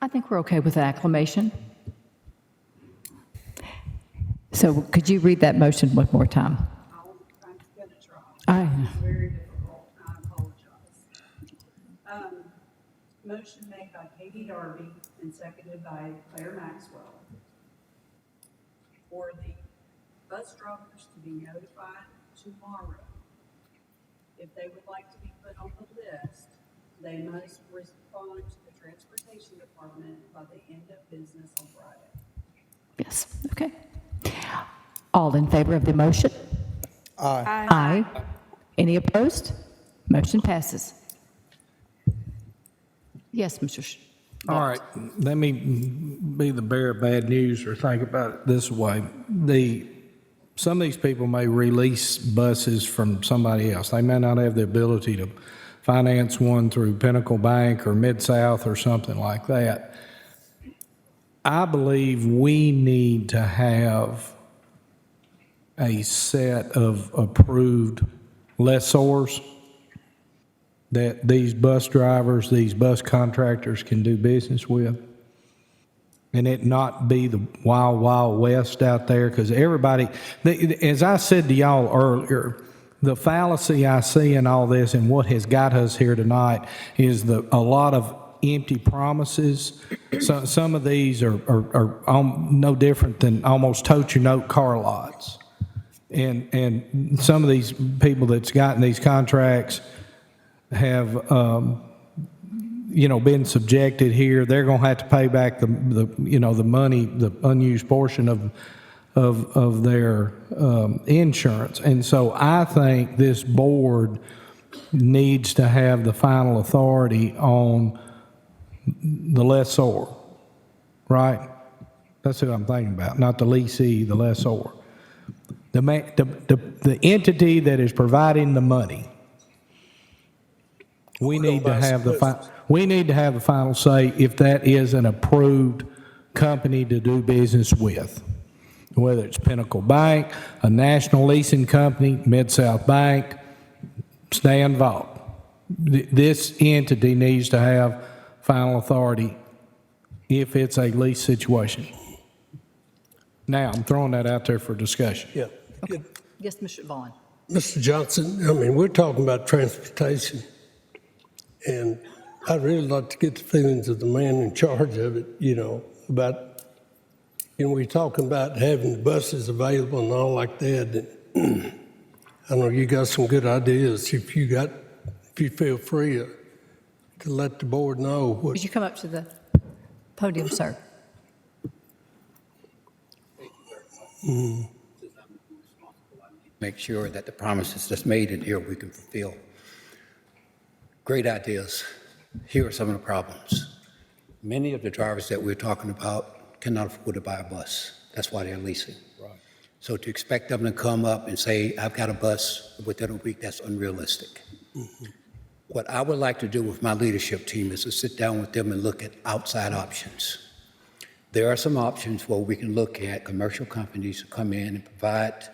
I think we're okay with the acclamation. So could you read that motion one more time? I'm going to try. Aye. It's very difficult. I apologize. Motion made by Katie Darby and seconded by Claire Maxwell for the bus drivers to be notified tomorrow. If they would like to be put on the list, they must respond to the transportation department by the end of business on Friday. Yes, okay. All in favor of the motion? Aye. Aye. Any opposed? Motion passes. Yes, Mr. All right, let me be the bearer of bad news or think about it this way. The some of these people may release buses from somebody else. They may not have the ability to finance one through Pinnacle Bank or Mid-South or something like that. I believe we need to have a set of approved lessors that these bus drivers, these bus contractors can do business with. And it not be the wild, wild west out there, because everybody, as I said to y'all earlier, the fallacy I see in all this and what has got us here tonight is a lot of empty promises. So, some of these are no different than almost tote-your-note car lots. And some of these people that's gotten these contracts have, been subjected here. They're going to have to pay back the money, the unused portion of their insurance. And so I think this board needs to have the final authority on the lessor, right? That's what I'm thinking about, not the leasee, the lessor. The entity that is providing the money, we need to have the final say if that is an approved company to do business with, whether it's Pinnacle Bank, a national leasing company, Mid-South Bank. Stay involved. This entity needs to have final authority if it's a lease situation. Now, I'm throwing that out there for discussion. Yeah. Yes, Mr. Vaughn. Mr. Johnson, I mean, we're talking about transportation, and I'd really like to get the feelings of the man in charge of it, about, we're talking about having the buses available and all like that. And I know you got some good ideas. If you feel free to let the board know what. Would you come up to the podium, sir? Make sure that the promises that's made in here we can fulfill. Great ideas. Here are some of the problems. Many of the drivers that we're talking about cannot afford to buy a bus. That's why they're leasing. Right. So to expect them to come up and say, I've got a bus within a week, that's unrealistic. Mm-hmm. What I would like to do with my leadership team is to sit down with them and look at outside options. There are some options where we can look at commercial companies who come in and provide,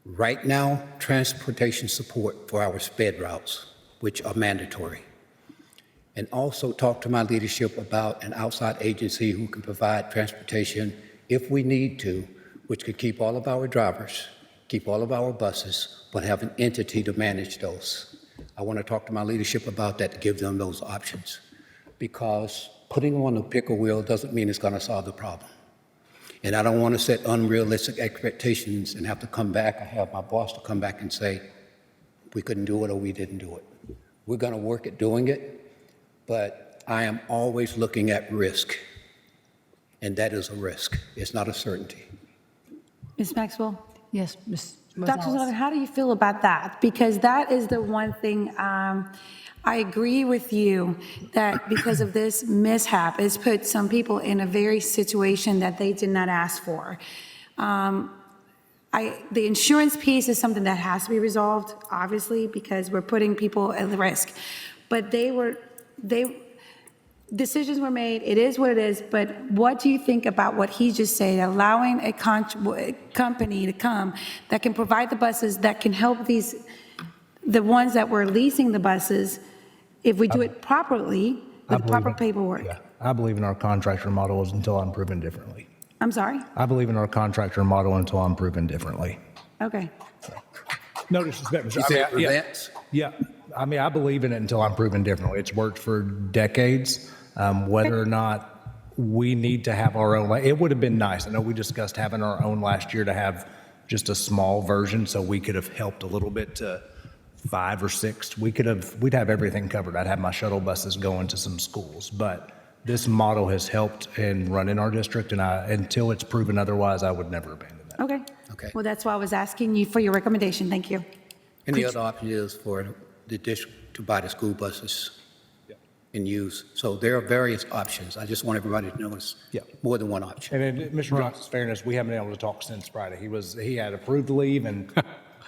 right now, transportation support for our sped routes, which are mandatory. And also talk to my leadership about an outside agency who can provide transportation if we need to, which could keep all of our drivers, keep all of our buses, but have an entity to manage those. I want to talk to my leadership about that to give them those options, because putting them on the pickle wheel doesn't mean it's going to solve the problem. And I don't want to set unrealistic expectations and have to come back, I have my boss to come back and say, we couldn't do it or we didn't do it. We're going to work at doing it, but I am always looking at risk, and that is a risk. It's not a certainty. Ms. Maxwell? Yes, Ms. Dr. Sullivan, how do you feel about that? Because that is the one thing, I agree with you that because of this mishap, it's put some people in a very situation that they did not ask for. The insurance piece is something that has to be resolved, obviously, because we're putting people at risk. But decisions were made, it is what it is, but what do you think about what he just said, allowing a company to come that can provide the buses, that can help the ones that were leasing the buses, if we do it properly, with proper paperwork? Yeah, I believe in our contractor model until I'm proven differently. I'm sorry? I believe in our contractor model until I'm proven differently. Okay. No disrespect, You say it prevents? Yeah, I mean, I believe in it until I'm proven differently. It's worked for decades. Whether or not we need to have our own, it would have been nice. I know we discussed having our own last year to have just a small version, so we could have helped a little bit to 5 or 6. We'd have everything covered. I'd have my shuttle buses going to some schools, but this model has helped and run in our district, and until it's proven otherwise, I would never abandon that. Okay. Okay. Well, that's why I was asking you for your recommendation. Thank you. And the other option is for the district to buy the school buses and use. So there are various options. I just want everybody to know it's more than one option. And in Mr. Johnson's fairness, we haven't been able to talk since Friday. He had approved leave, and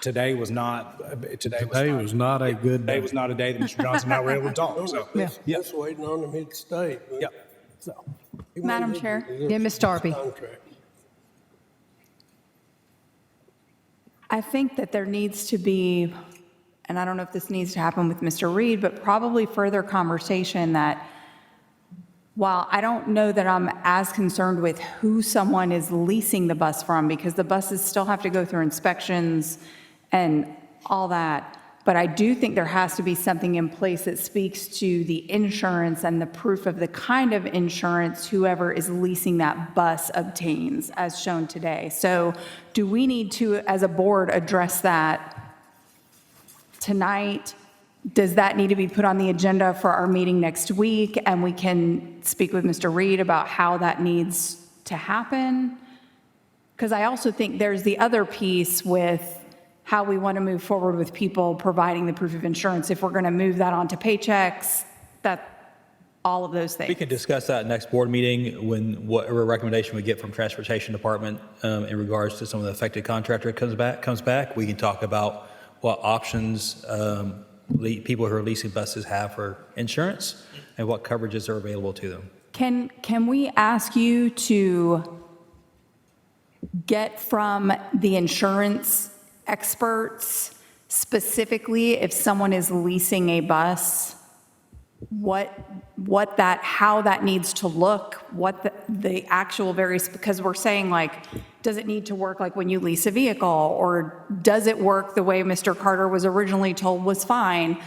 today was not a good day. Today was not a day that Mr. Johnson and I were able to talk, so. Just waiting on him to stay. Yep. So. Madam Chair? Yeah, Ms. Darby. Contract. I think that there needs to be, and I don't know if this needs to happen with Mr. Reed, but probably further conversation that while I don't know that I'm as concerned with who someone is leasing the bus from, because the buses still have to go through inspections and all that, but I do think there has to be something in place that speaks to the insurance and the proof of the kind of insurance whoever is leasing that bus obtains, as shown today. So do we need to, as a board, address that tonight? Does that need to be put on the agenda for our meeting next week? And we can speak with Mr. Reed about how that needs to happen? Because I also think there's the other piece with how we want to move forward with people providing the proof of insurance. If we're going to move that onto paychecks, all of those things. We can discuss that next board meeting when whatever recommendation we get from Transportation Department in regards to some of the affected contractor comes back. We can talk about what options people who are leasing buses have for insurance and what coverages are available to them. Can we ask you to get from the insurance experts specifically if someone is leasing a bus, how that needs to look, what the actual various, because we're saying like, does it need to work like when you lease a vehicle, or does it work the way Mr. Carter was originally told was fine?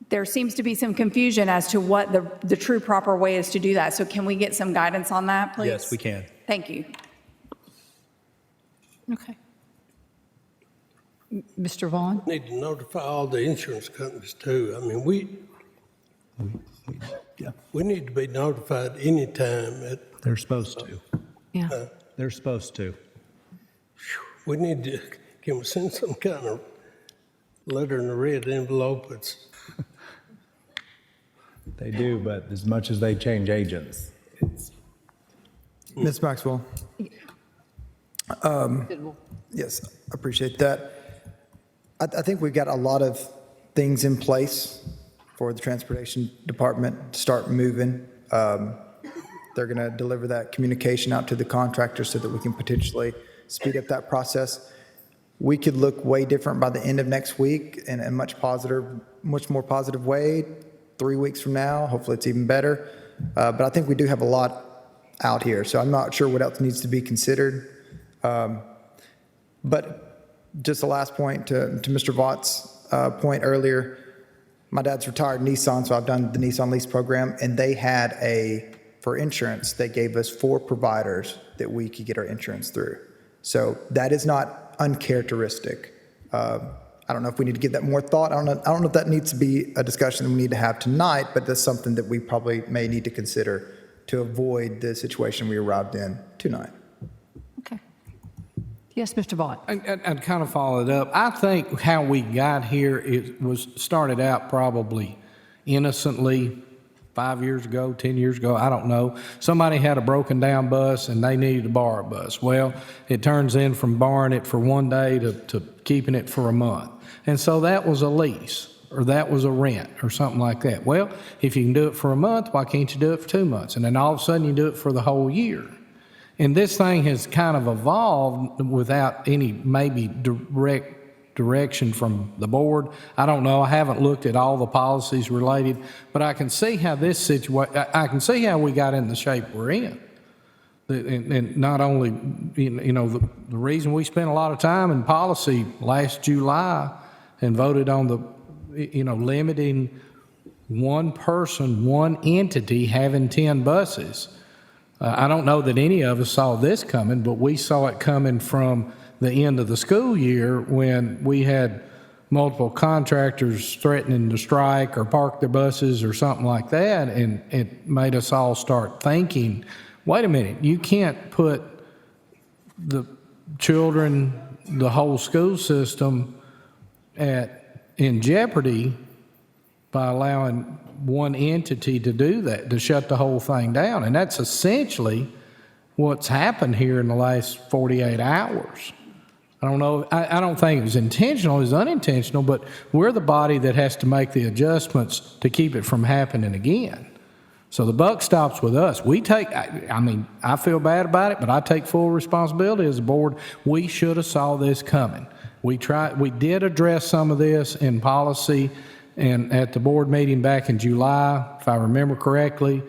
There seems to be some confusion as to what the true proper way is to do that. So can we get some guidance on that, please? Yes, we can. Thank you. Okay. Mr. Vaughn? Need to notify all the insurance companies too. I mean, we need to be notified anytime. They're supposed to. Yeah. They're supposed to. We need to, can we send some kind of letter in a red envelope? They do, but as much as they change agents, it's. Ms. Maxwell? Yes, I appreciate that. I think we've got a lot of things in place for the Transportation Department to start moving. They're going to deliver that communication out to the contractors so that we can potentially speed up that process. We could look way different by the end of next week in a much more positive way. 3 weeks from now, hopefully it's even better. But I think we do have a lot out here, so I'm not sure what else needs to be considered. But just the last point to Mr. Vaught's point earlier, my dad's retired Nissan, so I've done the Nissan lease program, and they had for insurance, they gave us 4 providers that we could get our insurance through. So that is not uncharacteristic. I don't know if we need to give that more thought. I don't know if that needs to be a discussion that we need to have tonight, but that's something that we probably may need to consider to avoid the situation we arrived in tonight. Okay. Yes, Mr. Vaught. I'd kind of follow it up. I think how we got here, it was started out probably innocently 5 years ago, 10 years ago, I don't know. Somebody had a broken down bus and they needed to borrow a bus. Well, it turns in from borrowing it for one day to keeping it for a month. And so that was a lease, or that was a rent, or something like that. Well, if you can do it for a month, why can't you do it for 2 months? And then all of a sudden you do it for the whole year. And this thing has kind of evolved without any maybe direct direction from the board. I don't know. I haven't looked at all the policies related, but I can see how this situation, I can see how we got in the shape we're in. And not only, the reason we spent a lot of time in policy last July and voted on the, limiting one person, one entity having 10 buses. I don't know that any of us saw this coming, but we saw it coming from the end of the school year when we had multiple contractors threatening to strike or park their buses or something like that, and it made us all start thinking, wait a minute, you can't put the children, the whole school system in jeopardy by allowing one entity to do that, to shut the whole thing down. And that's essentially what's happened here in the last 48 hours. I don't know, I don't think it was intentional, it was unintentional, but we're the body that has to make the adjustments to keep it from happening again. So the buck stops with us. We take, I mean, I feel bad about it, but I take full responsibility as a board. We should have saw this coming. We did address some of this in policy and at the board meeting back in July, if I remember correctly.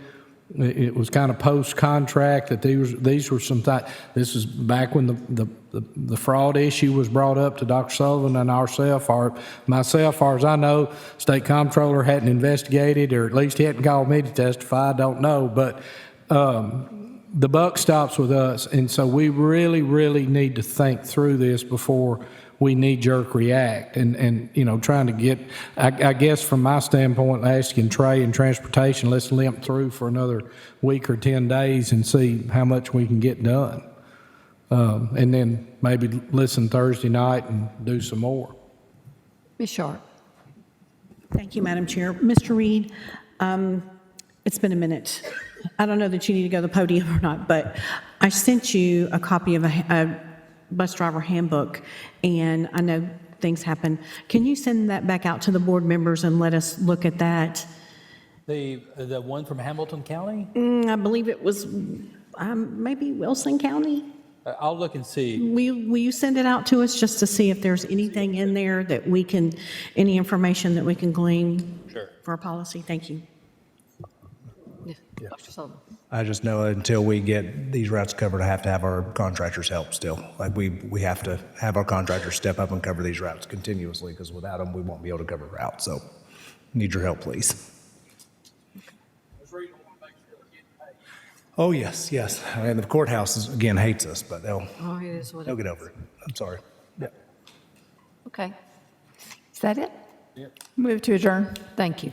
It was kind of post-contract that these were some things. This is back when the fraud issue was brought up to Dr. Sullivan and myself, far as I know, state comptroller hadn't investigated, or at least he hadn't called me to testify. I don't know, but the buck stops with us, and so we really, really need to think through this before we knee-jerk react, and you know, trying to get, I guess from my standpoint, asking Trey and Transportation, let's limp through for another week or 10 days and see how much we can get done. And then maybe listen Thursday night and do some more. Ms. Sharp. Thank you, Madam Chair. Mr. Reed, it's been a minute. I don't know that you need to go to the podium or not, but I sent you a copy of a bus driver handbook, and I know things happen. Can you send that back out to the board members and let us look at that? The one from Hamilton County? I believe it was maybe Wilson County. I'll look and see. Will you send it out to us just to see if there's anything in there that we can, any information that we can glean for our policy? Thank you. Dr. Sullivan. I just know until we get these routes covered, I have to have our contractors help still. Like we have to have our contractors step up and cover these routes continuously, because without them, we won't be able to cover routes. So need your help, please. Oh, yes, yes. And the courthouse, again, hates us, but they'll get over it. I'm sorry. Yeah. Okay. Is that it? Move to adjourn. Thank you.